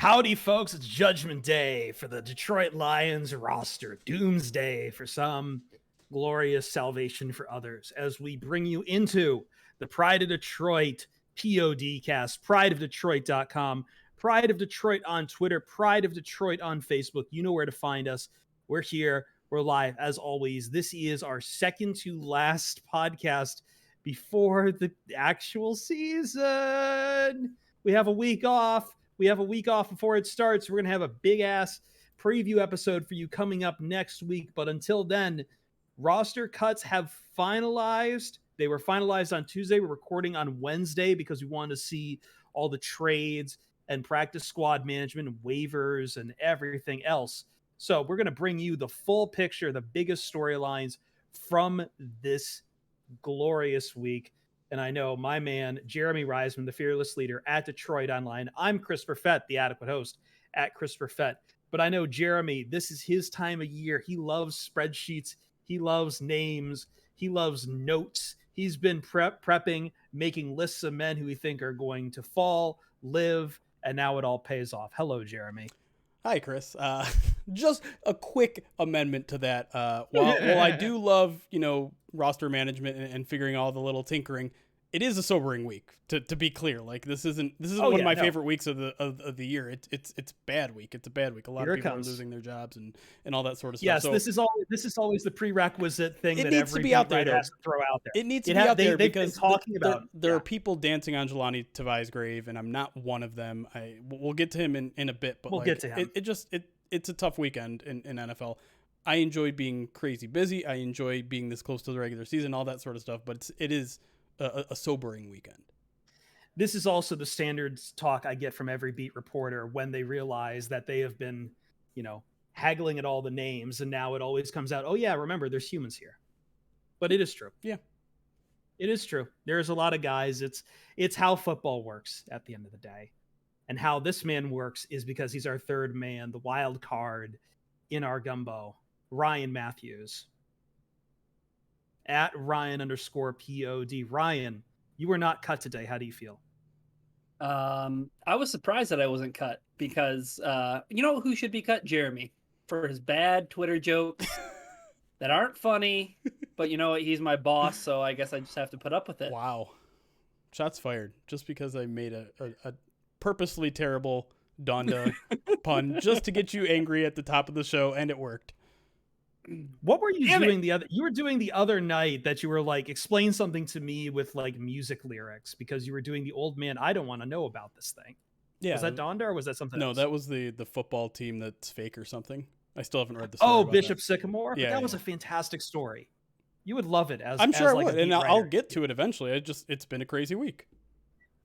Howdy, folks. It's Judgment Day for the Detroit Lions roster. Doomsday for some, glorious salvation for others, as we bring you into the Pride of Detroit PODcast, prideofdetroit.com, Pride of Detroit on Twitter, Pride of Detroit on Facebook. You know where to find us. We're here. We're live. As always, this is our second to last podcast before the actual season. We have a week off. Before it starts. We're going to have a big ass preview episode for you coming up next week. But until then, roster cuts have finalized. They were finalized on Tuesday. We're recording on Wednesday because we wanted to see all the trades and practice squad management and waivers and everything else. So we're going to bring you the full picture, the biggest storylines from this glorious week. And I know my man, Jeremy Reisman, the fearless leader at Detroit Online. I'm Christopher Fett, the adequate host at Christopher Fett. But I know Jeremy, this is his time of year. He loves spreadsheets. He loves names. He loves notes. He's been prepping, making lists of men who we think are going to fall, live, and now it all pays off. Hello, Jeremy. Hi, Chris. Just a quick amendment to that. While I do love, roster management and figuring all the little tinkering, it is a sobering week. To be clear, like this isn't one of my favorite weeks of the year. It's bad week. It's a bad week. A lot of people are losing their jobs and all that sort of stuff. Yes, so, this is always the prerequisite thing that needs every to be out there has to throw out there. It needs to be out there because there yeah. are people dancing on Jelani Tavai's grave, and I'm not one of them. We'll get to him in a bit, but we'll get to him. It's a tough weekend in NFL. I enjoy being crazy busy. I enjoy being this close to the regular season, all that sort of stuff. But it is a sobering weekend. This is also the standards talk I get from every beat reporter when they realize that they have been, haggling at all the names, and now it always comes out, oh yeah, remember, there's humans here. But it is true. Yeah. It is true. There's a lot of guys. It's how football works at the end of the day. And how this man works is because he's our third man, the wild card in our gumbo, Ryan Matthews. At Ryan_POD. Ryan, you were not cut today. How do you feel? I was surprised that I wasn't cut because you know who should be cut? Jeremy, for his bad Twitter jokes that aren't funny. But you know what? He's my boss, so I guess I just have to put up with it. Wow. Shots fired just because I made a purposely terrible Donda pun just to get you angry at the top of the show, and it worked. What were you doing you were doing the other night that you were like, explain something to me with like music lyrics, because you were doing the old man, I don't want to know about this thing. Yeah. Was that Donda or was that something else? No, that was the football team that's fake or something. I still haven't read the story. Oh, Bishop Sycamore? Yeah, that was a fantastic story. You would love it. I'm sure I would, and I'll get to it eventually. It's been a crazy week.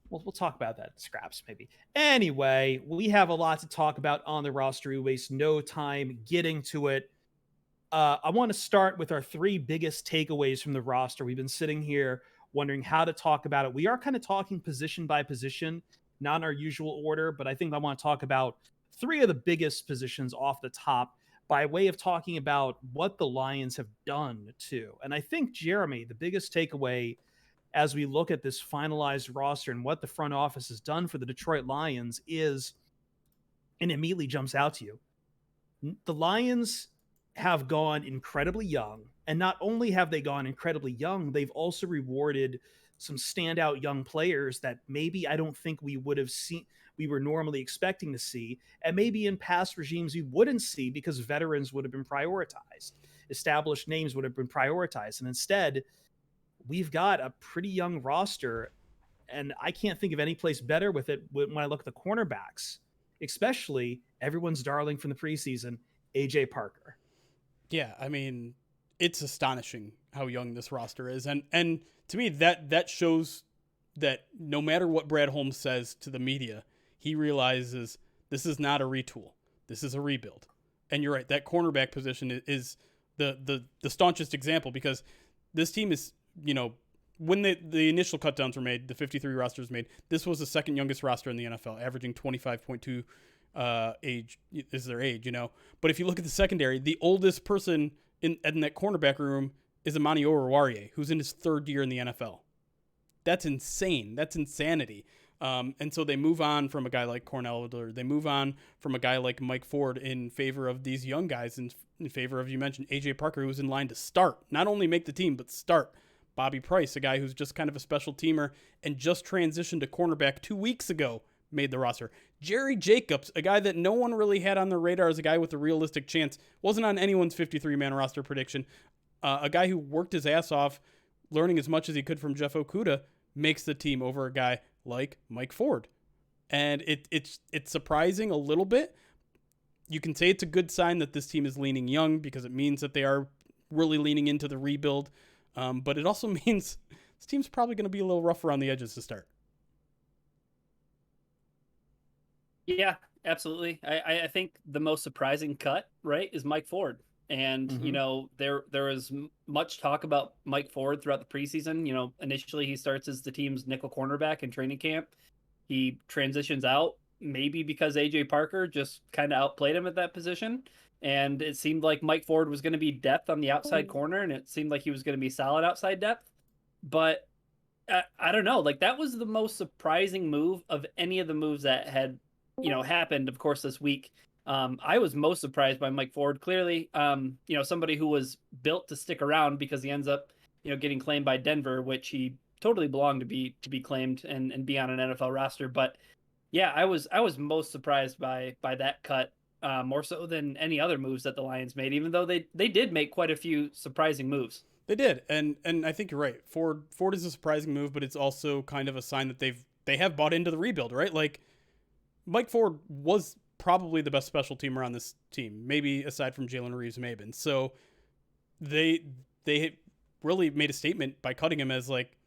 We'll talk about that in scraps maybe. Anyway, we have a lot to talk about on the roster. We waste no time getting to it. I want to start with our three biggest takeaways from the roster. We've been sitting here wondering how to talk about it. We are kind of talking position by position, not in our usual order, but I think I want to talk about three of the biggest positions off the top by way of talking about what the Lions have done too. And I think, Jeremy, the biggest takeaway as we look at this finalized roster and what the front office has done for the Detroit Lions is, and it immediately jumps out to you, the Lions have gone incredibly young. And not only have they gone incredibly young, they've also rewarded some standout young players that maybe I don't think we would have seen, we were normally expecting to see. And maybe in past regimes we wouldn't see because veterans would have been prioritized. Established names would have been prioritized. And instead, we've got a pretty young roster. And I can't think of any place better with it when I look at the cornerbacks, especially everyone's darling from the preseason, AJ Parker. Yeah, I mean, it's astonishing how young this roster is. And to me, that shows that no matter what Brad Holmes says to the media, he realizes this is not a retool. This is a rebuild. And you're right, that cornerback position is the staunchest example, because this team is, when the initial cutdowns were made, the 53 rosters made, this was the second youngest roster in the NFL, averaging 25.2 age is their age, But if you look at the secondary, the oldest person in that cornerback room is Amani Oruwariye, who's in his third year in the NFL. That's insane. That's insanity. And so they move on from a guy like Cornell, or they move on from a guy like Mike Ford in favor of these young guys, in favor of, you mentioned, AJ Parker, who was in line to start, not only make the team, but start. Bobby Price, a guy who's just kind of a special teamer and just transitioned to cornerback 2 weeks ago, made the roster. Jerry Jacobs, a guy that no one really had on their radar as a guy with a realistic chance, wasn't on anyone's 53-man roster prediction. A guy who worked his ass off, learning as much as he could from Jeff Okudah, makes the team over a guy like Mike Ford. And it's surprising a little bit. You can say it's a good sign that this team is leaning young, because it means that they are really leaning into the rebuild. But it also means this team's probably going to be a little rough around the edges to start. Yeah, absolutely. I think the most surprising cut, right, is Mike Ford. And, you know, there was much talk about Mike Ford throughout the preseason. You know, initially he starts as the team's nickel cornerback in training camp. He transitions out, maybe because AJ Parker just kind of outplayed him at that position. And it seemed like Mike Ford was going to be depth on the outside corner, and it seemed like he was going to be solid outside depth. But I don't know. Like, that was the most surprising move of any of the moves that had, you know, happened, of course, this week. I was most surprised by Mike Ford. Clearly, you know, somebody who was built to stick around, because he ends up, you know, getting claimed by Denver, which he totally belonged to be claimed and be on an NFL roster. But yeah, I was most surprised by that cut, more so than any other moves that the Lions made, even though they did make quite a few surprising moves. They did, and I think you're right. Ford is a surprising move, but it's also kind of a sign that they have bought into the rebuild, right? Like, Mike Ford was probably the best special teamer on this team, maybe aside from Jalen Reeves-Maben. So they really made a statement by cutting him as, like,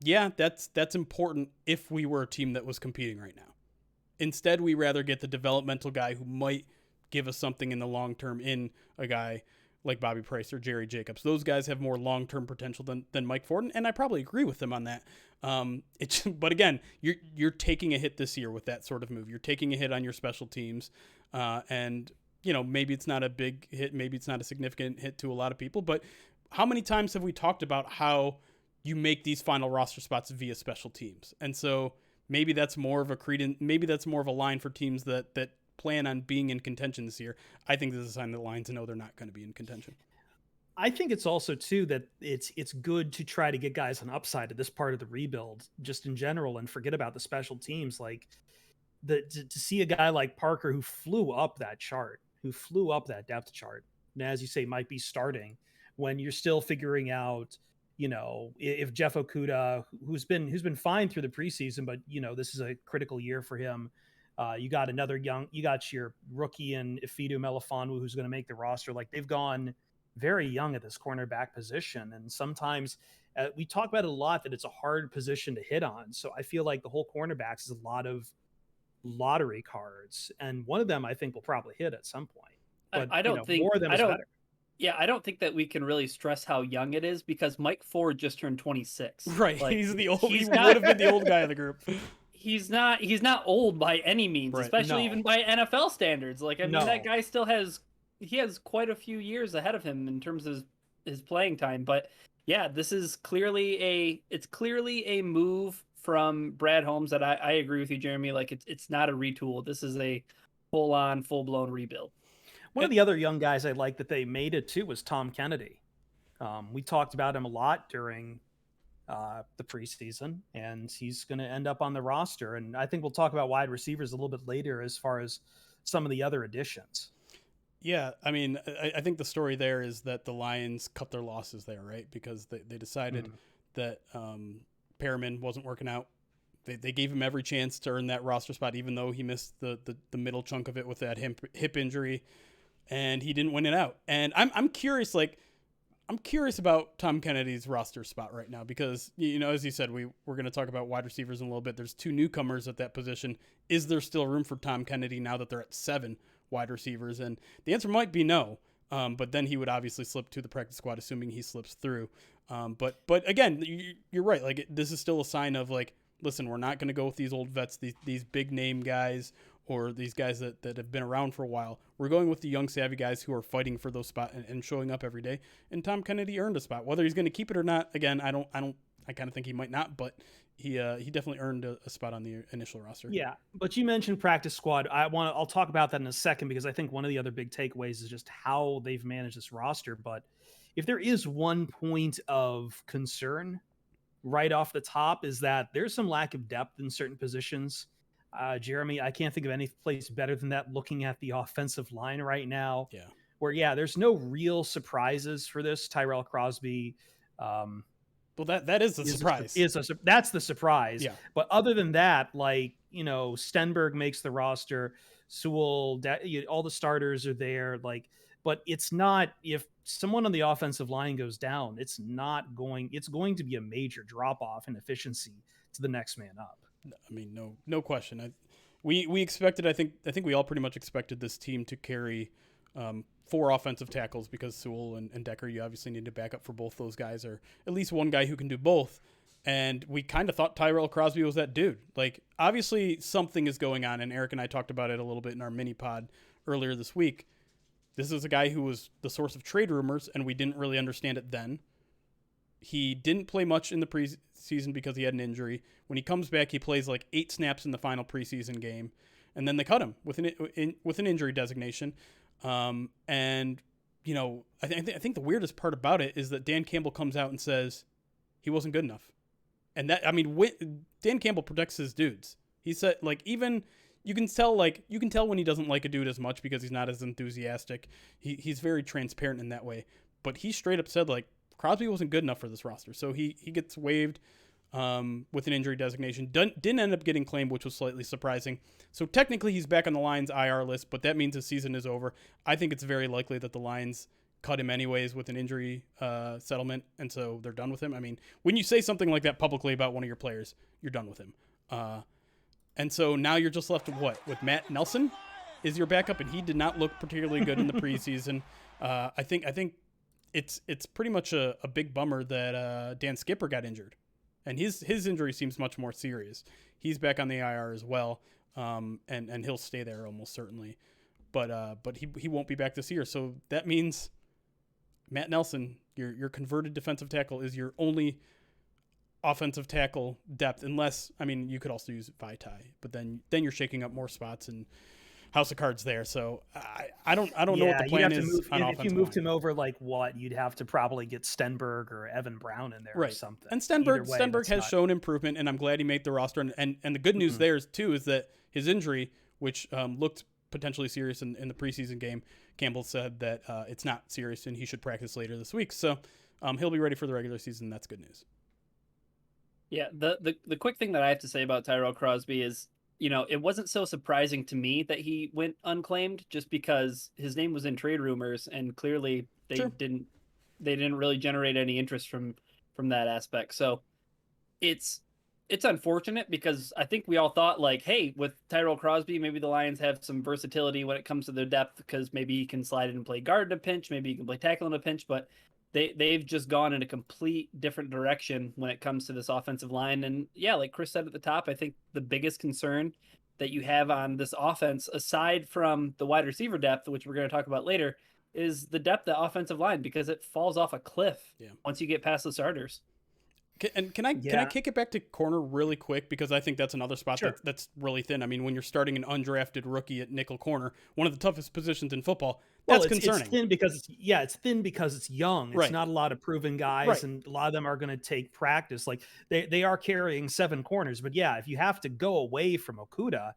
yeah, that's important if we were a team that was competing right now. Instead, we rather get the developmental guy who might give us something in the long term in a guy like Bobby Price or Jerry Jacobs. Those guys have more long-term potential than Mike Ford, and I probably agree with them on that. But again, you're taking a hit this year with that sort of move. You're taking a hit on your special teams, and you know, maybe it's not a big hit, maybe it's not a significant hit to a lot of people. But how many times have we talked about how you make these final roster spots via special teams? And so maybe that's more of a credence. Maybe that's more of a line for teams that plan on being in contention this year. I think this is a sign that the Lions know they're not going to be in contention. I think it's also too that it's good to try to get guys on upside to this part of the rebuild just in general, and forget about the special teams. Like, to see a guy like Parker who flew up that depth chart, and as you say, might be starting when you're still figuring out, you know, if Jeff Okudah, who's been fine through the preseason, but you know, this is a critical year for him. You got your rookie in Ifidu Melifonwu, who's going to make the roster. Like, they've gone very young at this cornerback position. And sometimes we talk about it a lot, that it's a hard position to hit on. So I feel like the whole cornerbacks is a lot of lottery cards. And one of them I think will probably hit at some point. But I don't think more of them is better. Yeah, I don't think that we can really stress how young it is, because Mike Ford just turned 26. Right. Like, he would have been the old guy of the group. He's not old by any means, Right. especially even by NFL standards. Like, I mean, No. that guy still has quite a few years ahead of him in terms of his playing time. But yeah, this is clearly a move from Brad Holmes that I agree with you, Jeremy. Like, it's not a retool. This is a full-blown rebuild. One of the other young guys I like that they made it to was Tom Kennedy. We talked about him a lot during the preseason, and he's going to end up on the roster. And I think we'll talk about wide receivers a little bit later as far as some of the other additions. Yeah, I mean, I think the story there is that the Lions cut their losses there, right? Because they decided that Perriman wasn't working out. They gave him every chance to earn that roster spot, even though he missed the middle chunk of it with that hip injury, and he didn't win it out. And I'm curious, I'm curious about Tom Kennedy's roster spot right now, because, you know, as you said, we're going to talk about wide receivers in a little bit. There's two newcomers at that position. Is there still room for Tom Kennedy now that they're at 7 wide receivers? And the answer might be no, but then he would obviously slip to the practice squad, assuming he slips through. But again, you're right. Like, this is still a sign of, like, listen, we're not going to go with these old vets, these big name guys, or these guys that have been around for a while. We're going with the young, savvy guys who are fighting for those spots and showing up every day. And Tom Kennedy earned a spot. Whether he's going to keep it or not, again, I don't I kind of think he might not, but he definitely earned a spot on the initial roster. Yeah, but you mentioned practice squad. I'll talk about that in a second because I think one of the other big takeaways is just how they've managed this roster. But if there is one point of concern right off the top is that there's some lack of depth in certain positions. Jeremy, I can't think of any place better than that looking at the offensive line right now. Yeah. Where, there's no real surprises for this. Tyrell Crosby. Well, that is the surprise. That's the surprise. Yeah. But other than that, Stenberg makes the roster. Sewell, all the starters are there. But it's not, if someone on the offensive line goes down, it's going to be a major drop off in efficiency to the next man up. I mean, no question. We expected, I think we all pretty much expected this team to carry 4 offensive tackles because Sewell and Decker, you obviously need to back up for both those guys, or at least one guy who can do both. And we kind of thought Tyrell Crosby was that dude. Obviously something is going on, and Eric and I talked about it a little bit in our mini pod earlier this week. This is a guy who was the source of trade rumors, and we didn't really understand it then. He didn't play much in the preseason because he had an injury. When he comes back, he plays 8 snaps in the final preseason game, and then they cut him with an injury designation. I think the weirdest part about it is that Dan Campbell comes out and says he wasn't good enough. And Dan Campbell protects his dudes. He said, even you can tell when he doesn't like a dude as much because he's not as enthusiastic. He's very transparent in that way. But he straight up said Crosby wasn't good enough for this roster. So he gets waived with an injury designation. Didn't end up getting claimed, which was slightly surprising. So technically he's back on the Lions IR list, but that means his season is over. I think it's very likely that the Lions cut him anyways with an injury settlement, and so they're done with him. I mean, when you say something like that publicly about one of your players, you're done with him. And so now you're just left with Matt Nelson is your backup, and he did not look particularly good in the preseason. I think it's pretty much a big bummer that Dan Skipper got injured, and his injury seems much more serious. He's back on the IR as well, and he'll stay there almost certainly. But he won't be back this year, so that means Matt Nelson, your converted defensive tackle, is your only offensive tackle depth, unless, you could also use Vitae, but then you're shaking up more spots and house of cards there. So I don't know what the plan is. If you moved him over, you'd have to probably get Stenberg or Evan Brown in there or something. And Stenberg has shown improvement, and I'm glad he made the roster. And the good news there too is that his injury, which looked potentially serious in the preseason game, Campbell said that it's not serious and he should practice later this week. So he'll be ready for the regular season. That's good news. Yeah, the quick thing that I have to say about Tyrell Crosby is, it wasn't so surprising to me that he went unclaimed, just because his name was in trade rumors, and clearly they didn't really generate any interest from that aspect. So it's unfortunate, because I think we all thought hey, with Tyrell Crosby, maybe the Lions have some versatility when it comes to their depth, because maybe he can slide in and play guard in a pinch, maybe he can play tackle in a pinch, but they've just gone in a complete different direction when it comes to this offensive line. And yeah, like Chris said at the top, I think the biggest concern that you have on this offense, aside from the wide receiver depth, which we're going to talk about later, is the depth of the offensive line, because it falls off a cliff once you get past the starters. Can I kick it back to corner really quick, because I think that's another spot that's really thin. When you're starting an undrafted rookie at nickel corner, one of the toughest positions in football, that's concerning. It's thin because it's young. It's not a lot of proven guys, and a lot of them are going to take practice. They are carrying 7 corners, but if you have to go away from Okuda,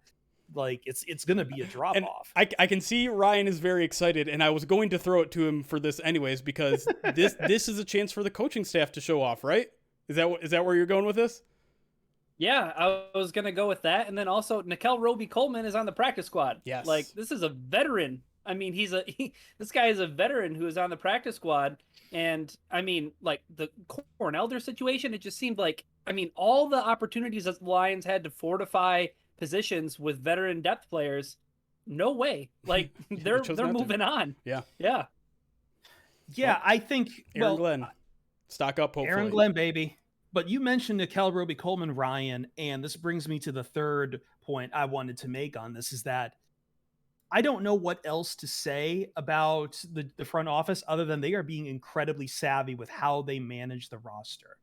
it's going to be a drop off. I can see Ryan is very excited, and I was going to throw it to him for this anyways, because this is a chance for the coaching staff to show off, right? Is that where you're going with this? Yeah, I was going to go with that. And then also Nickel Roby-Coleman is on the practice squad. Yes. This is a veteran. This guy is a veteran who is on the practice squad. And the Cornelder situation, it just seemed all the opportunities that the Lions had to fortify positions with veteran depth players, no way. They're moving on. Yeah. Yeah. Yeah, I think Aaron Glenn. Stock up, hopefully. Aaron Glenn, baby. But you mentioned Nickel Roby-Coleman, Ryan, and this brings me to the third point I wanted to make on this, is that I don't know what else to say about the front office other than they are being incredibly savvy with how they manage the roster.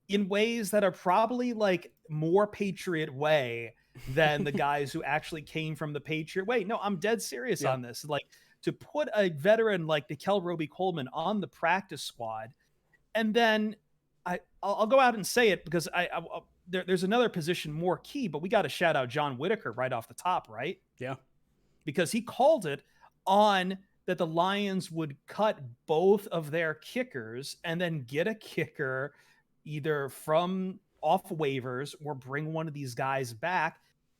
in ways that are probably like more Patriot way than the guys who actually came from the Patriot way. No, I'm dead serious Yeah. on this. Like, to put a veteran like Nickel Roby-Coleman on the practice squad, and then I'll go out and say it because there's another position more key, but we got to shout out John Whitaker right off the top, right? Yeah. Because he called it on that the Lions would cut both of their kickers and then get a kicker either from off waivers or bring one of these guys back.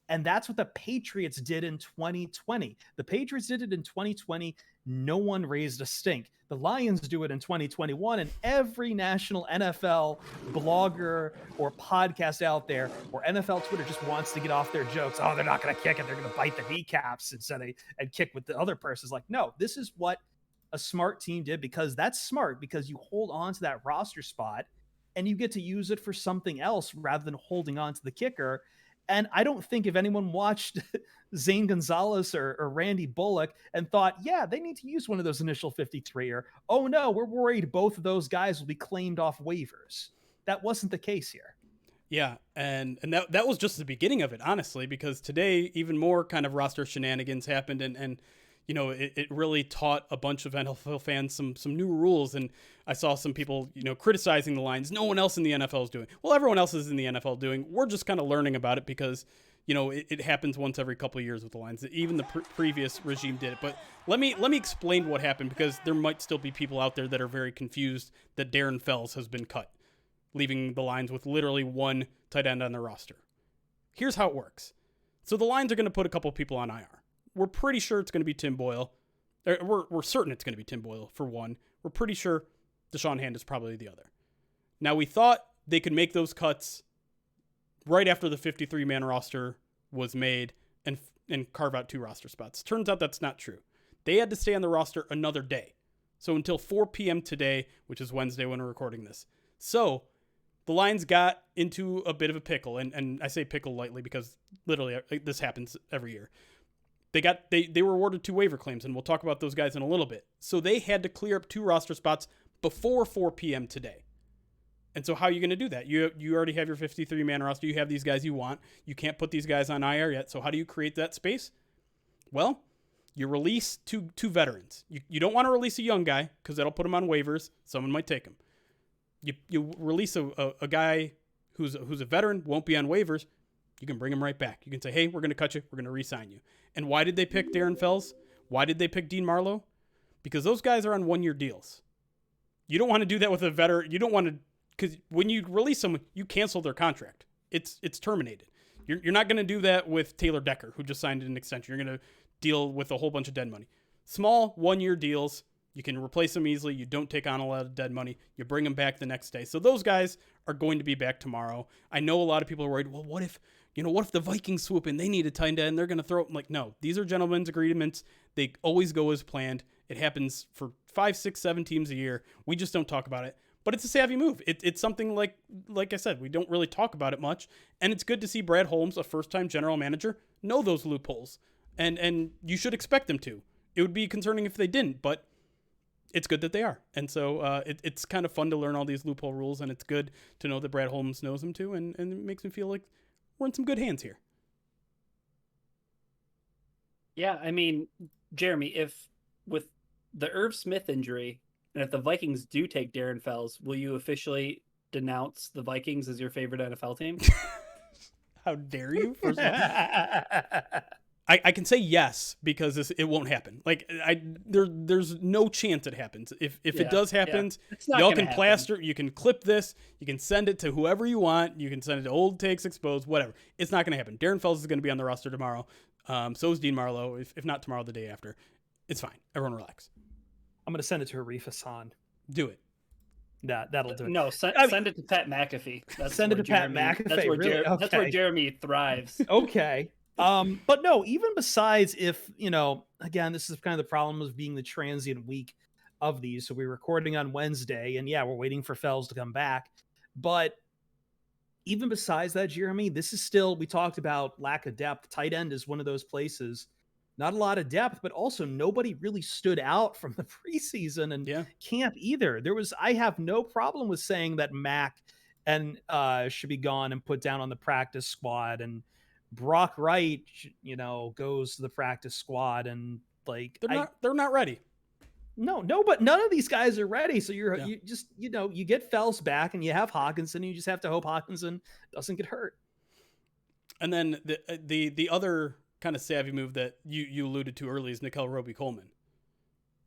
And that's what the Patriots did in 2020. The Patriots did it in 2020. No one raised a stink. The Lions do it in 2021, and every national NFL blogger or podcast out there or NFL Twitter just wants to get off their jokes. Oh, they're not going to kick it. They're going to bite the kneecaps and kick with the other person's. Like, no, this is what a smart team did, because that's smart, because you hold on to that roster spot and you get to use it for something else rather than holding on to the kicker. And I don't think if anyone watched Zane Gonzalez or Randy Bullock and thought, yeah, they need to use one of those initial 53, or, oh no, we're worried both of those guys will be claimed off waivers. That wasn't the case here. Yeah, and that was just the beginning of it, honestly, because today even more kind of roster shenanigans happened, and you know, it really taught a bunch of NFL fans some new rules. And I saw some people, you know, criticizing the lines. No one else in the NFL is doing. Well, everyone else is in the NFL doing. We're just kind of learning about it because, you know, it happens once every couple of years with the lines. Even the previous regime did it. But let me explain what happened, because there might still be people out there that are very confused that Darren Fells has been cut, leaving the Lions with literally one tight end on their roster. Here's how it works. So the Lions are going to put a couple of people on IR. We're pretty sure it's going to be Tim Boyle. We're certain it's going to be Tim Boyle for one. We're pretty sure Deshaun Hand is probably the other. Now, we thought they could make those cuts right after the 53-man roster was made and carve out 2 roster spots. Turns out that's not true. They had to stay on the roster another day. So until 4 p.m. today, which is Wednesday when we're recording this. So the Lions got into a bit of a pickle. And I say pickle lightly because literally this happens every year. They were awarded 2 waiver claims, and we'll talk about those guys in a little bit. So they had to clear up 2 roster spots before 4 p.m. today. And so how are you going to do that? You already have your 53-man roster. You have these guys you want. You can't put these guys on IR yet. So how do you create that space? Well, you release two veterans. You don't want to release a young guy because that'll put him on waivers. Someone might take him. You release a guy who's a veteran, won't be on waivers. You can bring him right back. You can say, hey, we're going to cut you. We're going to re-sign you. And why did they pick Darren Fells? Why did they pick Dean Marlowe? Because those guys are on 1-year deals. You don't want to do that with a veteran. You don't want to, because when you release someone, you cancel their contract. It's terminated. You're not going to do that with Taylor Decker, who just signed an extension. You're going to deal with a whole bunch of dead money. Small 1-year deals. You can replace them easily. You don't take on a lot of dead money. You bring them back the next day. So those guys are going to be back tomorrow. I know a lot of people are worried, well, what if the Vikings swoop in? They need a tight end. They're going to throw it. I'm like, no, these are gentlemen's agreements. They always go as planned. It happens for 5, 6, 7 teams a year. We just don't talk about it. But it's a savvy move. It's something like I said, we don't really talk about it much. And it's good to see Brad Holmes, a first-time general manager, know those loopholes. And you should expect them to. It would be concerning if they didn't, but it's good that they are. And so it's kind of fun to learn all these loophole rules, and it's good to know that Brad Holmes knows them too, and it makes me feel like we're in some good hands here. Yeah, I mean, Jeremy, if with the Irv Smith injury, and if the Vikings do take Darren Fells, will you officially denounce the Vikings as your favorite NFL team? How dare you? First of all, I can say yes because it won't happen. Like there's no chance it happens. If it does happen, y'all can plaster. You can clip this. You can send it to whoever you want. You can send it to Old Takes Exposed. Whatever. It's not going to happen. Darren Fells is going to be on the roster tomorrow. So is Dean Marlowe. If not tomorrow, the day after. It's fine. Everyone relax. I'm going to send it to Arif Hassan. Do it. That'll do it. No, send it to Pat McAfee. Send it to Pat McAfee. That's where Jeremy thrives. Okay. But no, even besides if, again, this is kind of the problem of being the transient week of these. So we're recording on Wednesday, and yeah, we're waiting for Fells to come back. But even besides that, Jeremy, this is still, we talked about lack of depth. Tight end is one of those places. Not a lot of depth, but also nobody really stood out from the preseason and camp either. I have no problem with saying that Mac and should be gone and put down on the practice squad. And Brock Wright, goes to the practice squad, and like they're not ready. No, but none of these guys are ready. So Yeah. you just you get Fells back, and you have Hawkinson. And you just have to hope Hawkinson doesn't get hurt. And then the other kind of savvy move that you alluded to early is Nickel Roby-Coleman.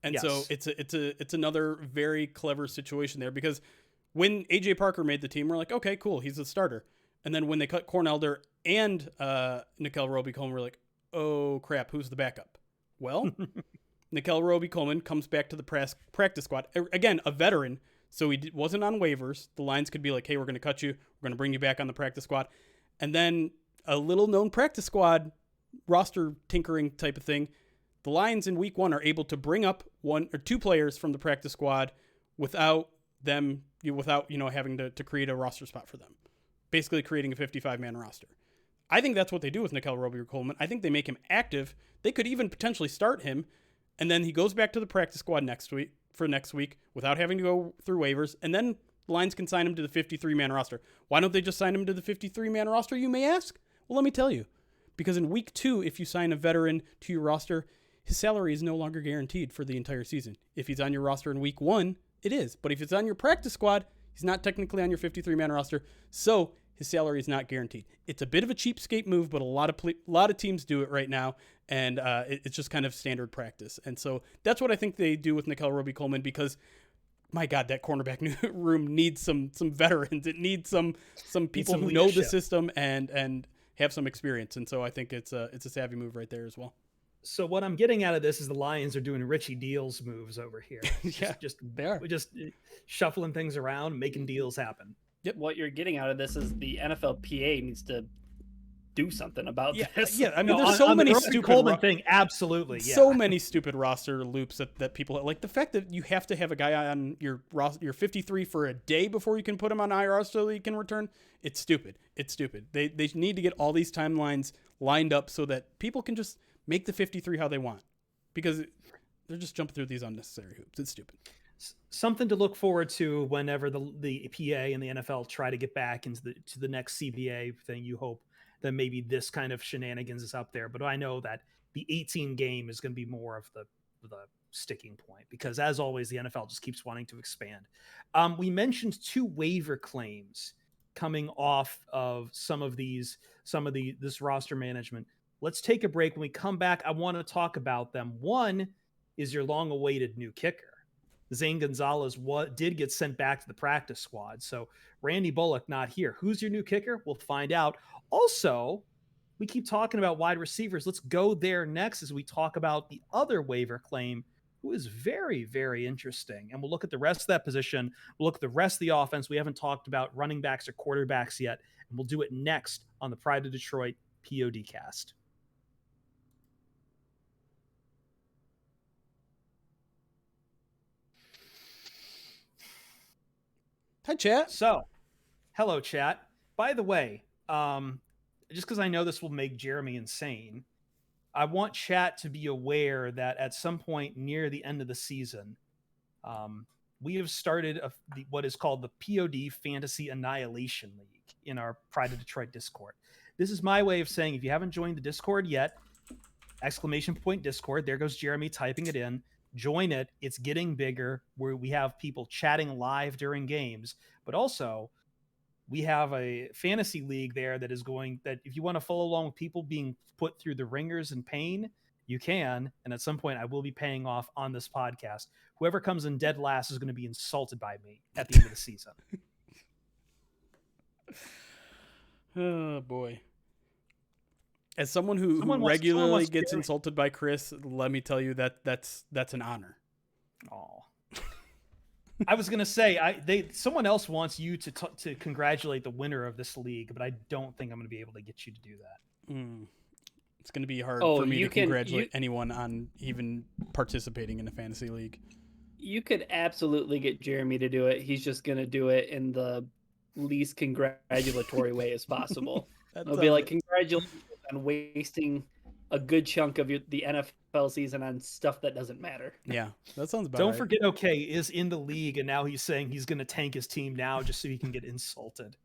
And Yes. so it's another very clever situation there, because when AJ Parker made the team, we're like, okay, cool, he's a starter. And then when they cut Cornelder and Nickel Roby-Coleman, we're like, oh crap, who's the backup? Well, Nickel Roby-Coleman comes back to the practice squad. Again, a veteran, so he wasn't on waivers. The Lions could be like, hey, we're going to cut you. We're going to bring you back on the practice squad. And then a little known practice squad roster tinkering type of thing. The Lions in week 1 are able to bring up 1 or 2 players from the practice squad without having to create a roster spot for them. Basically creating a 55-man roster. I think that's what they do with Nickel Roby-Coleman. I think they make him active. They could even potentially start him, and then he goes back to the practice squad next week without having to go through waivers, and then the Lions can sign him to the 53-man roster. Why don't they just sign him to the 53-man roster, you may ask? Well, let me tell you. Because in week 2, if you sign a veteran to your roster, his salary is no longer guaranteed for the entire season. If he's on your roster in week 1, it is. But if it's on your practice squad, he's not technically on your 53-man roster, so his salary is not guaranteed. It's a bit of a cheapskate move, but a lot of teams do it right now, and it's just kind of standard practice. And so that's what I think they do with Nickel Roby-Coleman, because my God, that cornerback room needs some veterans. It needs some people who know the system and have some experience. And so I think it's a savvy move right there as well. So what I'm getting out of this is the Lions are doing Richie Deals moves over here. We're just shuffling things around, making deals happen. Yep. What you're getting out of this is the NFLPA needs to do something about this. Yeah, I mean, there's so many stupid Coleman thing. Absolutely, yeah. So many stupid roster loops that people like. The fact that you have to have a guy on your 53 for a day before you can put him on IR so he can return. It's stupid. They need to get all these timelines lined up so that people can just make the 53 how they want, because they're just jumping through these unnecessary hoops. It's stupid. Something to look forward to whenever the PA and the NFL try to get back into the next CBA thing. You hope that maybe this kind of shenanigans is up there, but I know that the 18 game is going to be more of the sticking point, because as always, the NFL just keeps wanting to expand. We mentioned 2 waiver claims coming off of this roster management. Let's take a break. When we come back, I want to talk about them. One is your long-awaited new kicker. Zane Gonzalez did get sent back to the practice squad. So Randy Bullock not here. Who's your new kicker? We'll find out. Also, we keep talking about wide receivers. Let's go there next as we talk about the other waiver claim, who is very, very interesting. And we'll look at the rest of that position. We'll look at the rest of the offense. We haven't talked about running backs or quarterbacks yet. And we'll do it next on the Pride of Detroit PODcast. Hi, chat. So, hello, chat. By the way, just because I know this will make Jeremy insane, I want chat to be aware that at some point near the end of the season, we have started what is called the POD Fantasy Annihilation League in our Pride of Detroit Discord. This is my way of saying, if you haven't joined the Discord yet, ! Discord, there goes Jeremy typing it in. Join it. It's getting bigger, where we have people chatting live during games, but also we have a fantasy league there that if you want to follow along with people being put through the ringers and pain, you can. And at some point I will be paying off on this podcast. Whoever comes in dead last is going to be insulted by me at the end of the season. Oh boy. As someone who regularly gets insulted by Chris, let me tell you that's an honor. Oh, I was gonna say someone else wants you to congratulate the winner of this league, but I don't think I'm gonna be able to get you to do that. It's gonna be hard for me to congratulate anyone on even participating in a fantasy league. You could absolutely get Jeremy to do it. He's just gonna do it in the least congratulatory way as possible. It'll be like, congratulations on wasting a good chunk of the NFL season on stuff that doesn't matter. Yeah, that sounds about Don't right. forget, okay, is in the league, and now he's saying he's going to tank his team now just so he can get insulted.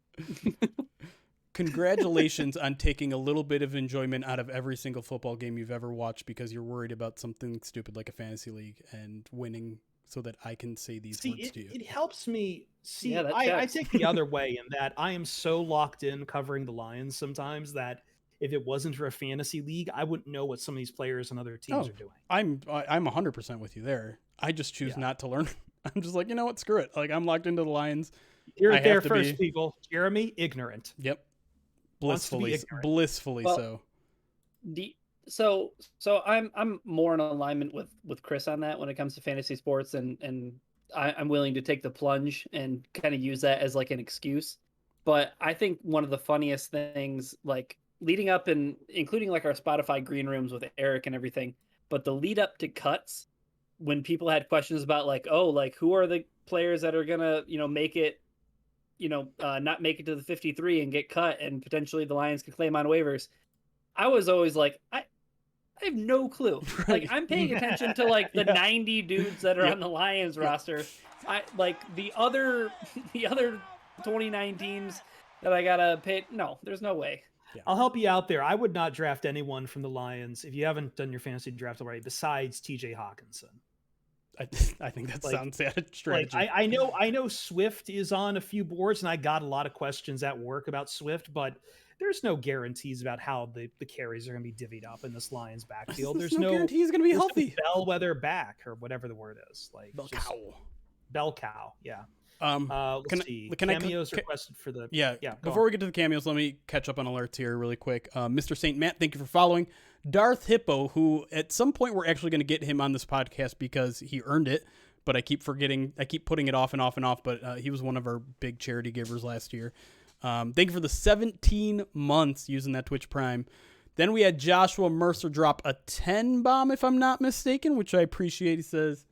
Congratulations on taking a little bit of enjoyment out of every single football game you've ever watched because you're worried about something stupid like a fantasy league and winning so that I can say these words to you. It helps me see. Yeah, that I checks. take the other way in that I am so locked in covering the Lions sometimes that if it wasn't for a fantasy league, I wouldn't know what some of these players and other teams are doing. I'm 100% with you there. I just choose not to learn. I'm just like, you know what? Screw it. Like, I'm locked into the Lions. You're I there have to first, be- people. Jeremy, ignorant. Yep. Wants to be Blissfully Well, so. So I'm more in alignment with Chris on that when it comes to fantasy sports, and I'm willing to take the plunge and kind of use that as like an excuse. But I think one of the funniest things, like leading up and including like our Spotify green rooms with Eric and everything, but the lead up to cuts when people had questions about like, oh, like who are the players that are gonna make it, not make it to the 53 and get cut, and potentially the Lions could claim on waivers. I was always like, I have no clue. Like, I'm paying attention to like the 90 dudes that are on the Lions roster. I like the other 29 teams that I gotta pay. No, there's no way. I'll help you out there. I would not draft anyone from the Lions if you haven't done your fantasy draft already, besides TJ Hawkinson. I think that sounds like a strategy. Like, I know Swift is on a few boards, and I got a lot of questions at work about Swift, but there's no guarantees about how the carries are going to be divvied up in this Lions backfield. There's no guarantee he's going to be healthy. No bellwether back or whatever the word is. Like bell cow. Yeah. Let's see. Cameos requested for the Before we get to the cameos, let me catch up on alerts here really quick. Mr. St. Matt, thank you for following. Darth Hippo, who at some point we're actually going to get him on this podcast because he earned it, but I keep forgetting. I keep putting it off and off and off. But he was one of our big charity givers last year. Thank you for the 17 months using that Twitch Prime. Then we had Joshua Mercer drop a 10 bomb, if I'm not mistaken, which I appreciate. He says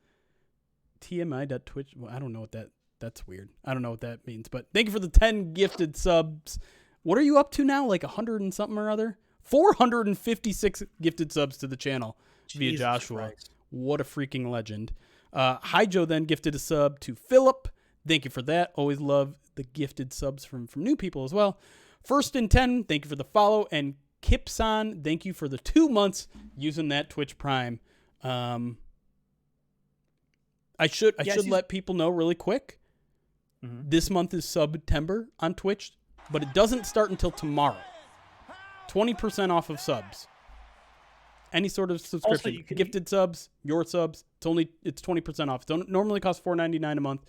TMI.twitch. Well, I don't know what that's weird. I don't know what that means, but thank you for the 10 gifted subs. What are you up to now? Like 100 and something or other? 456 gifted subs to the channel via Joshua. Christ. What a freaking legend. Hi Joe then gifted a sub to Philip. Thank you for that. Always love the gifted subs from new people as well. First and 10, thank you for the follow. And Kipson, thank you for the 2 months using that Twitch Prime. I should let people know really quick. Mm-hmm. This month is September on Twitch, but it doesn't start until tomorrow. 20% off of subs. Any sort of subscription. Also, gifted subs, your subs, it's 20% off. It normally costs $4.99 a month.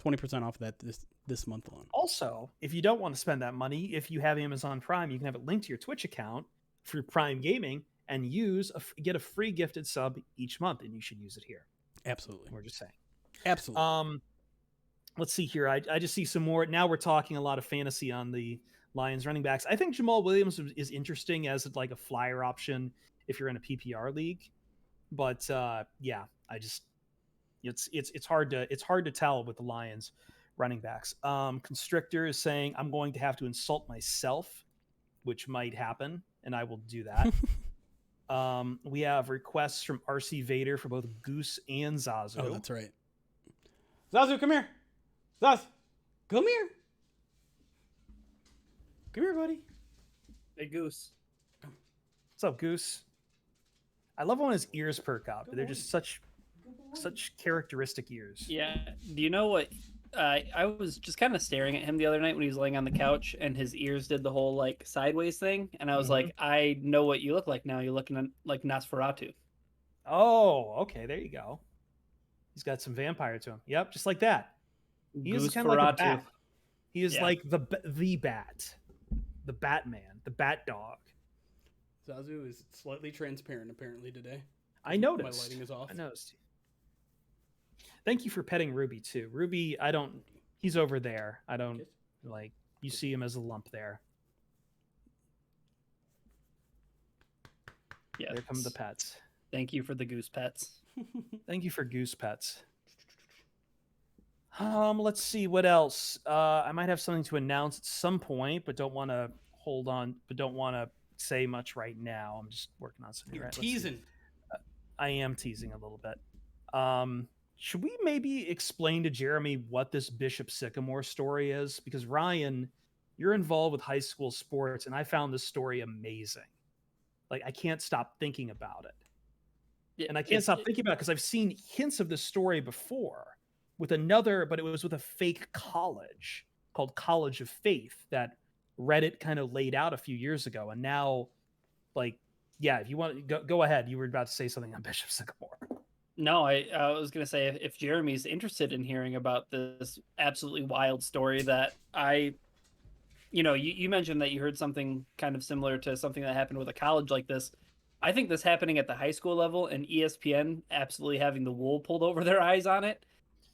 20% off of that this month alone. Also, if you don't want to spend that money, if you have Amazon Prime, you can have it linked to your Twitch account for Prime Gaming and get a free gifted sub each month, and you should use it here. Absolutely. We're just saying. Absolutely. Let's see here. I just see some more. Now we're talking a lot of fantasy on the Lions running backs. I think Jamal Williams is interesting as like a flyer option if you're in a PPR league. But it's hard to tell with the Lions running backs. Constrictor is saying I'm going to have to insult myself, which might happen, and I will do that. We have requests from RC Vader for both Goose and Zazu. Oh, that's right. Zazu, come here. Zaz, come here. Come here, buddy. Hey, Goose. What's up, Goose? I love when his ears perk up. They're just such characteristic ears. Yeah. Do you know what? I was just kind of staring at him the other night when he was laying on the couch, and his ears did the whole like sideways thing, and I was like, I know what you look like now. You're looking like Nosferatu. Oh, okay. There you go. He's got some vampire to him. Yep, just like that. He is kind of like a bat. He is like the bat, the Batman, the Bat Dog. Zazu is slightly transparent apparently today. I noticed. My lighting is off. I noticed. Thank you for petting Ruby too. Ruby, he's over there. I don't like, you see him as a lump there. Yeah. There come the pets. Thank you for the goose pets. Thank you for goose pets. Let's see what else. I might have something to announce at some point, but don't want to hold on. But don't want to say much right now. I'm just working on something. You're Right? Let's see. teasing. I am teasing a little bit. Should we maybe explain to Jeremy what this Bishop Sycamore story is? Because Ryan, you're involved with high school sports, and I found this story amazing. Like, I can't stop thinking about it. And I can't stop thinking about it because I've seen hints of this story before with another, but it was with a fake college called College of Faith that Reddit kind of laid out a few years ago. And now, like, yeah, if you want to go ahead, you were about to say something on Bishop Sycamore. No, I was going to say if Jeremy's interested in hearing about this absolutely wild story that you mentioned that you heard something kind of similar to something that happened with a college like this. I think this happening at the high school level and ESPN absolutely having the wool pulled over their eyes on it,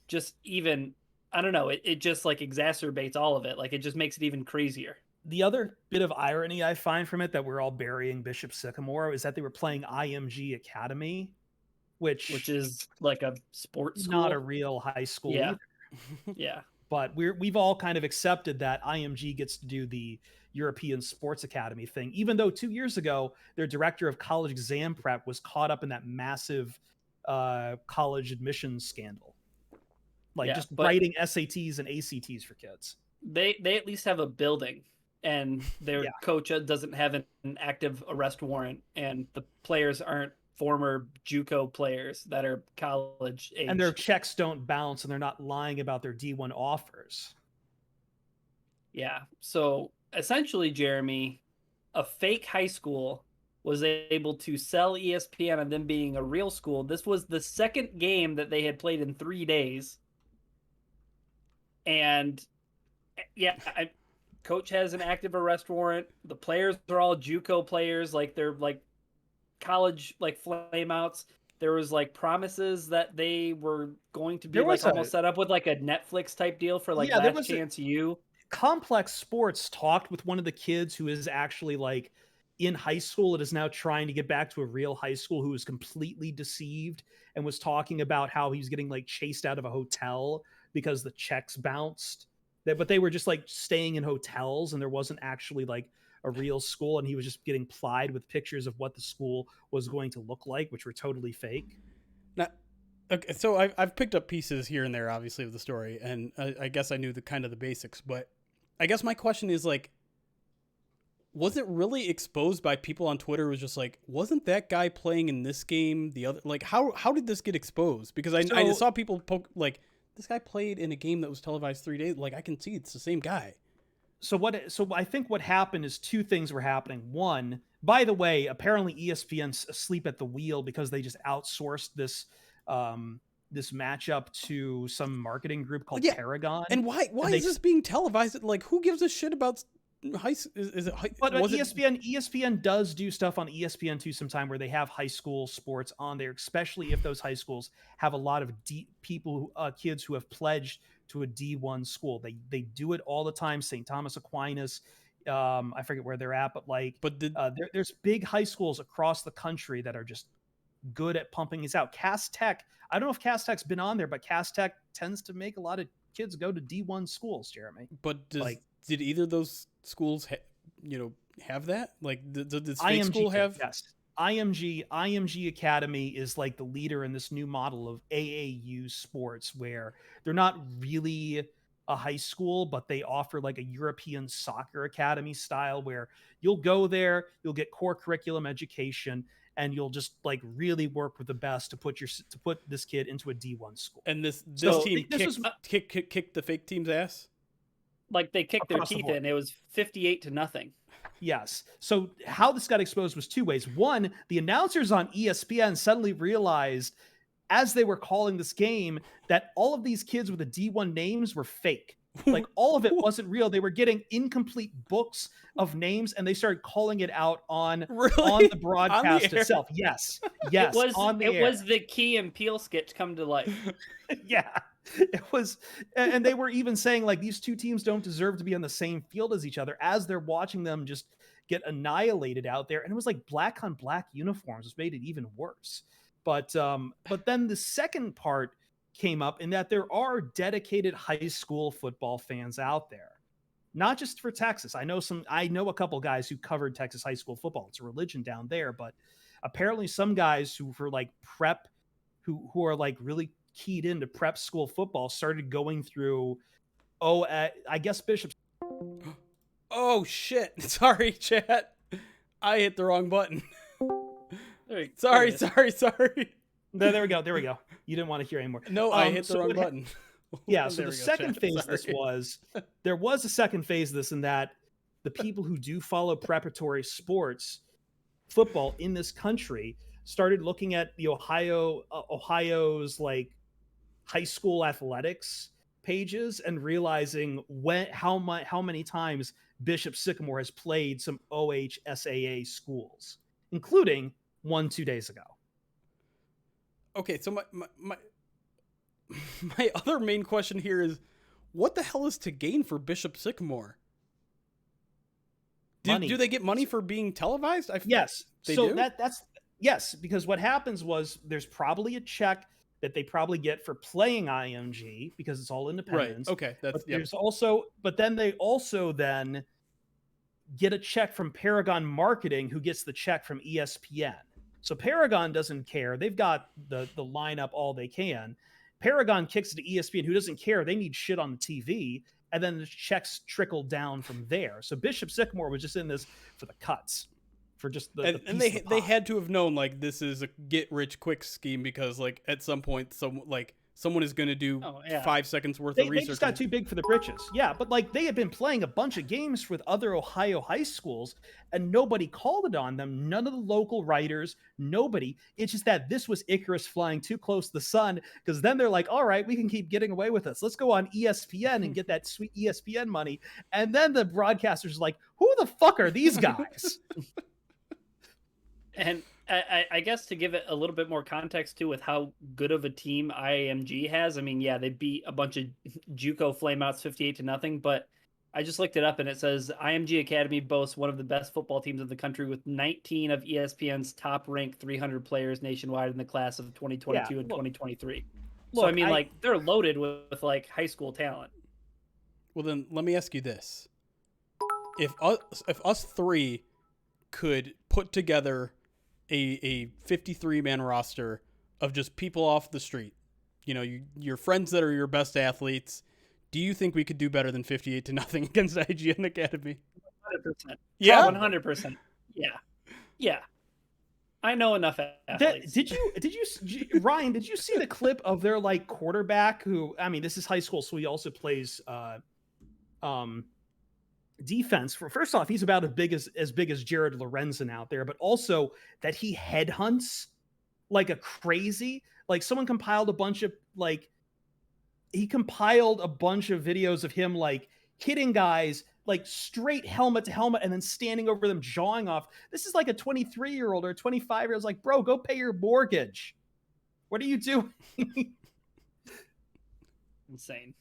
just even, I don't know, it just like exacerbates all of it. Like it just makes it even crazier. The other bit of irony I find from it that we're all burying Bishop Sycamore is that they were playing IMG Academy, which is like a sports school. Not a real high school either. Yeah. But we've all kind of accepted that IMG gets to do the European Sports Academy thing, even though 2 years ago, their director of college exam prep was caught up in that massive college admissions scandal. Writing SATs and ACTs for kids. They at least have a building, and their coach doesn't have an active arrest warrant, and the players aren't former JUCO players that are college age. And their checks don't bounce, and they're not lying about their D1 offers. Yeah. So essentially, Jeremy, a fake high school was able to sell ESPN and them being a real school. This was the second game that they had played in 3 days. And coach has an active arrest warrant. The players are all JUCO players. Like they're like college like flameouts. There was like promises that they were going to be like almost set up with like a Netflix type deal for like Last Chance U. Complex Sports talked with one of the kids who is actually like in high school. It is now trying to get back to a real high school, who was completely deceived and was talking about how he was getting like chased out of a hotel because the checks bounced. But they were just like staying in hotels, and there wasn't actually like a real school, and he was just getting plied with pictures of what the school was going to look like, which were totally fake. Now, okay, so I've picked up pieces here and there, obviously, of the story, and I guess I knew the kind of the basics, but I guess my question is like, was it really exposed by people on Twitter? It was just like, wasn't that guy playing in this game the other? Like, how did this get exposed? Because I saw people poke like, this guy played in a game that was televised 3 days. Like, I can see it's the same guy. So I think what happened is two things were happening. One, by the way, apparently ESPN's asleep at the wheel because they just outsourced this this matchup to some marketing group called Paragon. And why is this being televised? Like, who gives a shit about high? Is it high? But ESPN does do stuff on ESPN2 sometime where they have high school sports on there, especially if those high schools have a lot of kids who have pledged to a D1 school. They do it all the time. St. Thomas Aquinas, I forget where they're at, but there's big high schools across the country that are just good at pumping these out. Cass Tech, I don't know if Cass Tech's been on there, but Cass Tech tends to make a lot of kids go to D1 schools, Jeremy. But did either of those schools have that? Like, does this fake school have? Yes. IMG Academy is like the leader in this new model of AAU sports, where they're not really a high school, but they offer like a European soccer academy style, where you'll go there, you'll get core curriculum education, and you'll just like really work with the best to put this kid into a D1 school. And this team kicked the fake team's ass. Like they kicked their teeth in. It was 58-0. Yes. So how this got exposed was two ways. One, the announcers on ESPN suddenly realized, as they were calling this game, that all of these kids with the D1 names were fake. Like, all of it wasn't real. They were getting incomplete books of names, and they started calling it out on the broadcast itself. Yes. It was the Key and Peele sketch come to life. Yeah. It was, and they were even saying like these two teams don't deserve to be on the same field as each other, as they're watching them just get annihilated out there. And it was like black on black uniforms, which made it even worse. But then the second part came up in that there are dedicated high school football fans out there. not just for Texas. I know a couple guys who covered Texas high school football. It's a religion down there, but apparently some guys who were like prep, who are like really keyed into prep school football started going through, I guess Bishop. Oh shit. Sorry, chat. I hit the wrong button. Sorry. There we go. You didn't want to hear anymore. No, I hit the wrong button. Yeah, so the second phase of this there was a second phase of this, in that the people who do follow preparatory sports, football in this country, started looking at the Ohio's like high school athletics pages and realizing how many times Bishop Sycamore has played some OHSAA schools, including 2 days ago. Okay, so my other main question here is, what the hell is to gain for Bishop Sycamore? Do they get money for being televised? Yes. They so do? that's yes, because what happens was there's probably a check that they probably get for playing IMG because it's all independence. Right. Okay. But then they also then get a check from Paragon Marketing, who gets the check from ESPN. So Paragon doesn't care. They've got the lineup all they can. Paragon kicks it to ESPN, who doesn't care. They need shit on the TV. And then the checks trickle down from there. So Bishop Sycamore was just in this for the cuts, for just the and they had to have known, like, this is a get rich quick scheme, because like at some point someone is going to do 5 seconds worth of research. They just got too big for the britches. Yeah, but like they had been playing a bunch of games with other Ohio high schools and nobody called it on them. None of the local writers, nobody. It's just that this was Icarus flying too close to the sun, because then they're like, all right, we can keep getting away with this. Let's go on ESPN and get that sweet ESPN money. And then the broadcasters are like, who the fuck are these guys? And I guess to give it a little bit more context too, with how good of a team IMG has. I mean, yeah, they beat a bunch of JUCO flameouts 58-0, but I just looked it up and it says IMG Academy boasts one of the best football teams in the country with 19 of ESPN's top-ranked 300 players nationwide in the class of 2022 and 2023. So I mean, like, they're loaded with like high school talent. Well, then let me ask you this: if us three could put together a 53-man roster of just people off the street, your friends that are your best athletes, do you think we could do better than 58-0 against IGN Academy? 100%. Yeah, 100%. Yeah. I know enough athletes. Did you Ryan? Did you see the clip of their like quarterback who? I mean, this is high school, so he also plays defense. First off, he's about as big as Jared Lorenzen out there, but also that he headhunts like a crazy. Like someone compiled a bunch of videos of him like hitting guys like straight helmet to helmet and then standing over them, jawing off. This is like a 23-year-old or a 25-year-old. Like, bro, go pay your mortgage. What are you doing? Insane.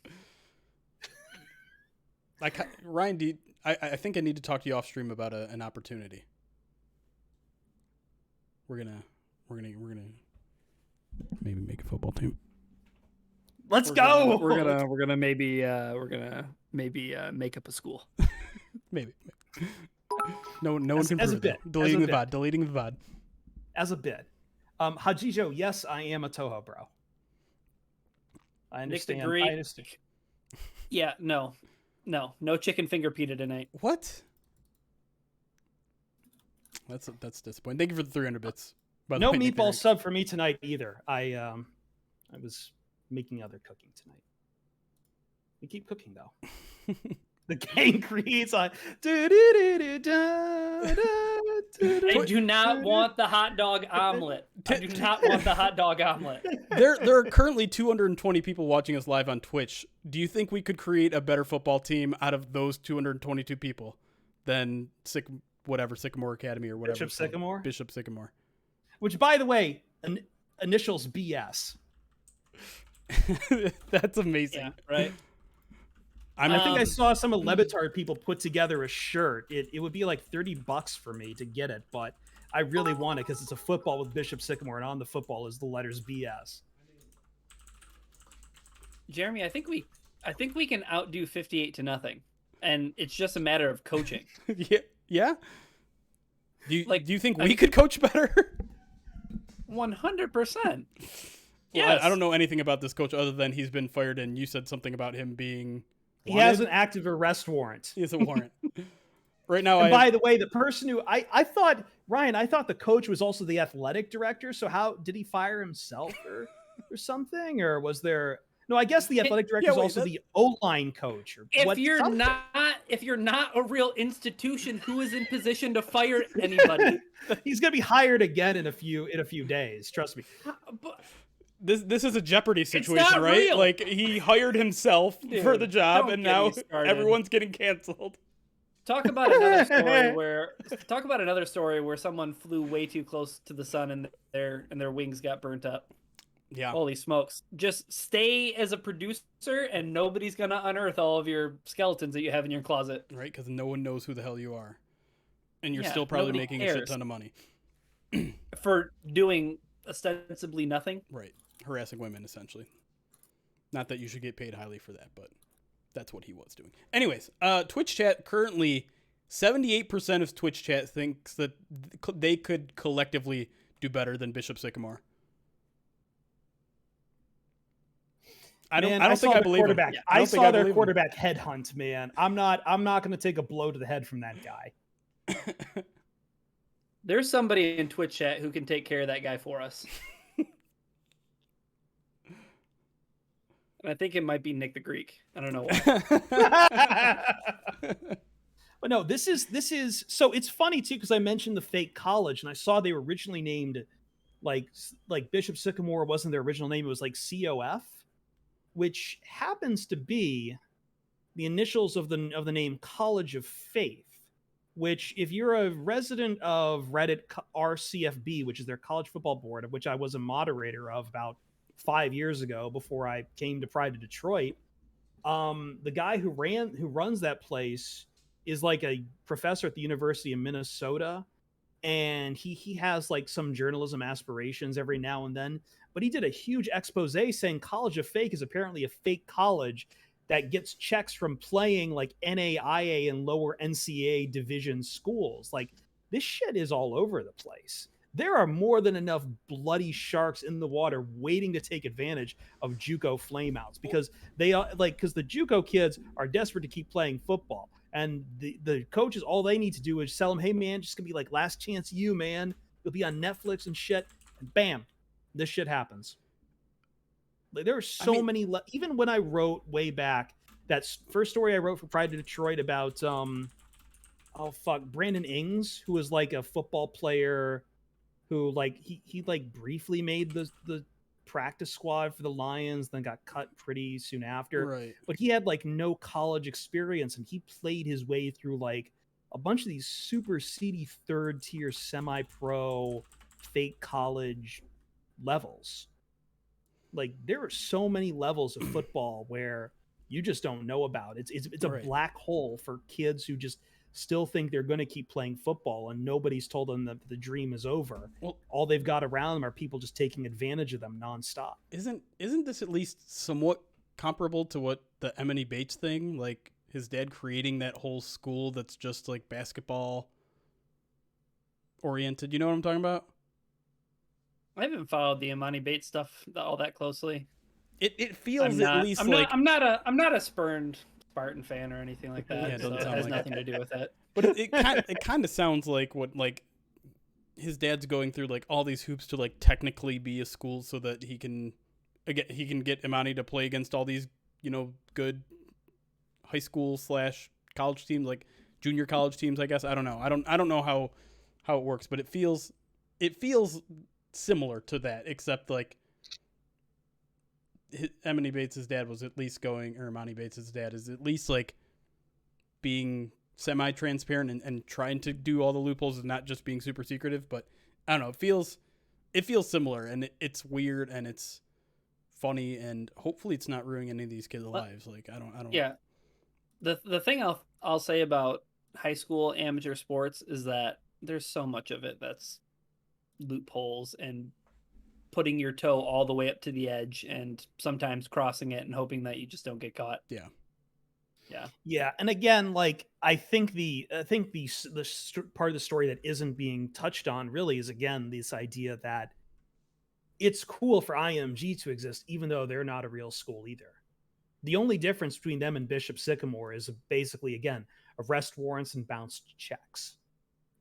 Like, Ryan, I think I need to talk to you off stream about an opportunity. We're gonna maybe make a football team. Let's go. We're gonna maybe make up a school. maybe. No one can prove it. Deleting the VOD. As a bit. Hajijo, yes, I am a Toho bro. I understand. I understand. Yeah, no chicken finger pita tonight. What? That's disappointing. Thank you for the 300 bits. No meatball sub for me tonight either. I was making other cooking tonight. We keep cooking though. The gang creates on. I do not want the hot dog omelet. There are currently 220 people watching us live on Twitch. Do you think we could create a better football team out of those 222 people than Sycamore Academy or whatever? Bishop Sycamore. Which, by the way, initials BS. That's amazing. Yeah, right? I think I saw some of Levitard people put together a shirt. It would be like $30 for me to get it, but I really want it because it's a football with Bishop Sycamore, and on the football is the letters BS. Jeremy, I think we can outdo 58-0. and it's just a matter of coaching. Yeah. Do Like, you think we could coach better? 100%. Well, I don't know anything about this coach other than he's been fired, and you said something about him being wanted. He has an active arrest warrant. He has a warrant. Right now, and by the way, the person who I thought, Ryan, I thought the coach was also the athletic director. So how did he fire himself or something? Or was there... No, I guess the athletic director is also the O-line coach. Or if you're not a real institution, who is in position to fire anybody? He's gonna be hired again in a few days. Trust me. But this is a Jeopardy situation, right? Real. Like he hired himself for the job, and now everyone's getting canceled. Talk about another story where someone flew way too close to the sun and their wings got burnt up. Yeah. Holy smokes. Just stay as a producer and nobody's going to unearth all of your skeletons that you have in your closet. Right, because no one knows who the hell you are. And you're still probably making a shit ton of money. For doing ostensibly nothing. Right. Harassing women, essentially. Not that you should get paid highly for that, but that's what he was doing. Anyways, Twitch chat currently, 78% of Twitch chat thinks that they could collectively do better than Bishop Sycamore. I don't think I believe him. Yeah, I saw their quarterback headhunt, man. I'm not going to take a blow to the head from that guy. There's somebody in Twitch chat who can take care of that guy for us. And I think it might be Nick the Greek. I don't know why. But no, this is so it's funny too, because I mentioned the fake college and I saw they were originally named like Bishop Sycamore wasn't their original name. It was like COF, which happens to be the initials of the name College of Faith, which if you're a resident of Reddit RCFB, which is their college football board, of which I was a moderator of about 5 years ago before I came to Pride of Detroit, the guy who runs that place is like a professor at the University of Minnesota, and he has like some journalism aspirations every now and then, but he did a huge expose saying College of Fake is apparently a fake college that gets checks from playing like NAIA and lower NCAA division schools. Like, this shit is all over the place. There are more than enough bloody sharks in the water waiting to take advantage of JUCO flameouts, because the JUCO kids are desperate to keep playing football. And the coaches, all they need to do is tell them, hey, man, just gonna be like last chance you, man. You'll be on Netflix and shit. And bam, this shit happens. Like, there are so many. Even when I wrote way back, that first story I wrote for Pride of Detroit about, Brandon Ings, who was like a football player who like, he like briefly made the practice squad for the Lions, then got cut pretty soon after. Right. But he had like no college experience, and he played his way through like a bunch of these super seedy third tier semi-pro fake college levels. Like, there are so many levels of football where you just don't know about. It's a black hole for kids who just still think they're going to keep playing football, and nobody's told them that the dream is over. Well, all they've got around them are people just taking advantage of them nonstop. Isn't this at least somewhat comparable to what the Emily Bates thing, like his dad creating that whole school that's just like basketball oriented? You know what I'm talking about? I haven't followed the Imani Bates stuff all that closely. It feels at least like I'm not a spurned Spartan fan or anything like that. Yeah, so it has nothing to do with it. But it kind of sounds like what like his dad's going through, like all these hoops to like technically be a school so that he can get Imani to play against all these, you know, good high school / college teams, like junior college teams, I guess. I don't know. I don't know how it works, but it feels similar to that, except like Imani Bates' dad was at least going, or Imani Bates' dad is at least like being semi-transparent and trying to do all the loopholes and not just being super secretive. But I don't know, it feels similar, and it's weird and it's funny, and hopefully it's not ruining any of these kids' lives. Like I don't. Yeah. The thing I'll say about high school amateur sports is that there's so much of it that's loopholes and putting your toe all the way up to the edge and sometimes crossing it and hoping that you just don't get caught. Yeah. Yeah, and again, like I think part of the story that isn't being touched on really is again this idea that it's cool for IMG to exist, even though they're not a real school either. The only difference between them and Bishop Sycamore is basically again arrest warrants and bounced checks.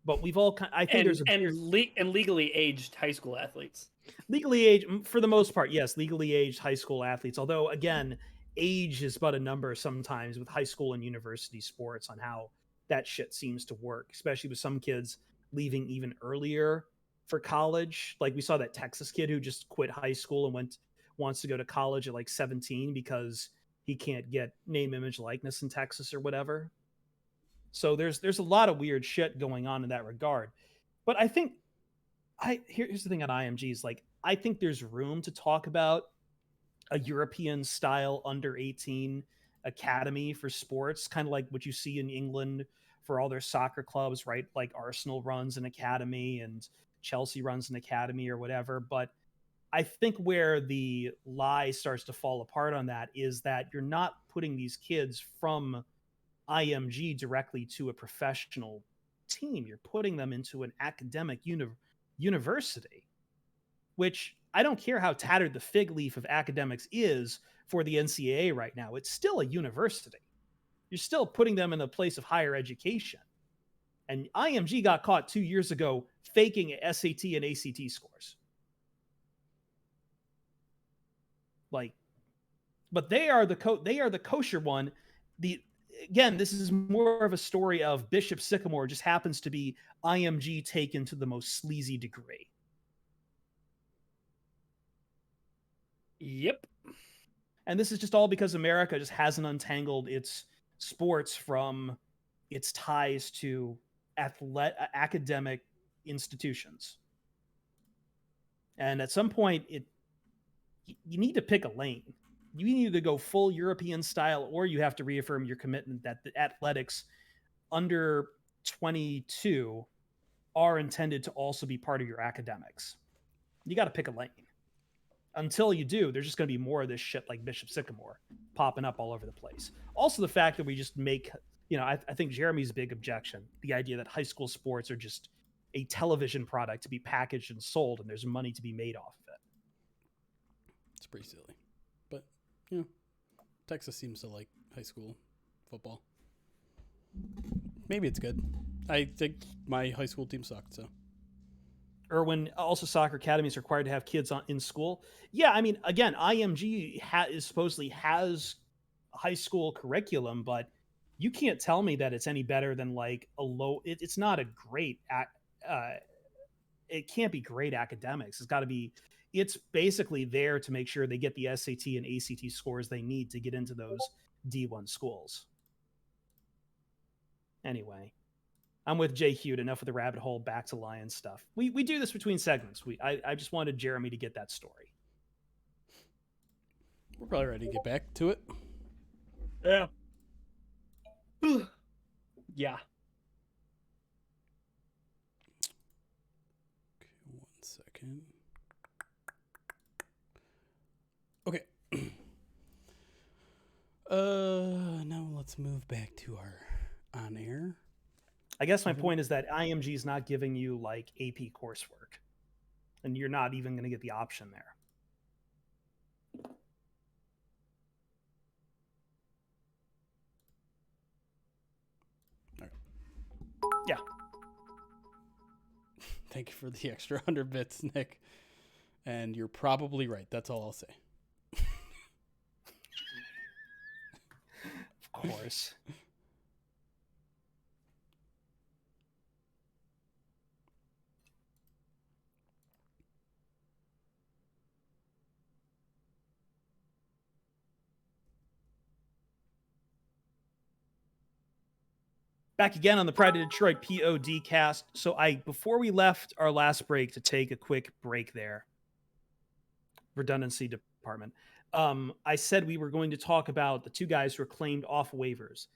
But we've all, I think, there's and legally aged high school athletes. Legally aged, for the most part, yes, legally aged high school athletes. Although, again, age is but a number sometimes with high school and university sports on how that shit seems to work, especially with some kids leaving even earlier for college. Like we saw that Texas kid who just quit high school and wants to go to college at like 17 because he can't get name, image, likeness in Texas or whatever. So there's a lot of weird shit going on in that regard. But I think here's the thing on IMGs. Like, I think there's room to talk about a European style under 18 academy for sports, kind of like what you see in England for all their soccer clubs, right? Like Arsenal runs an academy and Chelsea runs an academy or whatever. But I think where the lie starts to fall apart on that is that you're not putting these kids from IMG directly to a professional team. You're putting them into an academic university, which I don't care how tattered the fig leaf of academics is for the NCAA right now. It's still a university. You're still putting them in a place of higher education. And IMG got caught 2 years ago faking SAT and ACT scores. Like, but they are the kosher one. Again, this is more of a story of Bishop Sycamore just happens to be IMG taken to the most sleazy degree. Yep. And this is just all because America just hasn't untangled its sports from its ties to academic institutions. And at some point, you need to pick a lane. You need to go full European style, or you have to reaffirm your commitment that the athletics under 22 are intended to also be part of your academics. You got to pick a lane. Until you do, there's just going to be more of this shit like Bishop Sycamore popping up all over the place. Also, the fact that we just make, I think Jeremy's big objection, the idea that high school sports are just a television product to be packaged and sold, and there's money to be made off of it. It's pretty silly. But, Texas seems to like high school football. Maybe it's good. I think my high school team sucked, so. Irwin, also soccer academy is required to have kids in school. Yeah, I mean, again, IMG supposedly has high school curriculum, but you can't tell me that it's any better than like it's not a great, it can't be great academics. It's basically there to make sure they get the SAT and ACT scores they need to get into those D1 schools. Anyway. I'm with Jay Hughes. Enough of the rabbit hole. Back to Lions stuff. We do this between segments. I just wanted Jeremy to get that story. We're probably ready to get back to it. Yeah. Yeah. Okay, 1 second. Okay. Now let's move back to our on air. I guess my point is that IMG is not giving you like AP coursework, and you're not even going to get the option there. All right. Yeah. Thank you for the extra 100 bits, Nick. And you're probably right. That's all I'll say. Of course. Back again on the Pride of Detroit POD cast. So before we left our last break to take a quick break there, redundancy department, I said we were going to talk about the two guys who were claimed off waivers.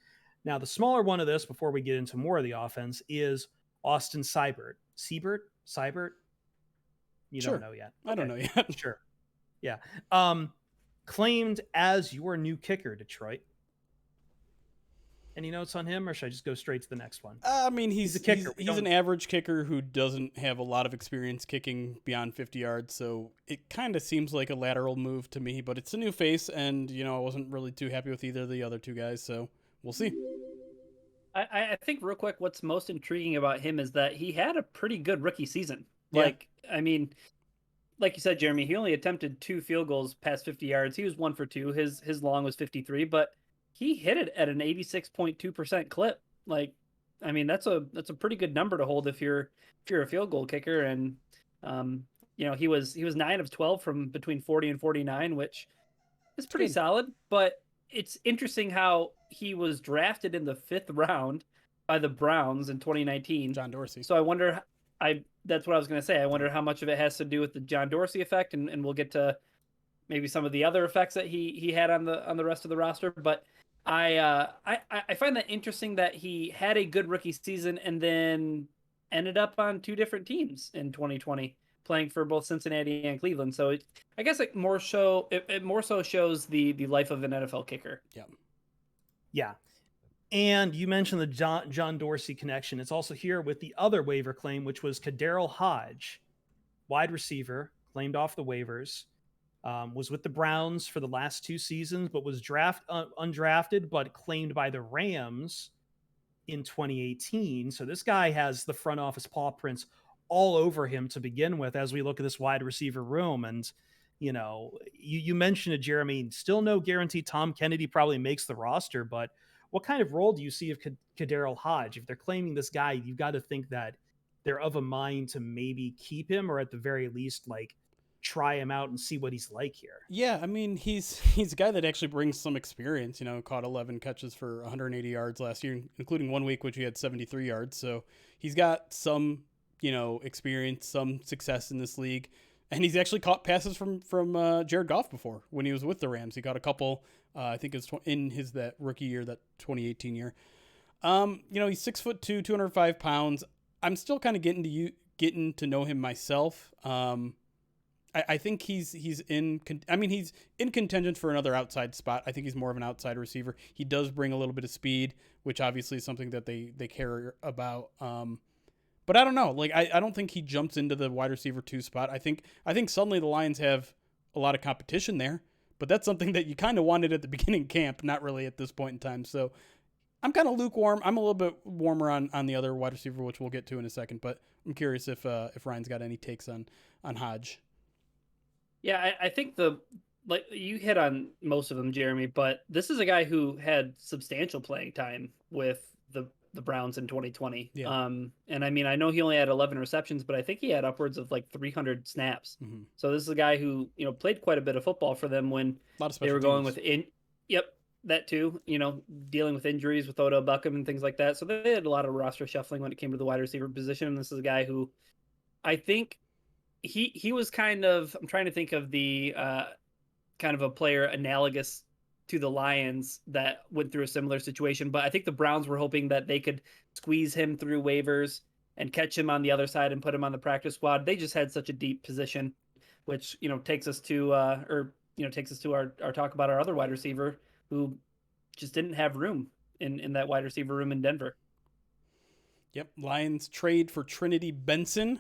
Now, the smaller one of this, before we get into more of the offense, is Austin Seibert. Seibert? You Sure. don't know yet. I don't know yet. Sure. Yeah. Claimed as your new kicker, Detroit. Any notes on him, or should I just go straight to the next one? I mean, he's a kicker. He's an average kicker who doesn't have a lot of experience kicking beyond 50 yards, so it kind of seems like a lateral move to me. But it's a new face, and I wasn't really too happy with either of the other two guys, so we'll see. I think real quick, what's most intriguing about him is that he had a pretty good rookie season. Yeah. Like, I mean, like you said, Jeremy, he only attempted 2 field goals past 50 yards. He was 1 for 2. His long was 53, but he hit it at an 86.2% clip. Like, I mean, that's a pretty good number to hold if you're a field goal kicker. And he was 9 of 12 from between 40 and 49, which is pretty solid. But it's interesting how he was drafted in the 5th round by the Browns in 2019. John Dorsey. So I wonder, that's what I was going to say. I wonder how much of it has to do with the John Dorsey effect, and we'll get to maybe some of the other effects that he had on the rest of the roster. But I find that interesting that he had a good rookie season and then ended up on 2 different teams in 2020, playing for both Cincinnati and Cleveland. So I guess it more so shows the life of an NFL kicker. Yeah. And you mentioned the John Dorsey connection. It's also here with the other waiver claim, which was Kaderil Hodge, wide receiver, claimed off the waivers, was with the Browns for the last 2 seasons, but was undrafted, but claimed by the Rams in 2018. So this guy has the front office paw prints all over him to begin with as we look at this wide receiver room. And, you mentioned it, Jeremy, still no guarantee Tom Kennedy probably makes the roster, but what kind of role do you see of Kaderil Hodge? If they're claiming this guy, you've got to think that they're of a mind to maybe keep him, or at the very least, like, try him out and see what he's like here. Yeah, I mean, he's a guy that actually brings some experience. Caught 11 catches for 180 yards last year, including 1 week, which he had 73 yards. So he's got some, experience, some success in this league. And he's actually caught passes from Jared Goff before when he was with the Rams. He caught a couple, I think it's in that rookie year, that 2018 year. He's 6'2", 205 pounds. I'm still kind of getting to know him myself. I think he's in contention for another outside spot. I think he's more of an outside receiver. He does bring a little bit of speed, which obviously is something that they care about. But I don't know. Like, I don't think he jumps into the wide receiver 2 spot. I think suddenly the Lions have a lot of competition there, but that's something that you kind of wanted at the beginning camp, not really at this point in time. So I'm kind of lukewarm. I'm a little bit warmer on the other wide receiver, which we'll get to in a second, but I'm curious if Ryan's got any takes on Hodge. Yeah, I think like you hit on most of them, Jeremy, but this is a guy who had substantial playing time with the Browns in 2020. Yeah. And I mean, I know he only had 11 receptions, but I think he had upwards of like 300 snaps. Mm-hmm. So this is a guy who, played quite a bit of football for them when they were going with that too, dealing with injuries with Odell Beckham and things like that. So they had a lot of roster shuffling when it came to the wide receiver position. And this is a guy who I think he was kind of, I'm trying to think of the kind of a player analogous to the Lions that went through a similar situation. But I think the Browns were hoping that they could squeeze him through waivers and catch him on the other side and put him on the practice squad. They just had such a deep position, which, takes us to our talk about our other wide receiver who just didn't have room in that wide receiver room in Denver. Yep. Lions trade for Trinity Benson.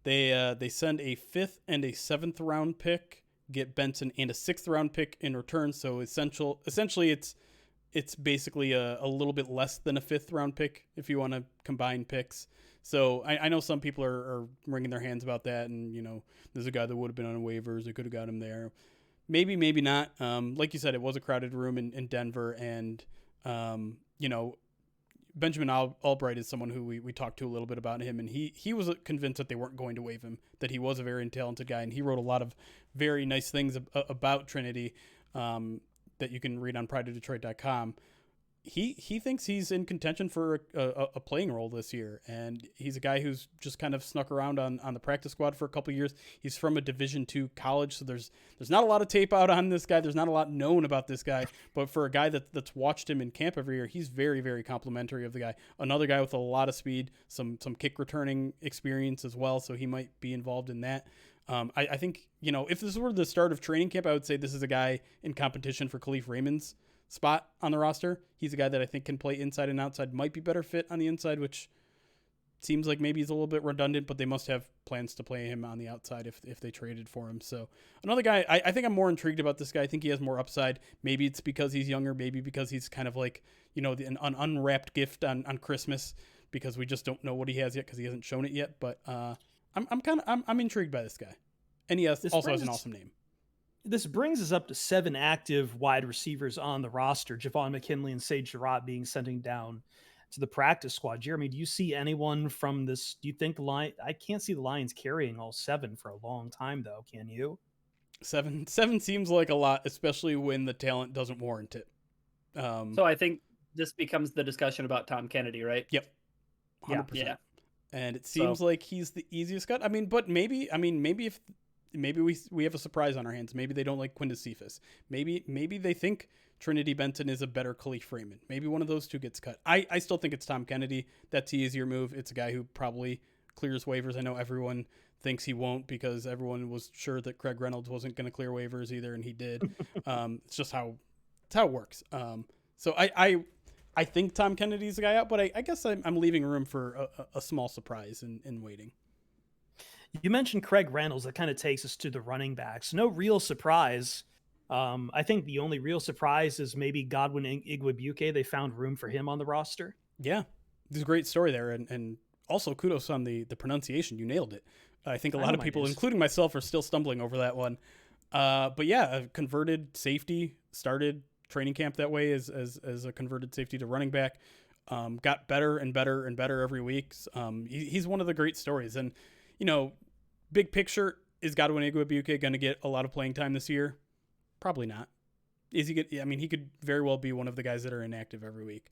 They send a 5th and a 7th round pick, get Benson and a 6th round pick in return. So essentially it's basically a little bit less than a 5th round pick if you want to combine picks. So I know some people are wringing their hands about that, and there's a guy that would have been on waivers. They could have got him there. Maybe not. Like you said, it was a crowded room in Denver, and Benjamin Albright is someone who we talked to a little bit about him, and he was convinced that they weren't going to waive him, that he was a very talented guy, and he wrote a lot of very nice things about Trinity that you can read on prideofdetroit.com. He thinks he's in contention for a playing role this year, and he's a guy who's just kind of snuck around on the practice squad for a couple of years. He's from a Division II college, so there's not a lot of tape out on this guy. There's not a lot known about this guy, but for a guy that's watched him in camp every year, he's very, very complimentary of the guy. Another guy with a lot of speed, some kick returning experience as well, so he might be involved in that. I think, if this were the start of training camp, I would say this is a guy in competition for Khalif Raymond's spot on the roster. He's a guy that I think can play inside and outside, might be better fit on the inside, which seems like maybe he's a little bit redundant, but they must have plans to play him on the outside if they traded for him. So another guy, I think I'm more intrigued about this guy. I think he has more upside. Maybe it's because he's younger, maybe because he's kind of like, an unwrapped gift on Christmas, because we just don't know what he has yet because he hasn't shown it yet. But I'm intrigued by this guy. And he also has an awesome name. This brings us up to 7 active wide receivers on the roster. Javon McKinley and Sage Surratt being sent down to the practice squad. Jeremy, do you see anyone from this? Do you think the Lions? I can't see the Lions carrying all 7 for a long time, though. Can you? 7 seems like a lot, especially when the talent doesn't warrant it. So I think this becomes the discussion about Tom Kennedy, right? Yep. 100%. Yeah. And it seems like he's the easiest cut. But maybe if we have a surprise on our hands. Maybe they don't like Quindus Cephas. Maybe they think Trinity Benton is a better Khalif Raymond. Maybe one of those two gets cut. I still think it's Tom Kennedy. That's the easier move. It's a guy who probably clears waivers. I know everyone thinks he won't because everyone was sure that Craig Reynolds wasn't going to clear waivers either, and he did. It's just how it works. So I think Tom Kennedy's the guy out, but I guess I'm leaving room for a small surprise in waiting. You mentioned Craig Reynolds. That kind of takes us to the running backs. No real surprise. I think the only real surprise is maybe Godwin Igwebuike. They found room for him on the roster. Yeah, there's a great story there, and also kudos on the pronunciation. You nailed it. I think a lot of people, including myself, are still stumbling over that one. But yeah, a converted safety, started training camp that way as a converted safety to running back. Got better and better and better every week. He's one of the great stories. And, big picture, is Godwin Igwebuike going to get a lot of playing time this year? Probably not. Is he good? I mean, he could very well be one of the guys that are inactive every week.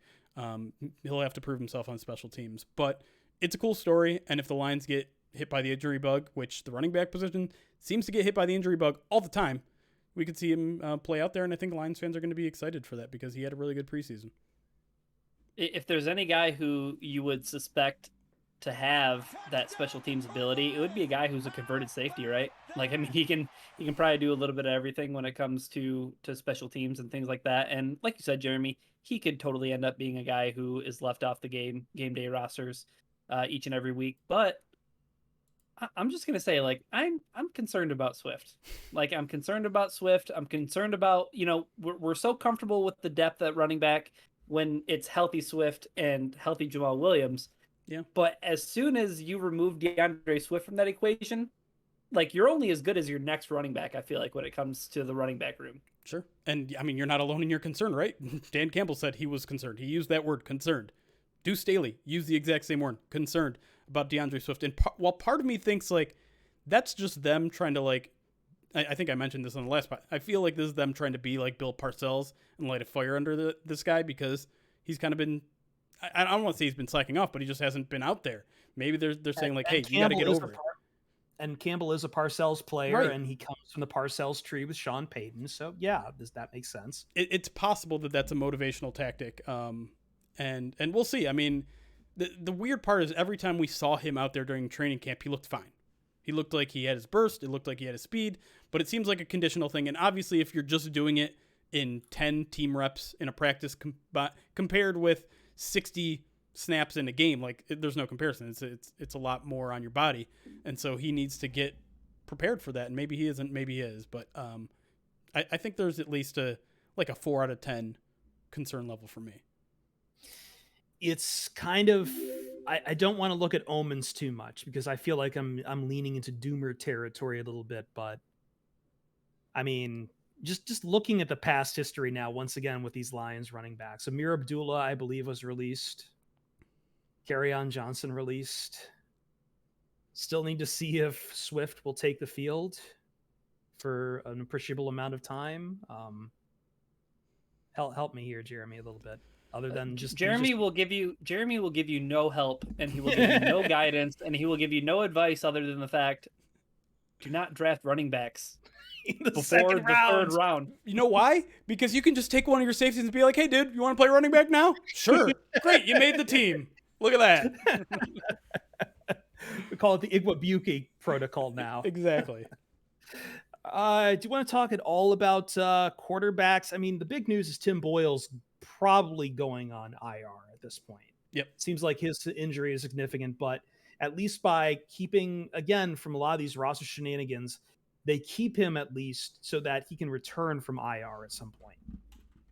He'll have to prove himself on special teams. But it's a cool story, and if the Lions get hit by the injury bug, which the running back position seems to get hit by the injury bug all the time, we could see him play out there, and I think Lions fans are going to be excited for that because he had a really good preseason. If there's any guy who you would suspect to have that special teams ability, it would be a guy who's a converted safety, right? Like, I mean, he can probably do a little bit of everything when it comes to special teams and things like that. And like you said, Jeremy, he could totally end up being a guy who is left off the game day rosters each and every week. But I'm just gonna say, like, I'm concerned about Swift. Like, I'm concerned about Swift. I'm concerned about, we're so comfortable with the depth at running back when it's healthy Swift and healthy Jamal Williams. Yeah. But as soon as you remove DeAndre Swift from that equation, like, you're only as good as your next running back, I feel like, when it comes to the running back room. Sure. And I mean, you're not alone in your concern, right? Dan Campbell said he was concerned. He used that word, concerned. Deuce Staley used the exact same word, concerned about DeAndre Swift. And while part of me thinks, like, that's just them trying to, like, I think I mentioned this on the last part. I feel like this is them trying to be like Bill Parcells and light a fire under this guy because he's kind of been, I don't want to say he's been slacking off, but he just hasn't been out there. Maybe they're saying, like, hey, you got to get over it. And Campbell is a Parcells player, right, and he comes from the Parcells tree with Sean Payton. So, yeah, that makes sense. It's possible that that's a motivational tactic. And we'll see. I mean, the weird part is every time we saw him out there during training camp, he looked fine. He looked like he had his burst. It looked like he had his speed. But it seems like a conditional thing. And obviously, if you're just doing it in 10 team reps in a practice compared with 60 snaps in a game, like, there's no comparison. It's a lot more on your body. And so he needs to get prepared for that. And maybe he isn't, maybe he is. But I think there's at least a 4 out of 10 concern level for me. It's kind of, I don't want to look at omens too much because I feel like I'm leaning into doomer territory a little bit, but I mean, just looking at the past history now, once again, with these Lions running backs, Amir Abdullah, I believe, was released. Kerryon Johnson released. Still need to see if Swift will take the field for an appreciable amount of time. Help me here, Jeremy, a little bit. Other than just Jeremy will give you no help, and he will give you no guidance, and he will give you no advice other than the fact, do not draft running backs before the third round. You know why? Because you can just take one of your safeties and be like, hey, dude, you want to play running back now? Sure. Great. You made the team. Look at that. We call it the Igwebuike protocol now. Exactly. Do you want to talk at all about quarterbacks? I mean, the big news is Tim Boyle's probably going on IR at this point. Yep. Seems like his injury is significant, but at least by keeping, again, from a lot of these roster shenanigans, they keep him at least so that he can return from IR at some point.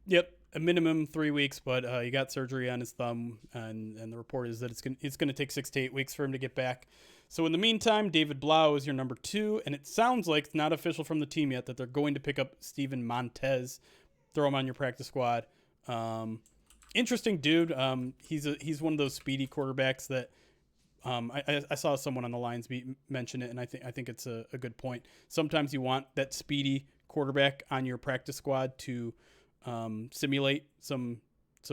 Yep, a minimum 3 weeks, but he got surgery on his thumb, and the report is that it's gonna take 6 to 8 weeks for him to get back. So in the meantime, David Blau is your number 2, and it sounds like it's not official from the team yet that they're going to pick up Steven Montez, throw him on your practice squad. Interesting dude. He's one of those speedy quarterbacks that I saw someone on the Lions beat mention it, and I think it's a good point. Sometimes you want that speedy quarterback on your practice squad to simulate some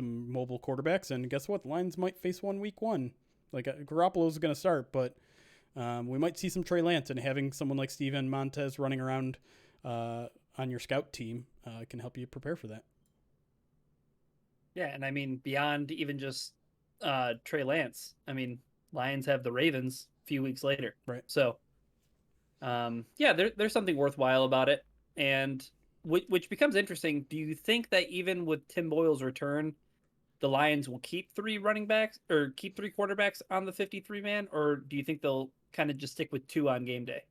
mobile quarterbacks, and guess what? The Lions might face one week 1. Like Garoppolo's going to start, but we might see some Trey Lance, and having someone like Steven Montez running around on your scout team can help you prepare for that. Yeah, and I mean, beyond even just Trey Lance, I mean, Lions have the Ravens a few weeks later. Right. So, yeah, there's something worthwhile about it. And which becomes interesting. Do you think that even with Tim Boyle's return, the Lions will keep 3 running backs or keep 3 quarterbacks on the 53-man? Or do you think they'll kind of just stick with 2 on game day?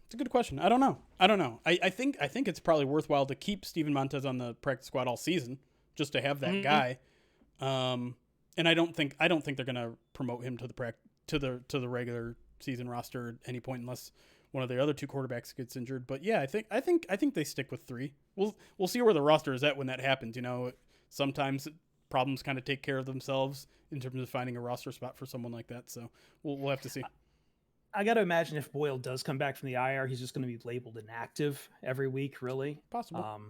It's a good question. I don't know. I think it's probably worthwhile to keep Steven Montez on the practice squad all season, just to have that guy. And I don't think they're gonna promote him to the regular season roster at any point unless one of the other 2 quarterbacks gets injured. But yeah, I think they stick with 3. We'll see where the roster is at when that happens. You know, sometimes problems kind of take care of themselves in terms of finding a roster spot for someone like that. So we'll have to see. I got to imagine if Boyle does come back from the IR, he's just going to be labeled inactive every week, really. Possible.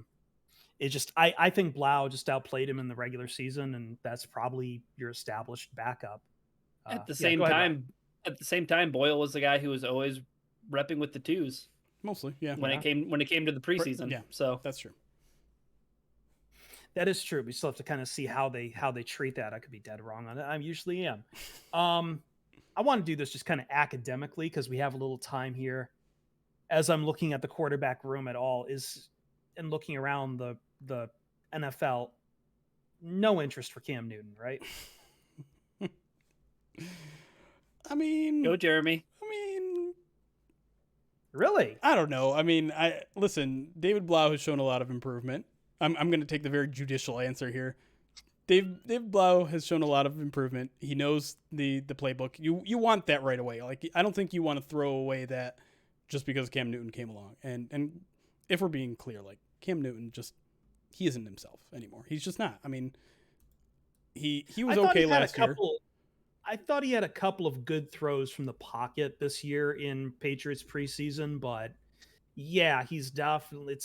I think Blau just outplayed him in the regular season, and that's probably your established backup. At the same time, Boyle was the guy who was always repping with the 2s. Mostly, yeah. When it came to the preseason. Yeah, so that's true. That is true. We still have to kind of see how they treat that. I could be dead wrong on it. I usually am. I want to do this just kind of academically because we have a little time here. As I'm looking at the quarterback room at all and looking around the NFL, no interest for Cam Newton, right? I mean, go Jeremy. Really? I don't know. I mean, listen, David Blau has shown a lot of improvement. I'm going to take the very judicial answer here. Dave Blau has shown a lot of improvement. He knows the playbook. You want that right away. Like, I don't think you want to throw away that just because Cam Newton came along. And if we're being clear, like, Cam Newton he isn't himself anymore. He's just not. I mean, he was okay last year. I thought he had a couple of good throws from the pocket this year in Patriots preseason, but yeah, he's definitely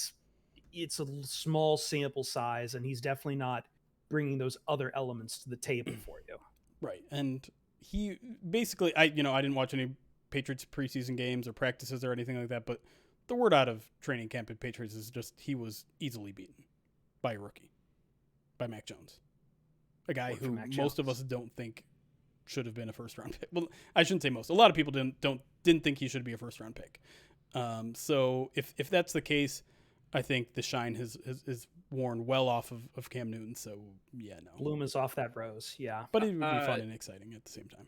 it's a small sample size, and he's definitely not bringing those other elements to the table for you. Right. And he basically, I didn't watch any Patriots preseason games or practices or anything like that, but the word out of training camp at Patriots is just he was easily beaten by a rookie, by Mac Jones, a guy who most of us don't think should have been a first-round pick. Well, I shouldn't say most. A lot of people didn't think he should be a first-round pick. So if that's the case, I think the shine is worn well off of Cam Newton. So yeah, no. Bloom is off that rose. Yeah, but it would be fun and exciting at the same time.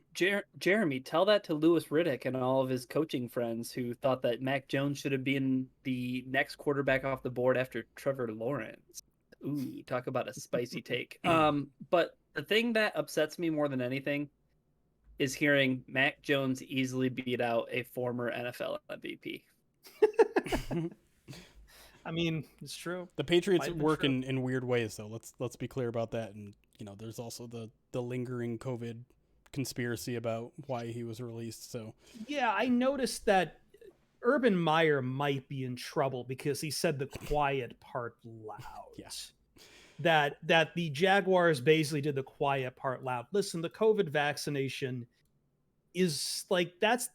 Jeremy, tell that to Louis Riddick and all of his coaching friends who thought that Mac Jones should have been the next quarterback off the board after Trevor Lawrence. Ooh, talk about a spicy take. But the thing that upsets me more than anything is hearing Mac Jones easily beat out a former NFL MVP. I mean, it's true. The Patriots work in weird ways, though. Let's be clear about that. And there's also the lingering COVID conspiracy about why he was released. So yeah, I noticed that Urban Meyer might be in trouble because he said the quiet part loud. Yes. That the Jaguars basically did the quiet part loud. Listen, the COVID vaccination is like that's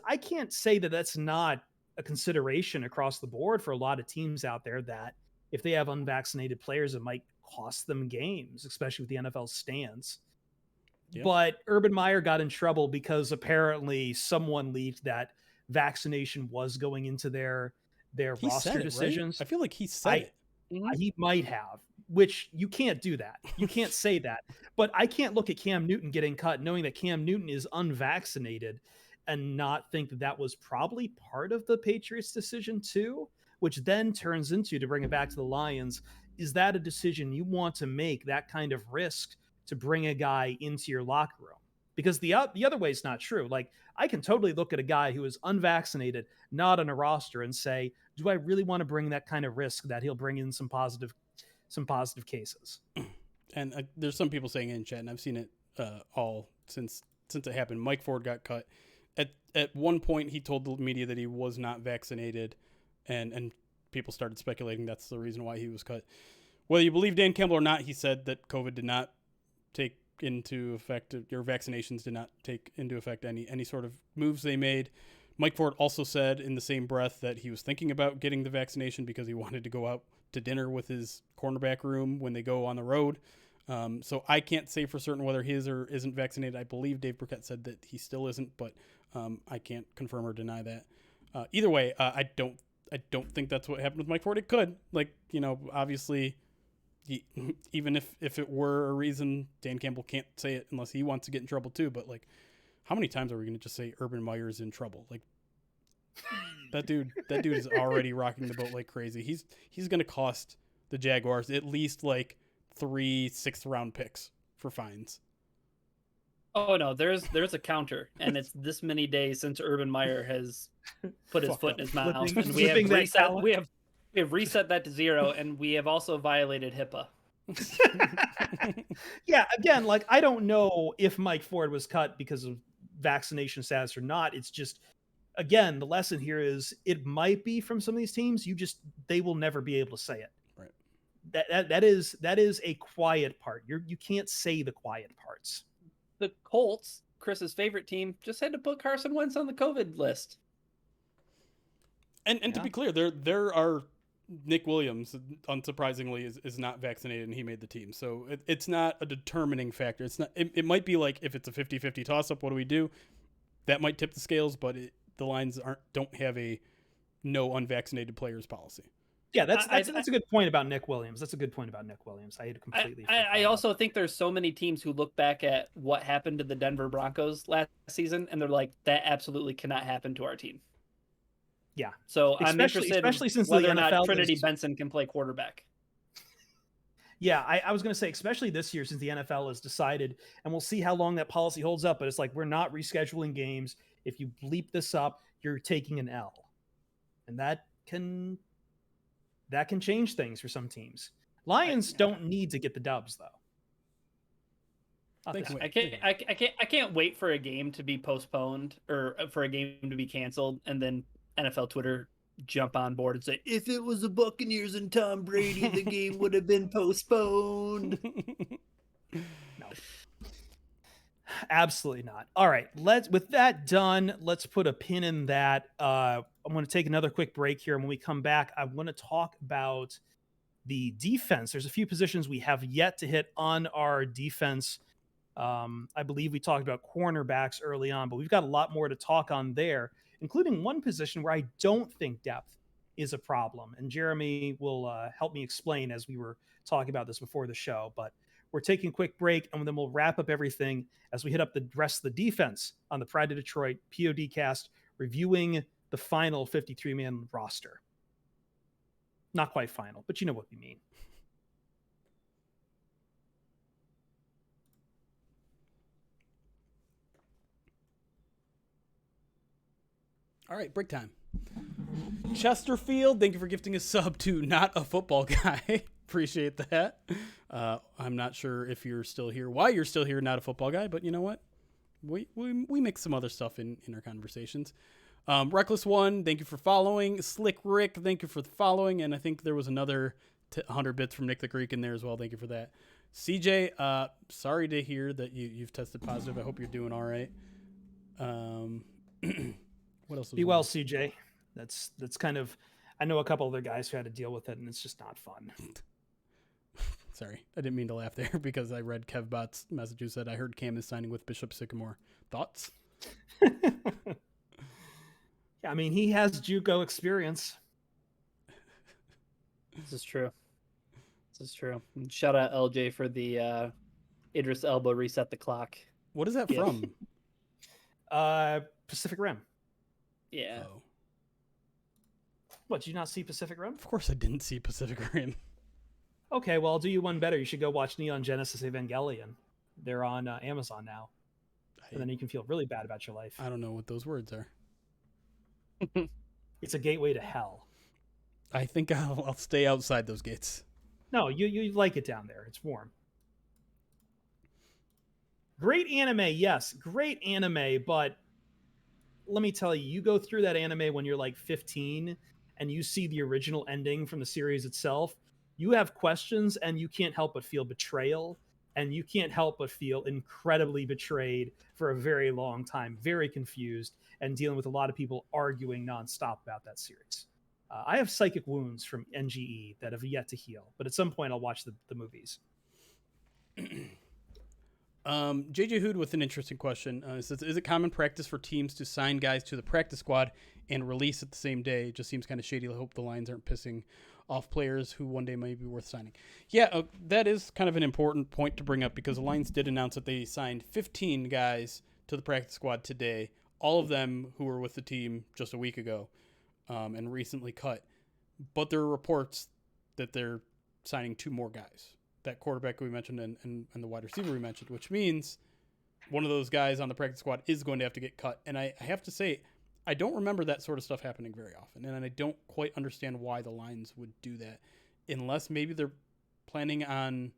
I can't say that that's not a consideration across the board for a lot of teams out there, that if they have unvaccinated players, it might cost them games, especially with the NFL stance. Yeah. But Urban Meyer got in trouble because apparently someone leaked that vaccination was going into their He roster said it, decisions. right? I feel like he said it. He might have, which you can't do that. You can't say that. But I can't look at Cam Newton getting cut knowing that Cam Newton is unvaccinated and not think that that was probably part of the Patriots' decision too, which then turns into, to bring it back to the Lions, is that a decision you want to make, that kind of risk to bring a guy into your locker room? Because the other way is not true. Like, I can totally look at a guy who is unvaccinated, not on a roster, and say, do I really want to bring that kind of risk that he'll bring in some positive cases? And there's some people saying in chat, and I've seen it all since it happened. Mike Ford got cut. At one point, he told the media that he was not vaccinated, and people started speculating that's the reason why he was cut. Whether you believe Dan Campbell or not, he said that COVID did not take into effect, your vaccinations did not take into effect any sort of moves they made. Mike Ford also said in the same breath that he was thinking about getting the vaccination because he wanted to go out to dinner with his cornerback room when they go on the road. So I can't say for certain whether he is or isn't vaccinated. I believe Dave Burkett said that he still isn't, but I can't confirm or deny that. Either way, I don't think that's what happened with Mike Ford. It could, obviously, even if it were a reason, Dan Campbell can't say it unless he wants to get in trouble too. But how many times are we going to just say Urban Meyer's in trouble? That dude is already rocking the boat like crazy. He's going to cost the Jaguars at least 3 6th-round picks for fines. Oh no, there's a counter, and it's this many days since Urban Meyer has put his foot in his mouth, and we have reset that to 0, and we have also violated HIPAA. Yeah, again, I don't know if Mike Ford was cut because of vaccination status or not. It's just, again, the lesson here is it might be from some of these teams. They will never be able to say it. Right. That is a quiet part. You can't say the quiet parts. The Colts, Chris's favorite team, just had to put Carson Wentz on the COVID list. And to be clear, there are Nick Williams, unsurprisingly, is not vaccinated, and he made the team. So it's not a determining factor. It's not. It might be if it's a 50-50 toss-up, what do we do? That might tip the scales, but the Lions don't have a no unvaccinated players policy. Yeah, that's a good point about Nick Williams. That's a good point about Nick Williams. I had completely. I also think there's so many teams who look back at what happened to the Denver Broncos last season, and they're like, that absolutely cannot happen to our team. Yeah. So I'm interested especially since whether the or not NFL Trinity Benson can play quarterback. Yeah, I was going to say, especially this year, since the NFL has decided, and we'll see how long that policy holds up, but it's we're not rescheduling games. If you bleep this up, you're taking an L. And that can change things for some teams. Lions don't need to get the dubs, though. I can't wait for a game to be postponed or for a game to be canceled, and then NFL Twitter jump on board and say, if it was the Buccaneers and Tom Brady, the game would have been postponed. No. Absolutely not. All right, with that done, let's put a pin in that. I'm going to take another quick break here, and when we come back, I want to talk about the defense. There's a few positions we have yet to hit on our defense. I believe we talked about cornerbacks early on, but we've got a lot more to talk on there, including one position where I don't think depth is a problem. And Jeremy will help me explain as we were talking about this before the show. But we're taking a quick break, and then we'll wrap up everything as we hit up the rest of the defense on the Pride of Detroit PODcast, reviewing the final 53-man roster. Not quite final, but you know what we mean. All right, break time. Chesterfield, thank you for gifting a sub to Not a Football Guy. Appreciate that. I'm not sure if you're still here, why you're still here, Not a Football Guy, but you know what? We mix some other stuff in our conversations. Reckless One, thank you for following. Slick Rick, thank you for following. And I think there was another 100 bits from Nick the Greek in there as well. Thank you for that. CJ, sorry to hear that you've tested positive. I hope you're doing all right. What else? Be well, CJ. That's kind of. I know a couple other guys who had to deal with it, and it's just not fun. Sorry, I didn't mean to laugh there because I read KevBot's message who said, I heard Cam is signing with Bishop Sycamore. Thoughts? Yeah, I mean, he has JUCO experience. This is true. And shout out LJ for the Idris Elba reset the clock. What is that Yeah. from? Pacific Rim. Yeah. Oh. What, did you not see Pacific Rim? Of course I didn't see Pacific Rim. Okay, well, I'll do you one better. You should go watch Neon Genesis Evangelion. They're on Amazon now. And then you can feel really bad about your life. I don't know what those words are. It's a gateway to hell. I think I'll stay outside those gates. No, you like it down there. It's warm. Great anime, yes. Great anime, but let me tell you, you go through that anime when you're like 15 and you see the original ending from the series itself, you have questions and you can't help but feel betrayal, and you can't help but feel incredibly betrayed for a very long time, very confused, and dealing with a lot of people arguing nonstop about that series. I have psychic wounds from NGE that have yet to heal, but at some point I'll watch the movies. JJ Hood with an interesting question. Says, is it common practice for teams to sign guys to the practice squad and release it the same day? It just seems kind of shady. I hope the Lions aren't pissing off players who one day might be worth signing. Yeah, that is kind of an important point to bring up, because the Lions did announce that they signed 15 guys to the practice squad today, all of them who were with the team just a week ago and recently cut. But there are reports that they're signing 2 more guys. That quarterback we mentioned and the wide receiver we mentioned, which means one of those guys on the practice squad is going to have to get cut. And I have to say, I don't remember that sort of stuff happening very often, and I don't quite understand why the Lions would do that, unless maybe they're planning on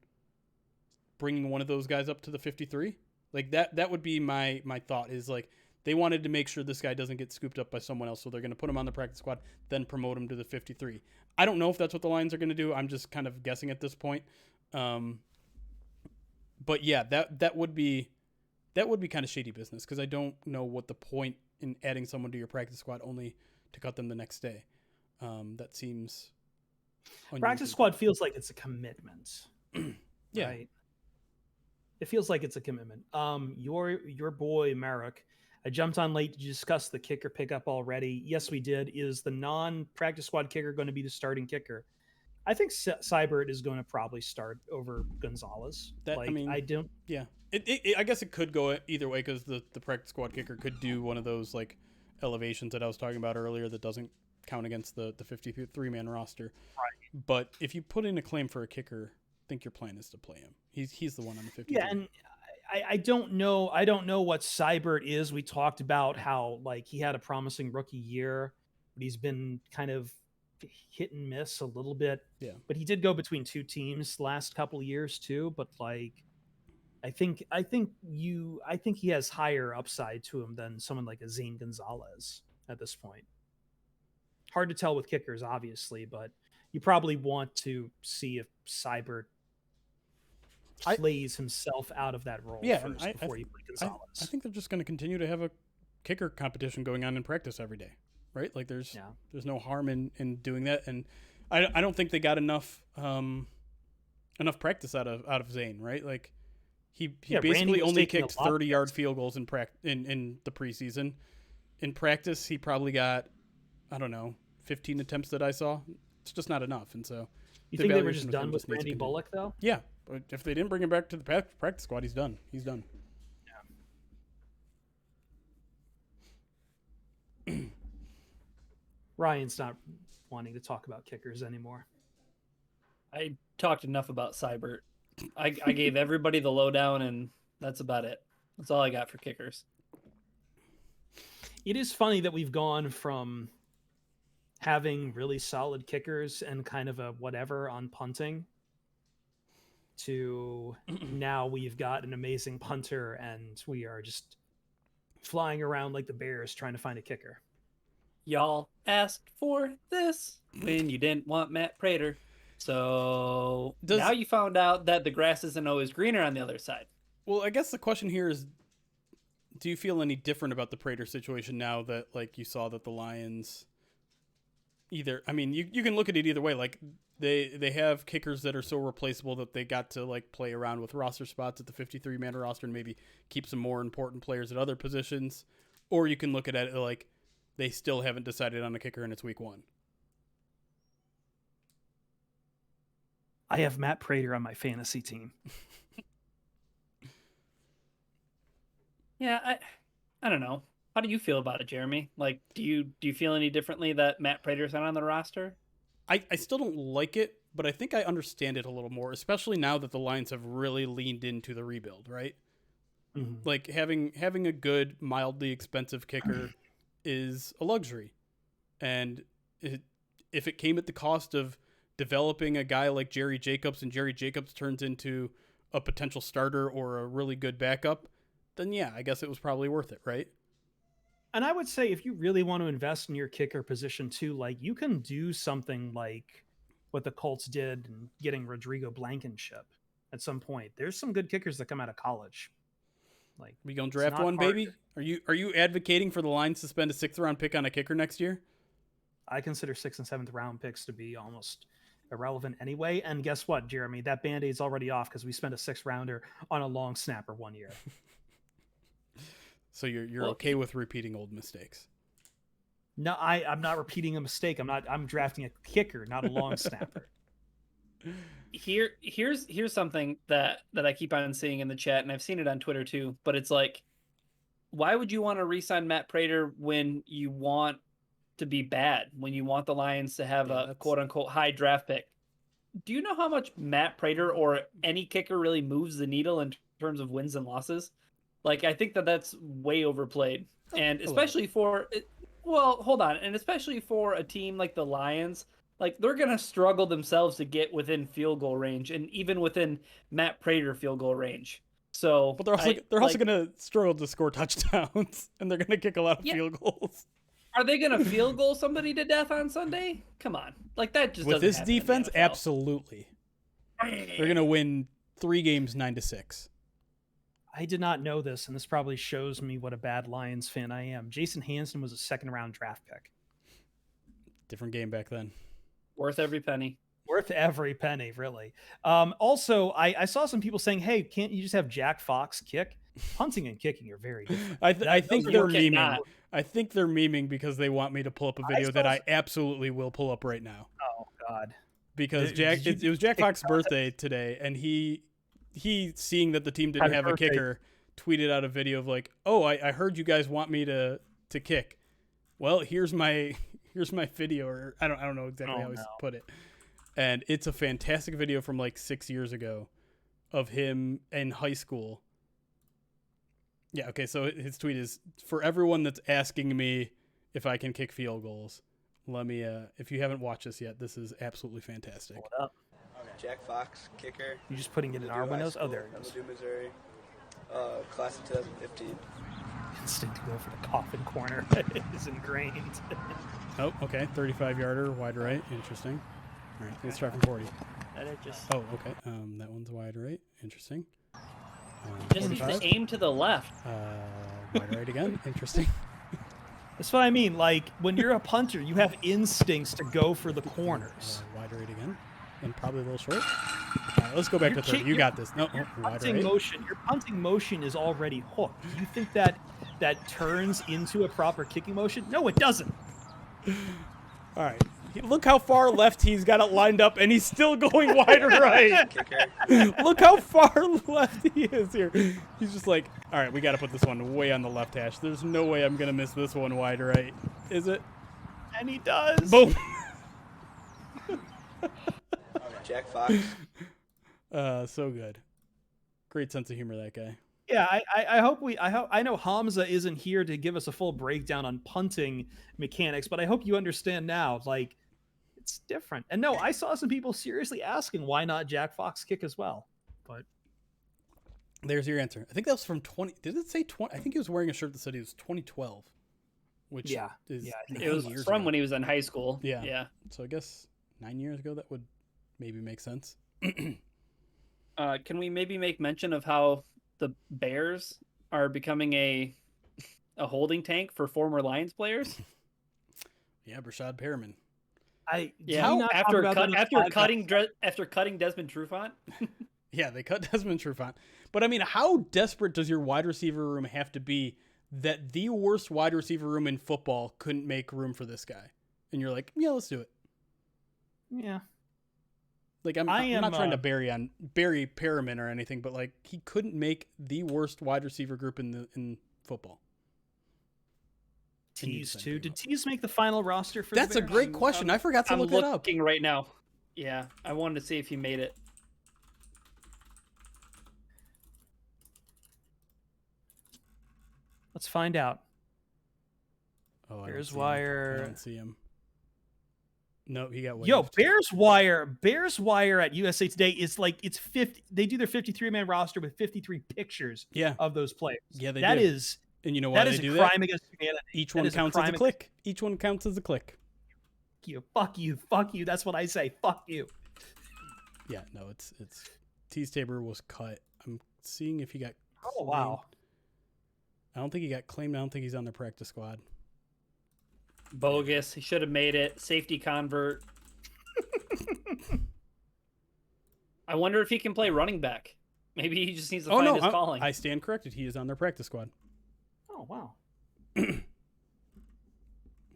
bringing one of those guys up to the 53. Like that would be my thought, is like they wanted to make sure this guy doesn't get scooped up by someone else, so they're going to put him on the practice squad, then promote him to the 53. I don't know if that's what the Lions are going to do. I'm just kind of guessing at this point. But yeah, that would be kind of shady business, because I don't know what the point in adding someone to your practice squad only to cut them the next day. That seems unusual. Practice squad feels like it's a commitment. Yeah. Right? It feels like it's a commitment. Your boy Merrick, I jumped on late to discuss the kicker pickup already. Yes, we did. Is the non-practice squad kicker going to be the starting kicker? I think Seibert is going to probably start over Gonzalez. I don't. Yeah, I guess it could go either way, because the practice squad kicker could do one of those like elevations that I was talking about earlier that doesn't count against the 53-man roster. Right. But if you put in a claim for a kicker, I think your plan is to play him. He's the one on the 53. Yeah, and I don't know. I don't know what Seibert is. We talked about how like he had a promising rookie year, but he's been kind of hit and miss a little bit. Yeah. But he did go between 2 teams last couple years too. But like, I think he has higher upside to him than someone like a Zane Gonzalez at this point. Hard to tell with kickers, obviously, but you probably want to see if Seibert plays himself out of that role first before you play Gonzalez. I think they're just going to continue to have a kicker competition going on in practice every day. Right, like there's no harm in doing that, and I don't think they got enough practice out of Zane. Right, like he basically only kicked 30-yard field goals in the preseason. In practice, he probably got 15 attempts that I saw. It's just not enough, and so you think they were just done with Randy Bullock though? Yeah, but if they didn't bring him back to the practice squad, he's done. He's done. Yeah. Ryan's not wanting to talk about kickers anymore. I talked enough about Seibert. I gave everybody the lowdown, and that's about it. That's all I got for kickers. It is funny that we've gone from having really solid kickers and kind of a whatever on punting to now we've got an amazing punter and we are just flying around like the Bears trying to find a kicker. Y'all asked for this when you didn't want Matt Prater. So now you found out that the grass isn't always greener on the other side. Well, I guess the question here is, do you feel any different about the Prater situation now that like you saw that the Lions either, I mean, you can look at it either way. Like they have kickers that are so replaceable that they got to like play around with roster spots at the 53-man roster and maybe keep some more important players at other positions. Or you can look at it like they still haven't decided on a kicker and it's week 1. I have Matt Prater on my fantasy team. Yeah, I don't know. How do you feel about it, Jeremy? Like, do you feel any differently that Matt Prater's not on the roster? I still don't like it, but I think I understand it a little more, especially now that the Lions have really leaned into the rebuild, right? Mhm. Like having a good, mildly expensive kicker is a luxury. And if it came at the cost of developing a guy like Jerry Jacobs and Jerry Jacobs turns into a potential starter or a really good backup, then yeah, I guess it was probably worth it, right? And I would say if you really want to invest in your kicker position too, like you can do something like what the Colts did in getting Rodrigo Blankenship at some point. There's some good kickers that come out of college. Like, We gonna it's draft not one, hard. baby? Are you advocating for the Lions to spend a 6th round pick on a kicker next year? I consider 6th and 7th round picks to be almost irrelevant anyway. And guess what, Jeremy? That Band-Aid's already off because we spent a 6th rounder on a long snapper 1 year. So you're Well, okay with repeating old mistakes? No, I'm not repeating a mistake. I'm drafting a kicker, not a long snapper. Here's something that I keep on seeing in the chat, and I've seen it on Twitter too. But it's like, why would you want to re-sign Matt Prater when you want to be bad? When you want the Lions to have a quote unquote high draft pick? Do you know how much Matt Prater or any kicker really moves the needle in terms of wins and losses? Like, I think that's way overplayed, and especially hold on, and especially for a team like the Lions. Like, they're going to struggle themselves to get within field goal range and even within Matt Prater field goal range. So, But they're also going to struggle to score touchdowns, and they're going to kick a lot of field goals. Are they going to field goal somebody to death on Sunday? Come on. Like, that just With doesn't this happen in the defense, NFL. absolutely. They're going to win 3 games 9-6. I did not know this, and this probably shows me what a bad Lions fan I am. Jason Hansen was a 2nd round draft pick. Different game back then. Worth every penny. Worth every penny, really. Also, I saw some people saying, hey, can't you just have Jack Fox kick? Punting and kicking are very different. I think those they're are memeing. not. I think they're memeing because they want me to pull up a video that I absolutely will pull up right now. Oh, God. Because Did you it was Jack take Fox's birthday today, and he seeing that the team didn't Happy have birthday. a kicker, tweeted out a video of like, "Oh, I heard you guys want me to kick. Well, here's my video." Or I don't know exactly how he put it. And it's a fantastic video from like 6 years ago of him in high school. Yeah, okay, so his tweet is, for everyone that's asking me if I can kick field goals, let me, if you haven't watched this yet, this is absolutely fantastic. Pull it up. Jack Fox, kicker. You just putting it in our windows? Oh, there it goes. Ladue, Missouri. Class of 2015. Instinct to go for the coffin corner is ingrained. Oh, okay, 35-yarder, wide right, interesting. All right, let's try from 40. Oh, okay, that one's wide right, interesting. Just need to aim to the left. Wide right again, interesting. That's what I mean. Like, when you're a punter, you have instincts to go for the corners. Wide right again, and probably a little short. All right, let's go back to 30. You got this. No, wide right. Your punting motion is already hooked. Do you think that turns into a proper kicking motion? No, it doesn't. All right. Look how far left he's got it lined up, and he's still going wide right. Look how far left he is here. He's just like, all right, we got to put this one way on the left hash. There's no way I'm going to miss this one wide right. Is it? And he does. Boom. Jack Fox. So good. Great sense of humor, that guy. Yeah, I know Hamza isn't here to give us a full breakdown on punting mechanics, but I hope you understand now, like, it's different. And no, I saw some people seriously asking why not Jack Fox kick as well. But there's your answer. I think that was from 20. Did it say 20? I think he was wearing a shirt that said he was 2012. Which is it was years from ago. when he was in high school. Yeah. Yeah. So I guess 9 years ago that would maybe make sense. Can we maybe make mention of how the Bears are becoming a holding tank for former Lions players? Yeah, Brashad Perriman. After cutting Desmond Trufant. Yeah, they cut Desmond Trufant. But I mean, how desperate does your wide receiver room have to be that the worst wide receiver room in football couldn't make room for this guy. And you're like, yeah, let's do it. Yeah. Like I'm not trying to bury Perriman or anything, but like he couldn't make the worst wide receiver group in football. Tease too. Did Tease make the final roster for? That's the a Bears? great question. I forgot to look it up. I'm looking right now. Yeah, I wanted to see if he made it. Let's find out. Oh, Bears Wire. I don't see him. No, he got waived. Yo, Bears Wire at USA Today is like it's 50. They do their 53-man roster with 53 pictures of those players. Yeah, they that do. is and you know why that they is do a that? crime against humanity. Each one counts as a click. Each one counts as a click. Fuck you. That's what I say. Fuck you. Yeah, no, it's Tease Tabor was cut. I'm seeing if he got Oh wow. I don't think he got claimed. I don't think he's on the practice squad. Bogus. He should have made it. Safety convert. I wonder if he can play running back. Maybe he just needs to find his calling. I stand corrected. He is on their practice squad. Oh wow.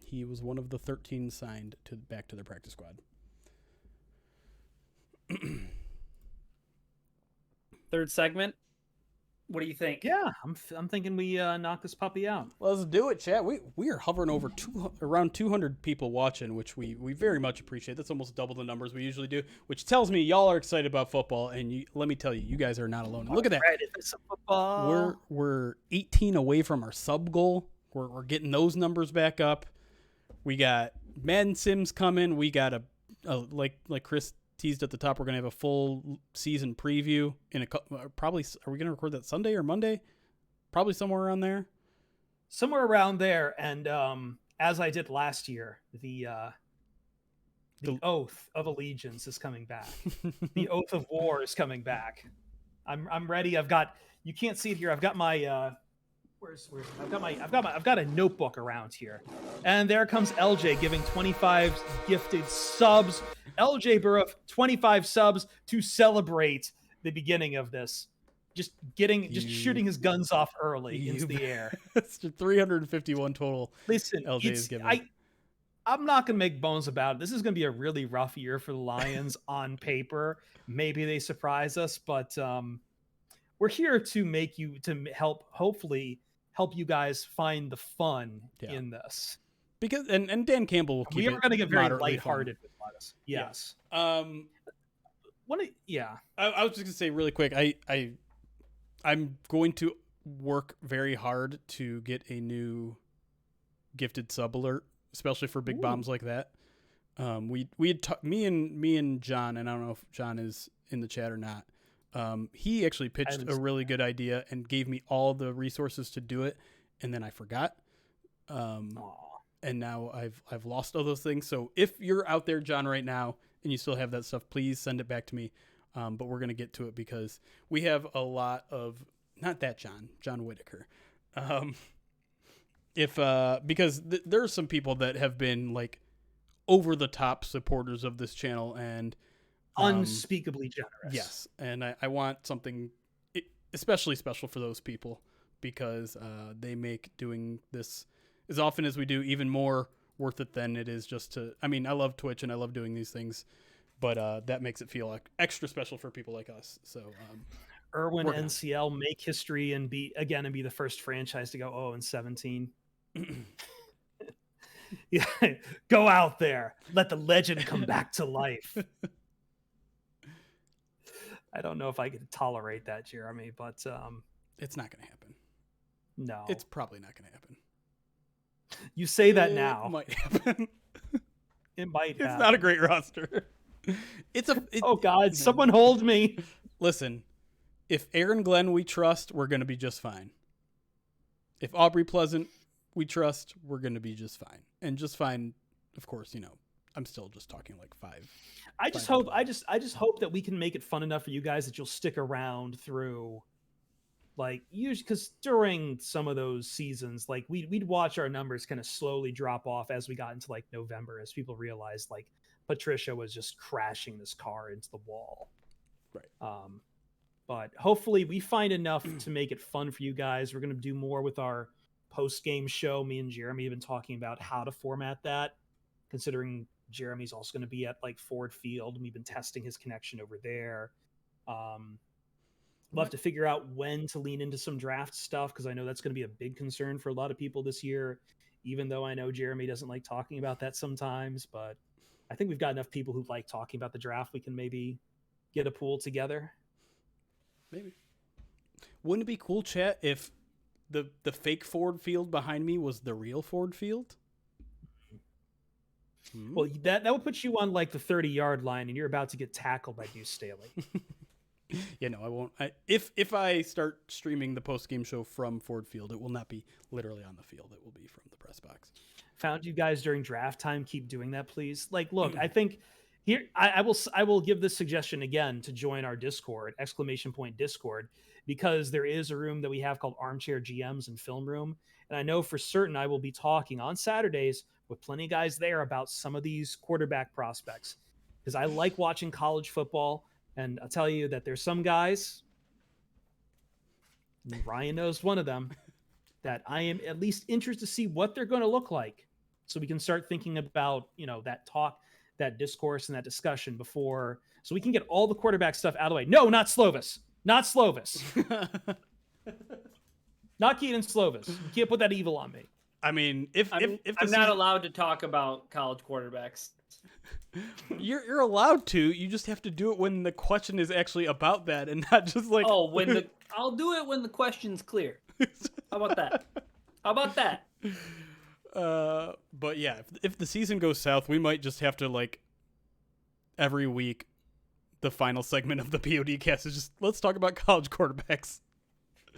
He was one of the 13 signed back to their practice squad. Third segment. What do you think? Yeah, I'm thinking we knock this puppy out. Let's do it, chat. We are hovering over around 200 people watching, which we very much appreciate. That's almost double the numbers we usually do, which tells me y'all are excited about football. And let me tell you, you guys are not alone. And look at that. Ready for some football. We're 18 away from our sub goal. We're getting those numbers back up. We got Madden Sims coming. We got a like Chris teased at the top, we're going to have a full season preview in probably. Are we going to record that Sunday or Monday? Probably somewhere around there. And as I did last year, the oath of allegiance is coming back. The oath of war is coming back. I'm ready. You can't see it here. I've got my I've got a notebook around here, and there comes LJ giving 25 gifted subs. LJ Burrow 25 subs to celebrate the beginning of this. Just shooting his guns off early into the air. It's 351 total. Listen, LJ is giving. I'm not gonna make bones about it. This is gonna be a really rough year for the Lions on paper. Maybe they surprise us, but we're here to hopefully help you guys find the fun in this. Because and Dan Campbell will keep we are going to get very lighthearted with us. Yes. I was just going to say really quick. I'm going to work very hard to get a new gifted sub alert, especially for big bombs like that. We had me and John, and I don't know if John is in the chat or not. He actually pitched a really good idea and gave me all the resources to do it, and then I forgot. And now I've lost all those things. So if you're out there, John, right now, and you still have that stuff, please send it back to me. But we're gonna get to it because we have a lot of not that John Whitaker. Because there are some people that have been like over the top supporters of this channel and unspeakably generous. Yes, and I want something especially special for those people because they make doing this as often as we do even more worth it than it is just to. I mean, I love Twitch and I love doing these things, but that makes it feel like extra special for people like us. So, Irwin NCL make history and be the first franchise to go 0-17. Yeah, go out there, let the legend come back to life. I don't know if I can tolerate that, Jeremy, but it's not going to happen. No, it's probably not going to happen. You say that now. It might happen. It might. It's not a great roster. Oh God! Someone hold me. Listen, if Aaron Glenn we trust, we're going to be just fine. If Aubrey Pleasant we trust, we're going to be just fine. And just fine, of course. I'm still just talking like five. I just hope that we can make it fun enough for you guys that you'll stick around through. Like usually, because during some of those seasons, like we'd watch our numbers kind of slowly drop off as we got into like November, as people realized like Patricia was just crashing this car into the wall. Right. But hopefully we find enough to make it fun for you guys. We're going to do more with our post-game show, me and Jeremy have been talking about how to format that, considering Jeremy's also going to be at like Ford Field, and we've been testing his connection over there. We'll have to figure out when to lean into some draft stuff, because I know that's going to be a big concern for a lot of people this year, even though I know Jeremy doesn't like talking about that sometimes. But I think we've got enough people who like talking about the draft. We can maybe get a pool together. Maybe. Wouldn't it be cool, chat, if the fake Ford Field behind me was the real Ford Field? Well, that would put you on like the 30-yard line, and you're about to get tackled by Deuce Staley. Yeah, no, I won't. If I start streaming the post-game show from Ford Field, it will not be literally on the field. It will be from the press box. Found you guys during draft time. Keep doing that, please. Like, look, I think here I will give this suggestion again to join our Discord, !Discord, because there is a room that we have called Armchair GMs and Film Room. And I know for certain I will be talking on Saturdays with plenty of guys there about some of these quarterback prospects, because I like watching college football. And I'll tell you that there's some guys, Ryan knows one of them, that I am at least interested to see what they're going to look like, so we can start thinking about, that talk, that discourse, and that discussion before, so we can get all the quarterback stuff out of the way. No, not Slovis. Not Slovis. Not Keaton Slovis. You can't put that evil on me. I mean, if I'm not allowed to talk about college quarterbacks. You're allowed to. You just have to do it when the question is actually about that, and not just like. Oh, I'll do it when the question's clear. How about that? But yeah, if the season goes south, we might just have to, like, every week, the final segment of the POD cast is just, let's talk about college quarterbacks.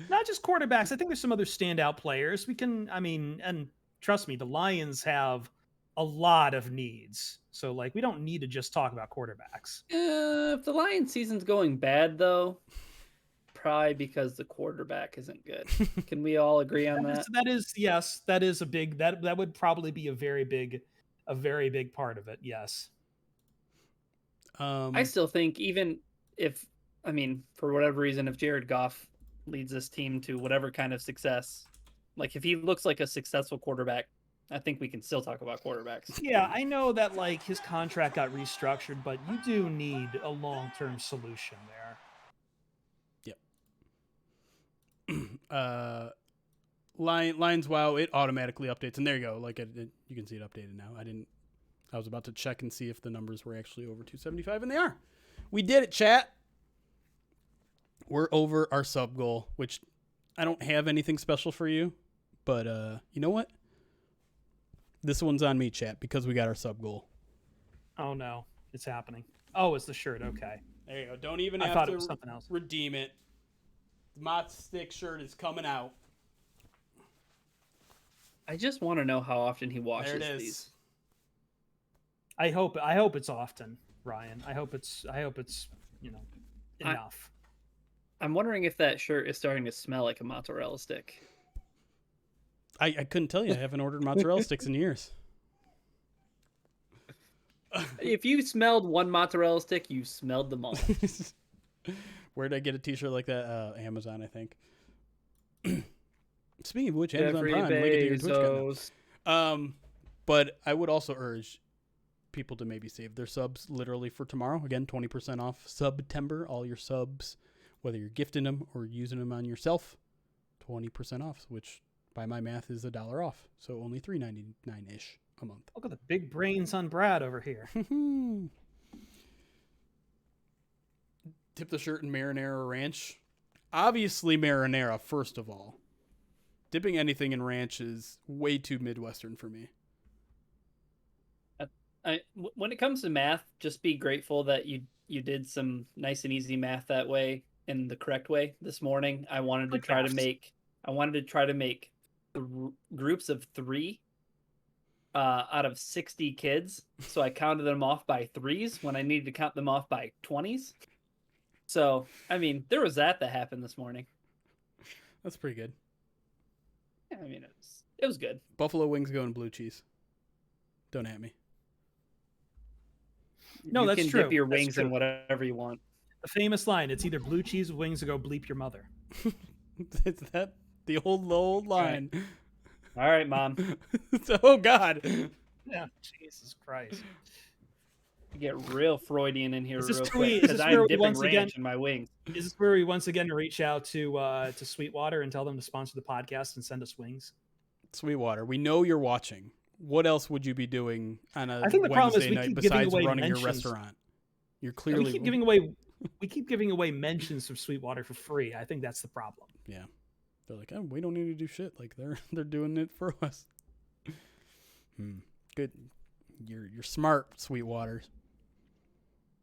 Not just quarterbacks. I think there's some other standout players. And trust me, the Lions have a lot of needs. So, like, we don't need to just talk about quarterbacks. If the Lions season's going bad, though, probably because the quarterback isn't good. Can we all agree on that? That is a big, that would probably be a very big part of it. Yes. I still think, even if, for whatever reason, if Jared Goff leads this team to whatever kind of success, like if he looks like a successful quarterback, I think we can still talk about quarterbacks. Yeah, I know that, like, his contract got restructured, but you do need a long-term solution there. Yep. Lines, wow, it automatically updates, and there you go. Like, you can see it updated now. I was about to check and see if the numbers were actually over 275, and they are. We did it, chat. We're over our sub goal, which I don't have anything special for you, but you know what? This one's on me, chat, because we got our sub goal. Oh no, it's happening. Oh, it's the shirt. Okay. There you go. Don't even I have thought to it was something else. redeem it. Mott Stick shirt is coming out. I just want to know how often he washes There it is. these. I hope it's often, Ryan. I hope it's enough. I'm wondering if that shirt is starting to smell like a mozzarella stick. I couldn't tell you. I haven't ordered mozzarella sticks in years. If you smelled one mozzarella stick, you smelled them all. Where did I get a t-shirt like that? Amazon, I think. Speaking of which, Amazon Prime, link it to your Twitch account. But I would also urge people to maybe save their subs literally for tomorrow. Again, 20% off September. All your subs, whether you're gifting them or using them on yourself, 20% off, which by my math is $1 off. So only $3.99-ish a month. Look at the big brains on Brad over here. Tip the shirt in marinara ranch. Obviously marinara, first of all. Dipping anything in ranch is way too Midwestern for me. When it comes to math, just be grateful that you did some nice and easy math that way, in the correct way. This morning, I wanted to try to make groups of 3 out of 60 kids. So I counted them off by 3s when I needed to count them off by 20s. So, there was that happened this morning. That's pretty good. Yeah, it was good. Buffalo wings go in blue cheese. Don't at me. No, that's true. You can dip your wings in whatever you want. The famous line, it's either blue cheese with wings or go bleep your mother. Is that the old line? All right, Mom. Oh, God. Yeah, Jesus Christ. You get real Freudian in here Is this real where we- quick is because this where I'm we dipping once ranch again- in my wings. Is this where we once again reach out to Sweetwater and tell them to sponsor the podcast and send us wings? Sweetwater, we know you're watching. What else would you be doing on a I think the problem is Wednesday we night keep giving besides away running your mentions. restaurant? You're Yeah, clearly we keep giving away mentions of Sweetwater for free. I think that's the problem. Yeah. They're like, oh, we don't need to do shit. Like they're doing it for us. Good. You're smart, Sweetwater.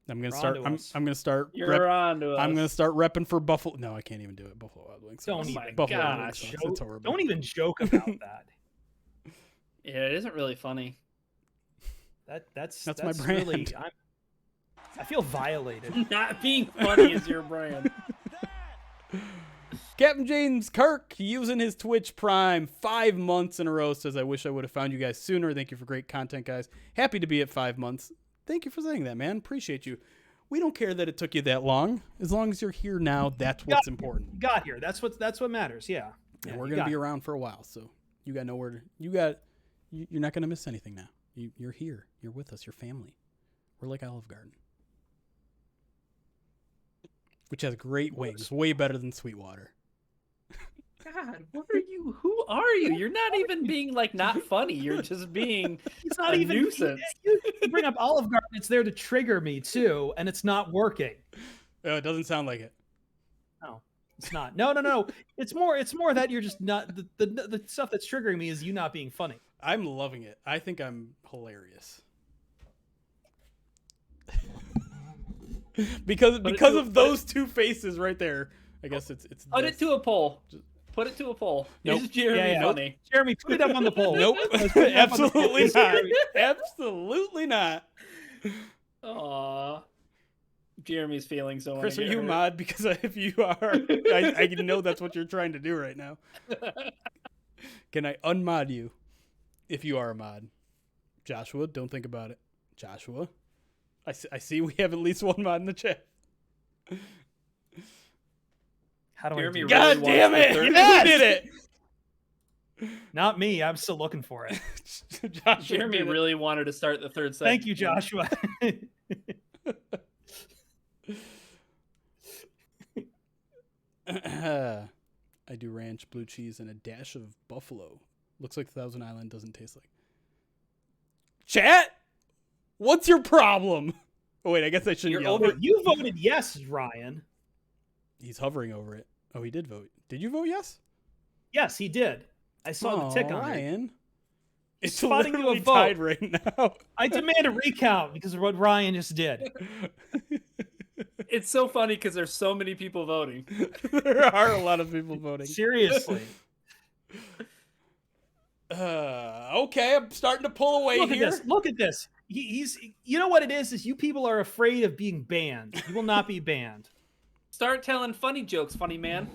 I'm gonna start. I'm gonna start. You're on to us. I'm gonna start repping for Buffalo. No, I can't even do it. Buffalo Wild Wings. Don't Oh my even Buffalo Wild gosh. Wings. It's horrible. Don't even joke about that. Yeah, it isn't really funny. That's my brand. Really, I feel violated. Not being funny is your brand. Captain James Kirk using his Twitch Prime 5 months in a row says, I wish I would have found you guys sooner. Thank you for great content, guys. Happy to be at 5 months. Thank you for saying that, man. Appreciate you. We don't care that it took you that long. As long as you're here now, that's what's important. You got here. That's what matters. Yeah. And we're gonna be around for a while, so you got nowhere. You're not gonna miss anything now. You're here. You're with us. You're family. We're like Olive Garden, which has great wings, way better than Sweetwater. God, what are you? Who are you? You're not even being like not funny. You're just being It's not a even nuisance. You bring up Olive Garden. It's there to trigger me too, and it's not working. Oh, it doesn't sound like it. No, it's not. No. It's more that you're just not the stuff that's triggering me is you not being funny. I'm loving it. I think I'm hilarious. because of those two faces right there. I guess it's Put it to a poll. Put it to a poll. Nope. Is Jeremy funny? Jeremy, put it up on the poll. Nope. Let's put it up on the poll. Absolutely not. Absolutely not. Aw. Jeremy's feeling so. Chris, are you a mod? Because if you are, I know that's what you're trying to do right now. Can I unmod you if you are a mod? Joshua, don't think about it. Joshua, I see we have at least one mod in the chat. How do Jeremy I do really that? God wants damn the it! third- You Yes! did it. Not me. I'm still looking for it. Joshua Jeremy did it. really wanted to start the third segment. Thank you, Joshua. I do ranch, blue cheese, and a dash of buffalo. Looks like Thousand Island doesn't taste like. Chat, what's your problem? Oh wait, I guess I shouldn't yell. You voted yes, Ryan. He's hovering over it. Oh, he did vote. Did you vote yes? Yes, he did. I saw the tick on it. Ryan. He's It's spotting you a literally vote. tied right now. I demand a recount because of what Ryan just did. It's so funny because there's so many people voting. There are a lot of people voting. Seriously. Okay, I'm starting to pull away Look here. at this. Look at this. He's. You know what it is you people are afraid of being banned. You will not be banned. Start telling funny jokes, funny man.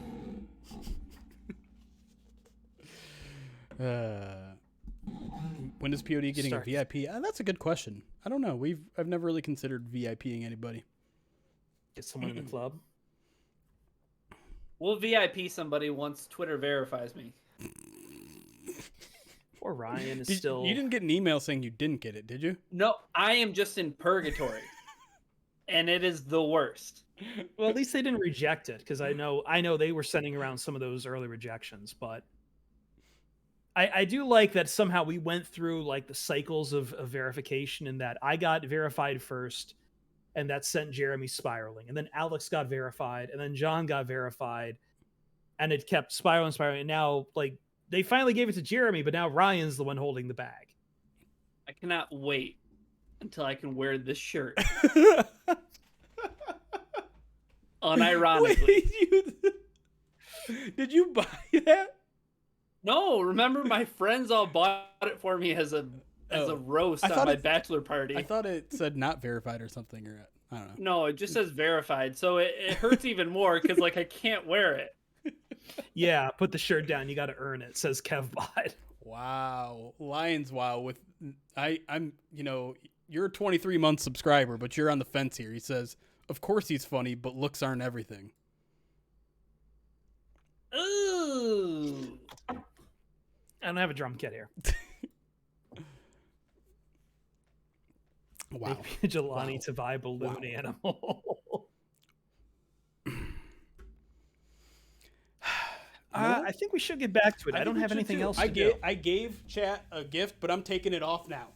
When is POD getting Start. a VIP? That's a good question. I don't know. I've never really considered VIPing anybody. Get someone in the club. We'll VIP somebody once Twitter verifies me. Poor Ryan is still. You didn't get an email saying you didn't get it, did you? No, I am just in purgatory. And it is the worst. Well, at least they didn't reject it because I know they were sending around some of those early rejections, but I do like that somehow we went through like the cycles of verification and that I got verified first and that sent Jeremy spiraling. And then Alex got verified and then John got verified and it kept spiraling. And now like they finally gave it to Jeremy, but now Ryan's the one holding the bag. I cannot wait until I can wear this shirt. Unironically. Wait, did you buy that? No, remember my friends all bought it for me as a roast I on thought my it- bachelor party. I thought it said not verified or something, or I don't know. No, it just says verified, so it hurts even more because like I can't wear it. Yeah, put the shirt down. You got to earn it, says KevBot. Wow, Lions! Wow, with I'm you're a 23-month subscriber, but you're on the fence here. He says, of course he's funny, but looks aren't everything. Ooh. I don't have a drum kit here. Wow. Make Jelani Wow. to buy balloon animal. I think we should get back to it. I don't have anything else to do. I gave chat a gift, but I'm taking it off now.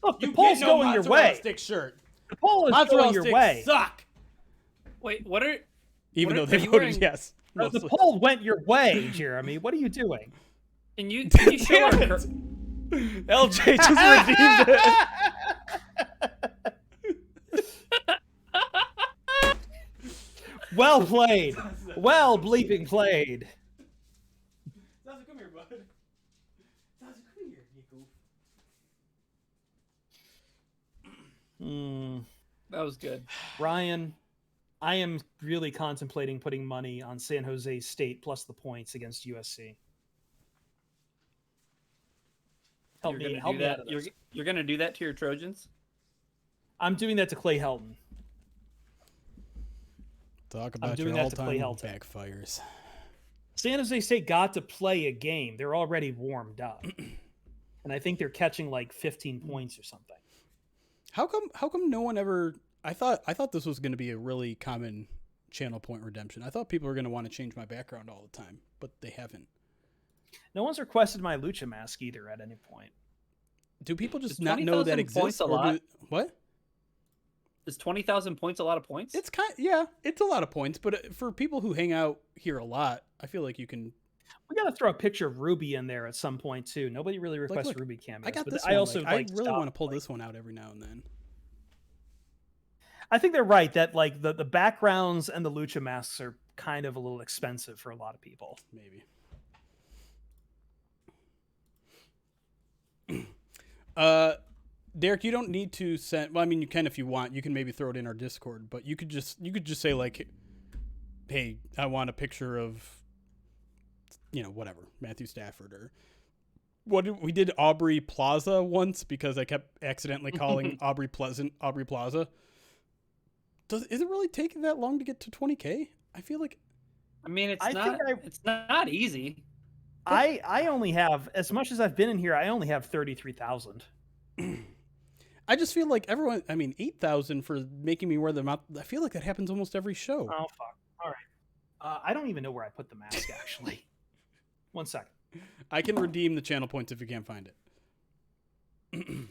Look, the You poll's get no going your mozzarella way. stick shirt. The poll is Mozzarella going your sticks way. suck. Wait, what are? Even What though are they you voted wearing? yes. The mostly. poll went your way, Jeremy. What are you doing? Can you show our? Damn it. LJ just redeemed it. Well played. Well bleeping played. Zaza, come here, bud. Zaza, come here, you goof. That was good. Ryan, I am really contemplating putting money on San Jose State plus the points against USC. Help me out of this. You're gonna do that to your Trojans? I'm doing that to Clay Helton. Talk about doing your that to play all-time Helton. backfires. San Jose State got to play a game. They're already warmed up. And I think they're catching like 15 points or something. How come no one ever? I thought this was going to be a really common channel point redemption. I thought people were going to want to change my background all the time, but they haven't. No one's requested my lucha mask either at any point. Do people just Is not know that 20,000 exists? points a lot? What? Is 20,000 points a lot of points? It's it's a lot of points, but for people who hang out here a lot, I feel like you can. We got to throw a picture of Ruby in there at some point too. Nobody really requests look, Ruby cameos. I got but this. I also I like really stop, want to pull like- this one out every now and then. I think they're right that like the backgrounds and the lucha masks are kind of a little expensive for a lot of people. Maybe. Derek, you don't need to send. Well, I mean, you can if you want. You can maybe throw it in our Discord, but you could just say like, "Hey, I want a picture of, whatever, Matthew Stafford or we did Aubrey Plaza once because I kept accidentally calling Aubrey Plaza. Is it really taking that long to get to 20K? I feel like. I mean, it's I not. think It's not easy. I only have, as much as I've been in here, I only have 33,000. I just feel like everyone. I mean, 8,000 for making me wear them out. I feel like that happens almost every show. Oh fuck! All right, I don't even know where I put the mask actually. One second. I can redeem the channel points if you can't find it.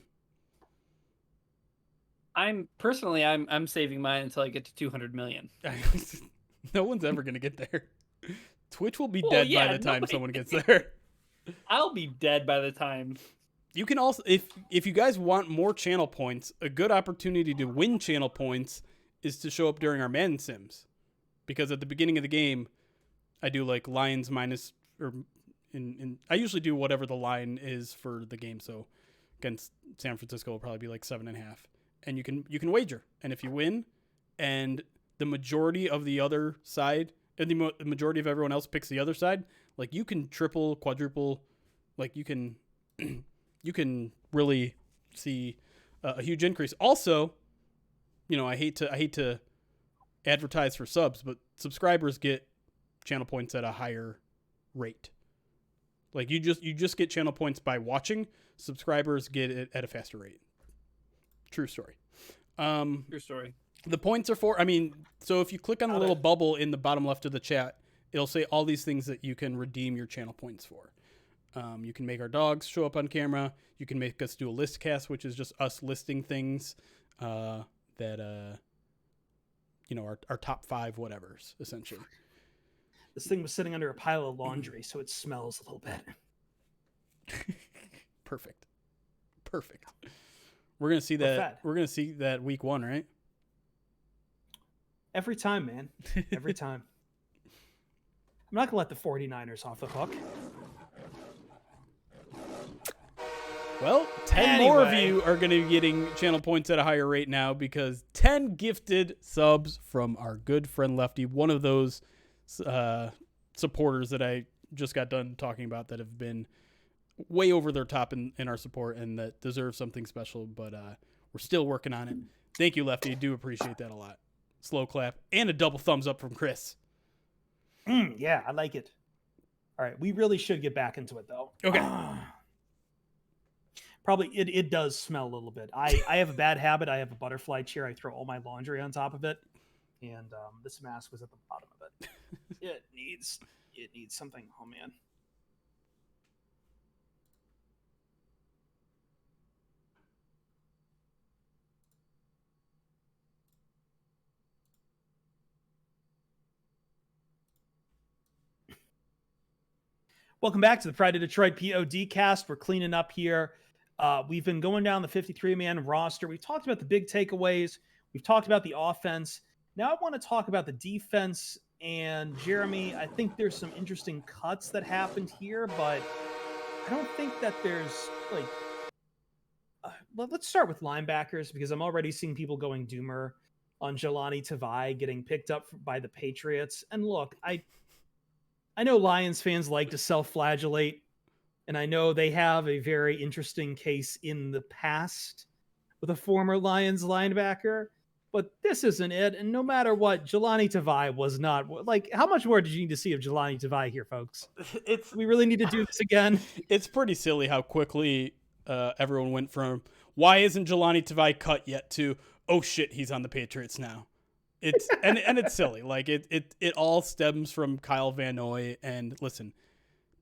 I'm saving mine until I get to 200 million. No one's ever gonna get there. Twitch will be Well, dead yeah, by the time nobody- someone gets there. I'll be dead by the time. You can also, if you guys want more channel points, a good opportunity to win channel points is to show up during our man sims, because at the beginning of the game, I do like lines minus or I usually do whatever the line is for the game. So against San Francisco will probably be like 7.5, and you can wager, and if you win, and the majority of the other side and the majority of everyone else picks the other side, like you can triple, quadruple, like you can really see a huge increase. Also, I hate to advertise for subs, but subscribers get channel points at a higher rate. Like you just get channel points by watching. Subscribers get it at a faster rate. True story. True story. The points are for, so if you click on the little bubble in the bottom left of the chat, it'll say all these things that you can redeem your channel points for. You can make our dogs show up on camera. You can make us do a list cast, which is just us listing things that our top 5 whatevers, essentially. This thing was sitting under a pile of laundry, so it smells a little bit. Perfect. We're gonna see that. We're gonna see that week 1, right? Every time, man. Every time. I'm not gonna let the 49ers off the hook. Well, 10 more of Anyway. you are going to be getting channel points at a higher rate now because 10 gifted subs from our good friend Lefty, one of those supporters that I just got done talking about that have been way over their top in our support and that deserve something special, but we're still working on it. Thank you, Lefty. I do appreciate that a lot. Slow clap and a double thumbs up from Chris. Yeah, I like it. All right, we really should get back into it though. Okay. Probably it does smell a little bit. I have a bad habit. I have a butterfly chair. I throw all my laundry on top of it, and this mask was at the bottom of it. It needs something. Oh man. Welcome back to the Pride of Detroit POD cast. We're cleaning up here. We've been going down the 53-man roster. We've talked about the big takeaways. We've talked about the offense. Now I want to talk about the defense. And Jeremy, I think there's some interesting cuts that happened here, but I don't think that there's like. Let's start with linebackers because I'm already seeing people going doomer on Jelani Tavai getting picked up by the Patriots. And look, I know Lions fans like to self-flagellate, and I know they have a very interesting case in the past with a former Lions linebacker, but this isn't it. And no matter what, Jelani Tavai was not like. How much more did you need to see of Jelani Tavai here, folks? We really need to do this again. It's pretty silly how quickly everyone went from why isn't Jelani Tavai cut yet to oh shit, he's on the Patriots now. It's and it's silly. Like it all stems from Kyle Van Noy. And listen,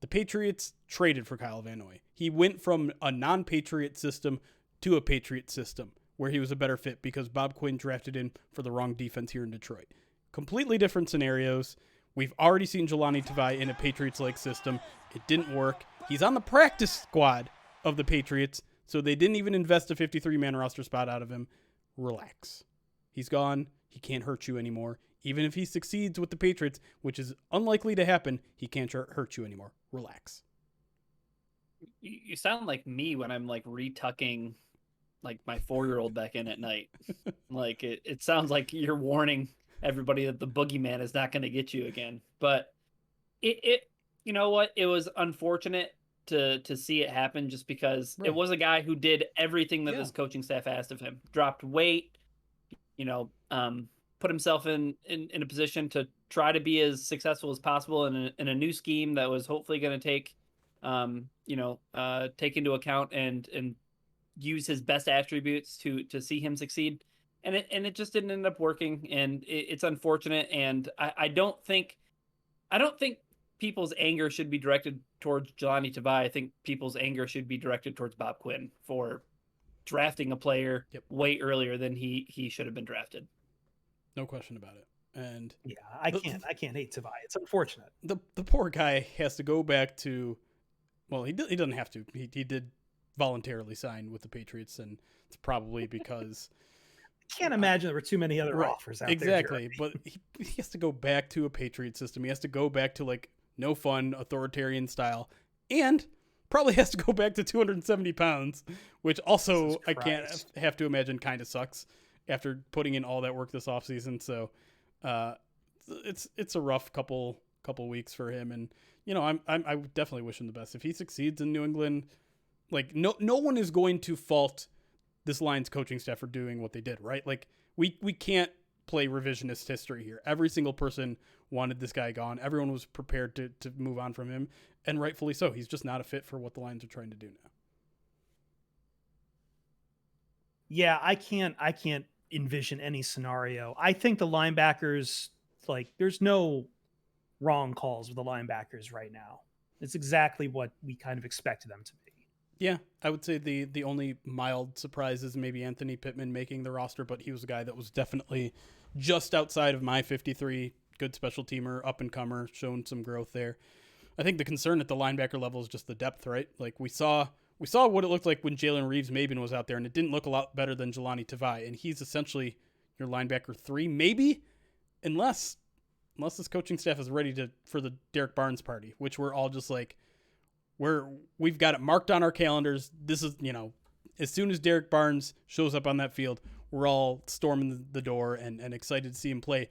the Patriots traded for Kyle Van Noy. He went from a non-Patriot system to a Patriot system where he was a better fit because Bob Quinn drafted in for the wrong defense here in Detroit. Completely different scenarios. We've already seen Jelani Tavai in a Patriots-like system. It didn't work. He's on the practice squad of the Patriots, so they didn't even invest a 53-man roster spot out of him. Relax. He's gone. He can't hurt you anymore. Even if he succeeds with the Patriots, which is unlikely to happen, he can't hurt you anymore. Relax. You sound like me when I'm like retucking like my 4-year-old back in at night. Like it sounds like you're warning everybody that the boogeyman is not going to get you again. But it you know what? It was unfortunate to see it happen just because it was a guy who did everything that this coaching staff asked of him. Dropped weight, put himself in a position to try to be as successful as possible in a new scheme that was hopefully going to take into account and use his best attributes to see him succeed. And it just didn't end up working. And it's unfortunate. And I don't think people's anger should be directed towards Jelani Tavai. I think people's anger should be directed towards Bob Quinn for drafting a player way earlier than he should have been drafted. No question about it. And yeah, I can't hate Tavai. It's unfortunate. The poor guy has to go back to, well, he doesn't have to. He did voluntarily sign with the Patriots, and it's probably because I can't imagine there were too many other offers out there. Exactly, but he has to go back to a Patriot system. He has to go back to like no fun authoritarian style, and probably has to go back to 270 pounds, which also I can't have to imagine kind of sucks after putting in all that work this offseason. So it's a rough couple weeks for him, and I definitely wish him the best. If he succeeds in New England, like no one is going to fault this Lions coaching staff for doing what they did, right? Like we can't play revisionist history here. Every single person wanted this guy gone. Everyone was prepared to move on from him, and rightfully so. He's just not a fit for what the Lions are trying to do now. Yeah, I can't envision any scenario. I think the linebackers, like, there's no wrong calls with the linebackers right now. It's exactly what we kind of expected them to be. Yeah, I would say the only mild surprise is maybe Anthony Pittman making the roster, but he was a guy that was definitely just outside of my 53, good special teamer, up-and-comer, shown some growth there. I think the concern at the linebacker level is just the depth, right? Like, we saw what it looked like when Jalen Reeves-Maybin was out there, and it didn't look a lot better than Jelani Tavai, and he's essentially your linebacker 3, maybe, unless this coaching staff is ready for the Derek Barnes party, which we're all just like, we've got it marked on our calendars. This is, as soon as Derek Barnes shows up on that field, we're all storming the door and excited to see him play.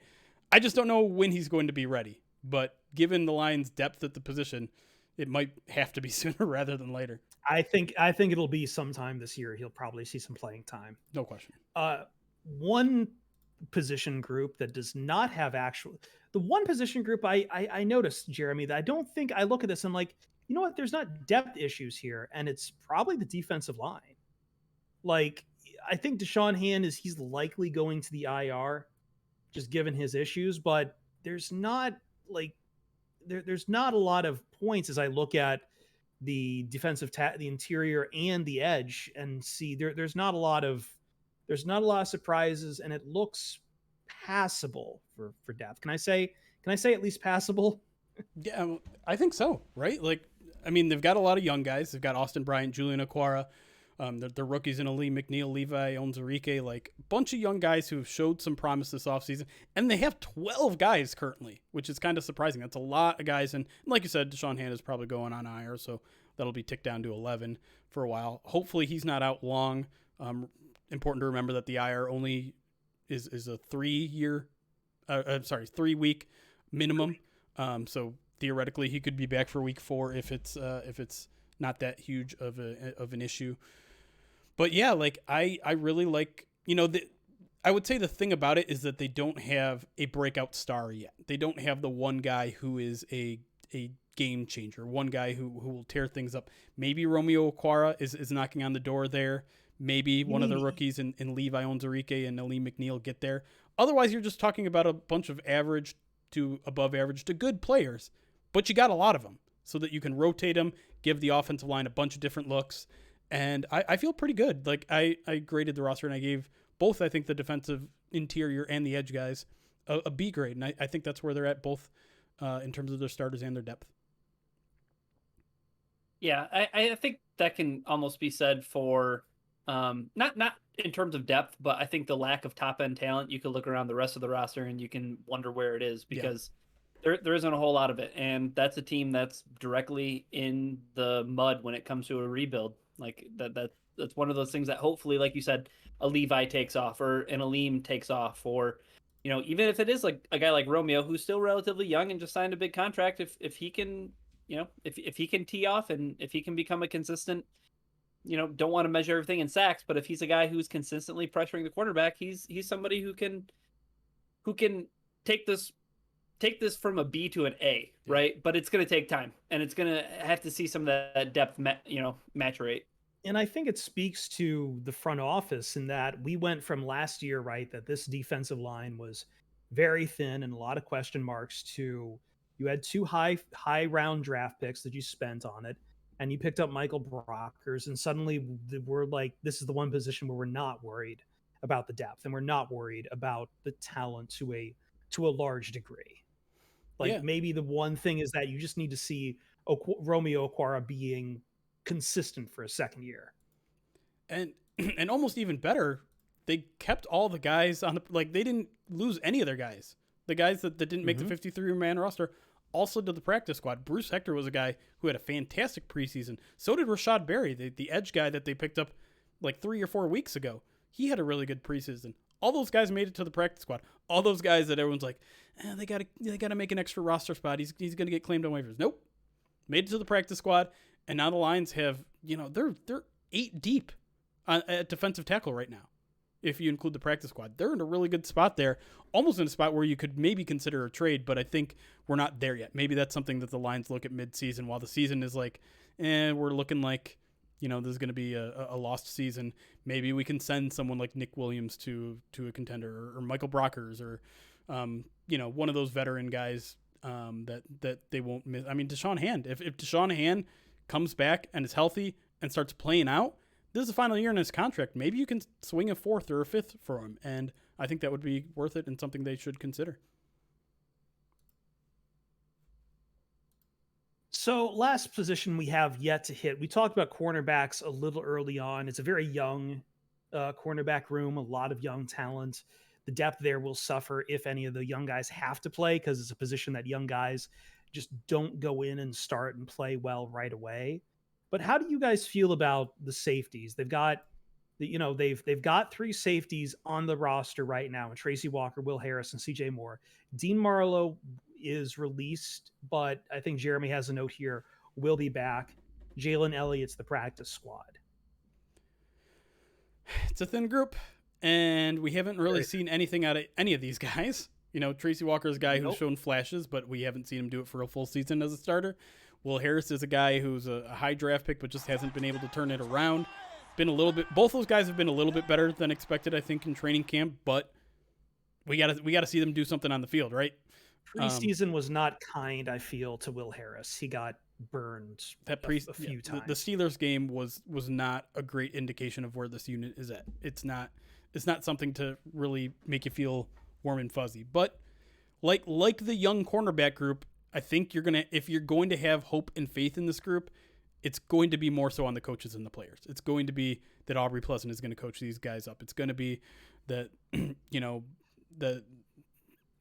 I just don't know when he's going to be ready, but given the Lions' depth at the position, it might have to be sooner rather than later. I think it'll be sometime this year. He'll probably see some playing time. No question. One position group that does not have The one position group I noticed, Jeremy, that I don't think I look at this and like, you know what? There's not depth issues here, and it's probably the defensive line. Like, I think Deshaun Hand he's likely going to the IR, just given his issues, but there's not like there's not a lot of points as I look at the the interior and the edge and see there's not a lot of surprises, and it looks passable for depth. Can I say at least passable? Yeah, I think so, right? Like, I mean, they've got a lot of young guys. They've got Austin Bryant, Julian Aquara, the rookies in Ali McNeil, Levi Onwuzurike, like a bunch of young guys who have showed some promise this offseason. And they have 12 guys currently, which is kind of surprising. That's a lot of guys. And like you said, Deshaun Hand is probably going on IR, so that'll be ticked down to 11 for a while. Hopefully he's not out long. Important to remember that the IR only is a 3 week minimum. So theoretically he could be back for week 4 if it's not that huge of an issue. But yeah, like I really like, I would say the thing about it is that they don't have a breakout star yet. They don't have the one guy who is a game changer, one guy who will tear things up. Maybe Romeo Okwara is knocking on the door there. Maybe one of the rookies in Levi Onwuzurike and Ali McNeil get there. Otherwise, you're just talking about a bunch of average to above average to good players, but you got a lot of them so that you can rotate them, give the offensive line a bunch of different looks. And I feel pretty good. Like I graded the roster and I gave both, I think, the defensive interior and the edge guys a B grade. And I think that's where they're at both in terms of their starters and their depth. Yeah, I think that can almost be said for not in terms of depth, but I think the lack of top end talent. You could look around the rest of the roster and you can wonder where it is because there isn't a whole lot of it, and that's a team that's directly in the mud when it comes to a rebuild. Like that's one of those things that hopefully, like you said, a Levi takes off or an Aleem takes off, or even if it is like a guy like Romeo who's still relatively young and just signed a big contract, if he can if he can tee off and if he can become a consistent, don't want to measure everything in sacks, but if he's a guy who's consistently pressuring the quarterback, he's somebody who can take this from a B to an A, right? But it's going to take time, and it's going to have to see some of that depth, maturate. And I think it speaks to the front office in that we went from last year, right, that this defensive line was very thin and a lot of question marks, to you had 2 high round draft picks that you spent on it, and you picked up Michael Brockers, and suddenly we're like, this is the one position where we're not worried about the depth, and we're not worried about the talent to a large degree. Like maybe the one thing is that you just need to see Romeo Okwara being consistent for a second year. And almost even better, they kept all the guys on they didn't lose any of their guys. The guys that didn't make the 53-man roster also did the practice squad. Bruce Hector was a guy who had a fantastic preseason. So did Rashad Berry, the edge guy that they picked up like 3 or 4 weeks ago. He had a really good preseason. All those guys made it to the practice squad. All those guys that everyone's like, they gotta make an extra roster spot. He's gonna get claimed on waivers. Nope, made it to the practice squad, and now the Lions have they're 8 deep at defensive tackle right now. If you include the practice squad, they're in a really good spot there, almost in a spot where you could maybe consider a trade. But I think we're not there yet. Maybe that's something that the Lions look at midseason, while the season is like, we're looking like this is going to be a lost season. Maybe we can send someone like Nick Williams to a contender, or Michael Brockers, or one of those veteran guys that they won't miss. I mean, Deshaun Hand. If Deshaun Hand comes back and is healthy and starts playing out, this is the final year in his contract. Maybe you can swing a 4th or a 5th for him, and I think that would be worth it and something they should consider. So last position we have yet to hit. We talked about cornerbacks a little early on. It's a very young cornerback room, a lot of young talent. The depth there will suffer if any of the young guys have to play, because it's a position that young guys just don't go in and start and play well right away. But how do you guys feel about the safeties? They've got, they've got 3 safeties on the roster right now, and Tracy Walker, Will Harris, and CJ Moore. Dean Marlowe is released, but I think Jeremy has a note here, will be back. Jalen Elliott's the practice squad. It's a thin group, and we haven't really seen anything out of any of these guys. You know, Tracy Walker is a guy who's Nope. shown flashes, but we haven't seen him do it for a full season as a starter. Will Harris is a guy who's a high draft pick, but just hasn't been able to turn it around. Been a little bit. Both those guys have been a little bit better than expected, I think, in training camp. But we gotta see them do something on the field, right? Preseason was not kind, I feel, to Will Harris. He got burned a few times. The Steelers game was not a great indication of where this unit is at. It's not something to really make you feel warm and fuzzy. But like the young cornerback group, I think if you're going to have hope and faith in this group, it's going to be more so on the coaches and the players. It's going to be that Aubrey Pleasant is going to coach these guys up. It's going to be that the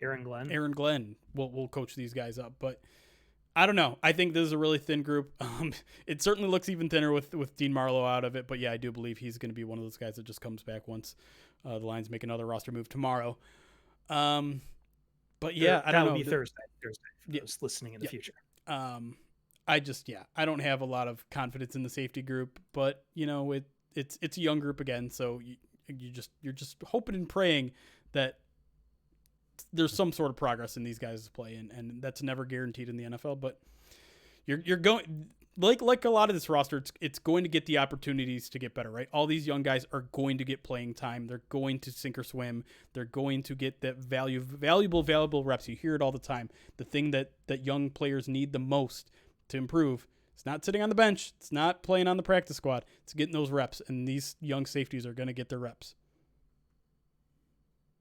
Aaron Glenn will coach these guys up. But I don't know. I think this is a really thin group. It certainly looks even thinner with Dean Marlowe out of it. But yeah, I do believe he's going to be one of those guys that just comes back once the Lions make another roster move tomorrow. But yeah, I don't know. That would be Thursday for those listening in the future. I don't have a lot of confidence in the safety group, but it's a young group again, so you're just hoping and praying that there's some sort of progress in these guys' play, and that's never guaranteed in the NFL. But you're going like a lot of this roster, it's going to get the opportunities to get better, right? All these young guys are going to get playing time. They're going to sink or swim. They're going to get that valuable reps. You hear it all the time. The thing that young players need the most to improve, it's not sitting on the bench. It's not playing on the practice squad. It's getting those reps, and these young safeties are going to get their reps.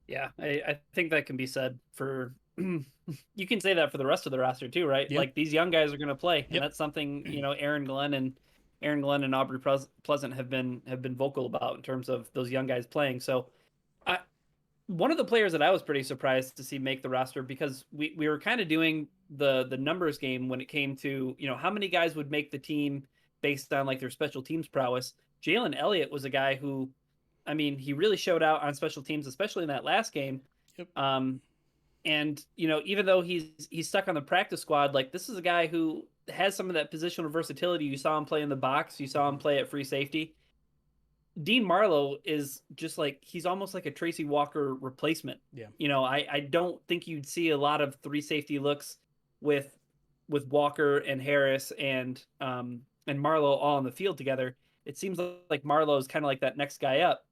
Yeah, I think that can be said for you can say that for the rest of the roster too, right? Yep. Like these young guys are going to play, and Yep. that's something Aaron Glenn and Aubrey Pleasant have been vocal about in terms of those young guys playing. So, one of the players that I was pretty surprised to see make the roster, because we were kind of doing the numbers game when it came to how many guys would make the team based on like their special teams prowess. Jalen Elliott was a guy who, I mean, he really showed out on special teams, especially in that last game. Yep. And even though he's stuck on the practice squad, like this is a guy who has some of that positional versatility. You saw him play in the box. You saw him play at free safety. Dean Marlowe is just like, he's almost like a Tracy Walker replacement. Yeah. I don't think you'd see a lot of three safety looks with Walker and Harris and Marlowe all on the field together. It seems like Marlowe is kind of like that next guy up.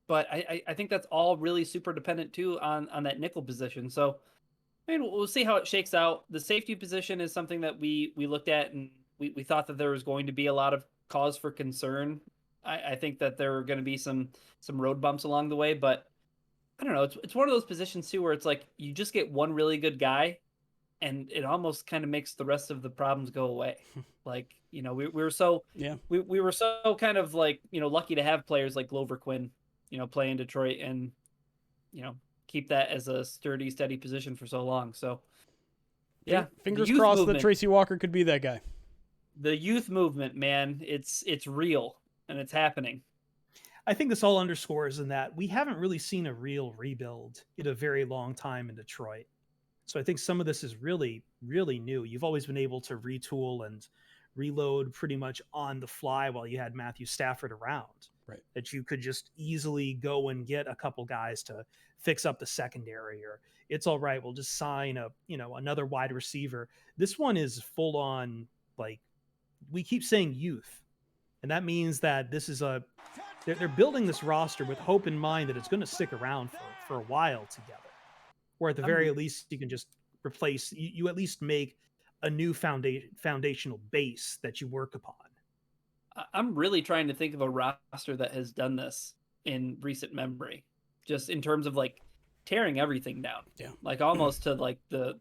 But I think that's all really super dependent too on that nickel position. So I mean, we'll see how it shakes out. The safety position is something that we looked at, and we thought that there was going to be a lot of cause for concern. I think that there are going to be some road bumps along the way, but I don't know. It's one of those positions too where it's like you just get one really good guy, and it almost kind of makes the rest of the problems go away. Like we were so we were so kind of like lucky to have players like Glover Quinn play in Detroit and, keep that as a sturdy, steady position for so long. So, yeah. Fingers crossed that Tracy Walker could be that guy. The youth movement, man, it's real and it's happening. I think this all underscores in that we haven't really seen a real rebuild in a very long time in Detroit. So I think some of this is really, really new. You've always been able to retool and reload pretty much on the fly while you had Matthew Stafford around. Right. That you could just easily go and get a couple guys to fix up the secondary, or it's all right, we'll just sign another wide receiver. This one is full on, like, we keep saying youth, and that means that this is they're building this roster with hope in mind that it's going to stick around for a while together, or at the very least you can just replace, you at least make a new foundational base that you work upon. I'm really trying to think of a roster that has done this in recent memory, just in terms of like tearing everything down. Yeah. Like almost to like the,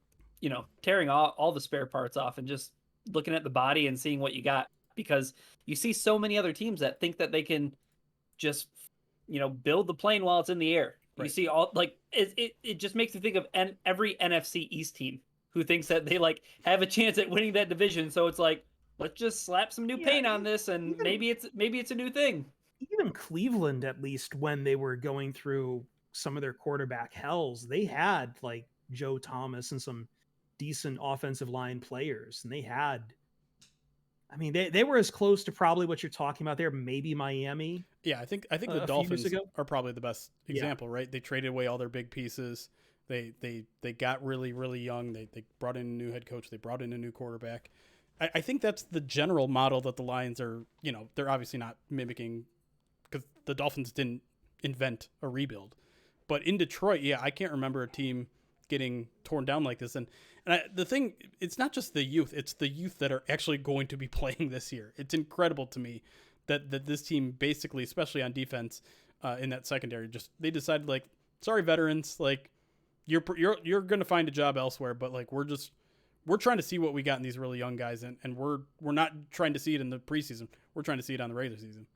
tearing all the spare parts off and just looking at the body and seeing what you got, because you see so many other teams that think that they can just, build the plane while it's in the air. Right. You see all like it just makes me think of every NFC East team who thinks that they like have a chance at winning that division. So it's like, let's just slap some new paint on this, and maybe it's a new thing. Even Cleveland, at least when they were going through some of their quarterback hells, they had like Joe Thomas and some decent offensive line players, and they were as close to probably what you're talking about there, maybe Miami. Yeah, I think the Dolphins are probably the best example, right? They traded away all their big pieces. They got really, really young. They brought in a new head coach. They brought in a new quarterback. I think that's the general model that the Lions are, they're obviously not mimicking, because the Dolphins didn't invent a rebuild. But in Detroit, yeah, I can't remember a team getting torn down like this. The thing, it's not just the youth, it's the youth that are actually going to be playing this year. It's incredible to me that this team basically, especially on defense, in that secondary, just they decided, like, sorry, veterans, like, you're going to find a job elsewhere, but like we're trying to see what we got in these really young guys, and we're not trying to see it in the preseason. We're trying to see it on the regular season.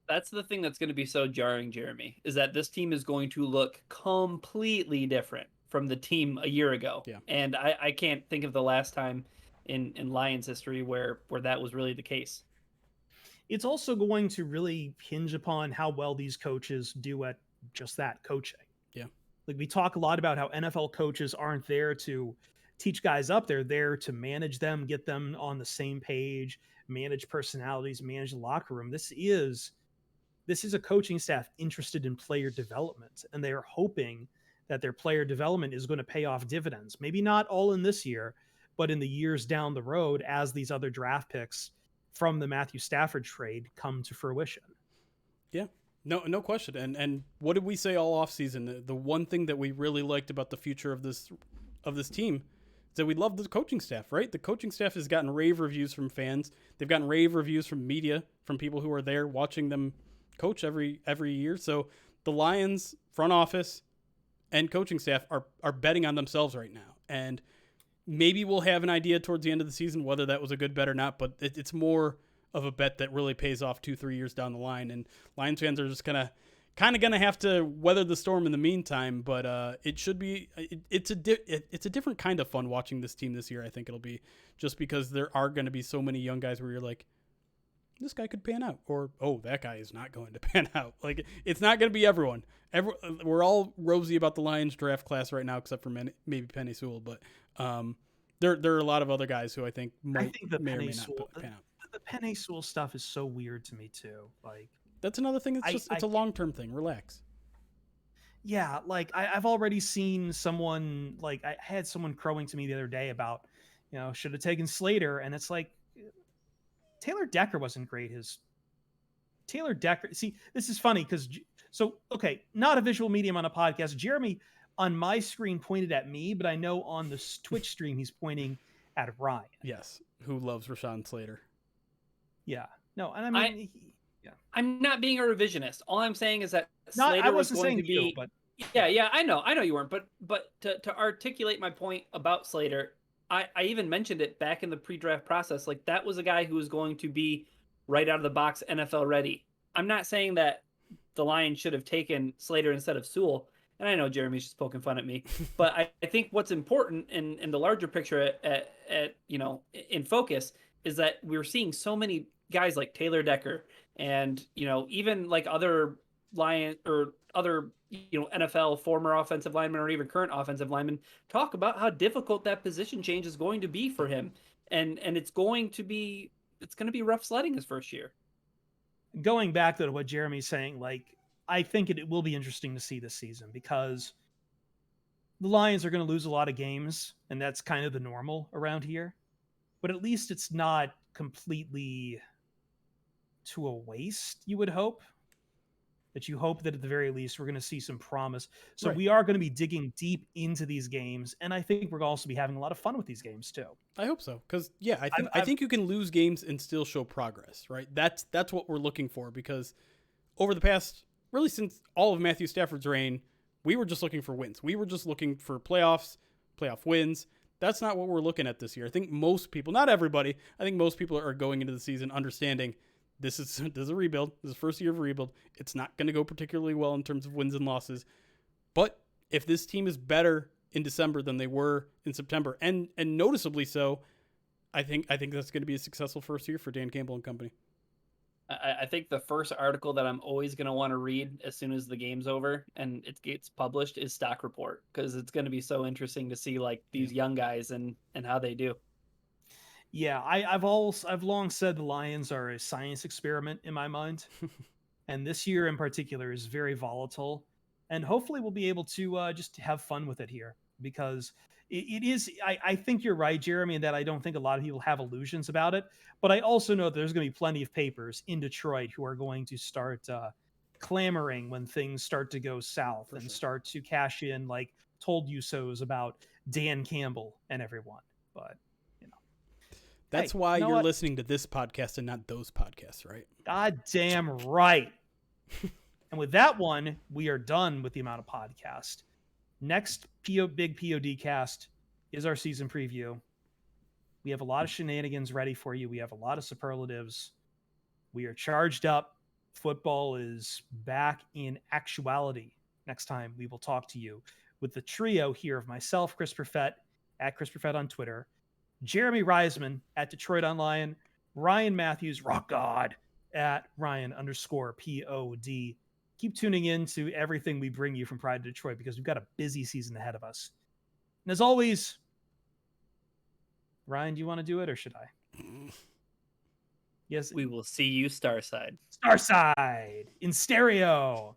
That's the thing that's going to be so jarring, Jeremy, is that this team is going to look completely different from the team a year ago. Yeah. And I can't think of the last time in Lions history where that was really the case. It's also going to really hinge upon how well these coaches do at just that, coaching. Yeah. Like, we talk a lot about how NFL coaches aren't there to teach guys up. They're there to manage them, get them on the same page, manage personalities, manage the locker room. This is a coaching staff interested in player development, and they are hoping that their player development is going to pay off dividends. Maybe not all in this year, but in the years down the road as these other draft picks from the Matthew Stafford trade come to fruition. Yeah, no question. And what did we say all offseason? The one thing that we really liked about the future of this team is that we love the coaching staff, right? The coaching staff has gotten rave reviews from fans. They've gotten rave reviews from media, from people who are there watching them coach every year. So the Lions front office and coaching staff are betting on themselves right now. And maybe we'll have an idea towards the end of the season whether that was a good bet or not, but it's more of a bet that really pays off 2-3 years down the line. And Lions fans are just kind of going to have to weather the storm in the meantime, but it should be it's a different kind of fun watching this team this year. I think it'll be, just because there are going to be so many young guys where you're like, this guy could pan out, or, oh, that guy is not going to pan out. Like, it's not going to be everyone. We're all rosy about the Lions draft class right now, except for maybe Penei Sewell, but there are a lot of other guys who I think may or may not pan out. The Penei Sewell stuff is so weird to me too. Like, that's another thing. It's a long-term thing. Relax. Yeah, like I've already seen someone, like, I had someone crowing to me the other day about, should have taken Slater, and it's like, Taylor Decker wasn't great. Taylor Decker. See, this is funny because, okay, not a visual medium on a podcast. Jeremy on my screen pointed at me, but I know on the Twitch stream he's pointing at Ryan. Yes, who loves Rashawn Slater. Yeah. No, and I mean, I'm not being a revisionist. All I'm saying is that Slater was going to be. but yeah, I know you weren't, but to articulate my point about Slater, I even mentioned it back in the pre-draft process. Like, that was a guy who was going to be right out of the box NFL ready. I'm not saying that the Lions should have taken Slater instead of Sewell. And I know Jeremy's just poking fun at me, but I think what's important in the larger picture in focus is that we're seeing so many guys like Taylor Decker and, even like other Lion or other, NFL former offensive linemen or even current offensive linemen talk about how difficult that position change is going to be for him. And it's going to be rough sledding his first year. Going back to what Jeremy's saying, like, I think it will be interesting to see this season, because the Lions are going to lose a lot of games, and that's kind of the normal around here. But at least it's not completely to a waste, you would hope. That you hope that at the very least we're going to see some promise. So right. We are going to be digging deep into these games, and I think we're going to also be having a lot of fun with these games too. I hope so, because I think you can lose games and still show progress, right? That's what we're looking for, because over the past, really since all of Matthew Stafford's reign, we were just looking for wins. We were just looking for playoff wins. That's not what we're looking at this year. I think most people, not everybody, I think most people are going into the season understanding this is a rebuild. This is the first year of a rebuild. It's not going to go particularly well in terms of wins and losses. But if this team is better in December than they were in September, and noticeably so, I think that's going to be a successful first year for Dan Campbell and company. I think the first article that I'm always going to want to read as soon as the game's over and it gets published is Stock Report, because it's going to be so interesting to see like these young guys and how they do. Yeah, I've long said the Lions are a science experiment in my mind. And this year in particular is very volatile. and hopefully we'll be able to just have fun with it here, because it is. I think you're right, Jeremy, in that I don't think a lot of people have illusions about it, but I also know that there's going to be plenty of papers in Detroit who are going to start clamoring when things start to go south and start to cash in like told you so's about Dan Campbell and everyone. But that's hey, why you know you're what? listening to this podcast and not those podcasts, right? God damn right. And with that one, we are done with the amount of podcast. Next big POD cast is our season preview. We have a lot of shenanigans ready for you. We have a lot of superlatives. We are charged up. Football is back in actuality. Next time we will talk to you with the trio here of myself, Chris Perfett, at Chris Perfett on Twitter, Jeremy Reisman at Detroit Online, Ryan Matthews, Rock God, at Ryan_POD. Keep tuning in to everything we bring you from Pride of Detroit, because we've got a busy season ahead of us. And as always, Ryan, do you want to do it or should I? Yes. We will see you Starside. Starside in stereo.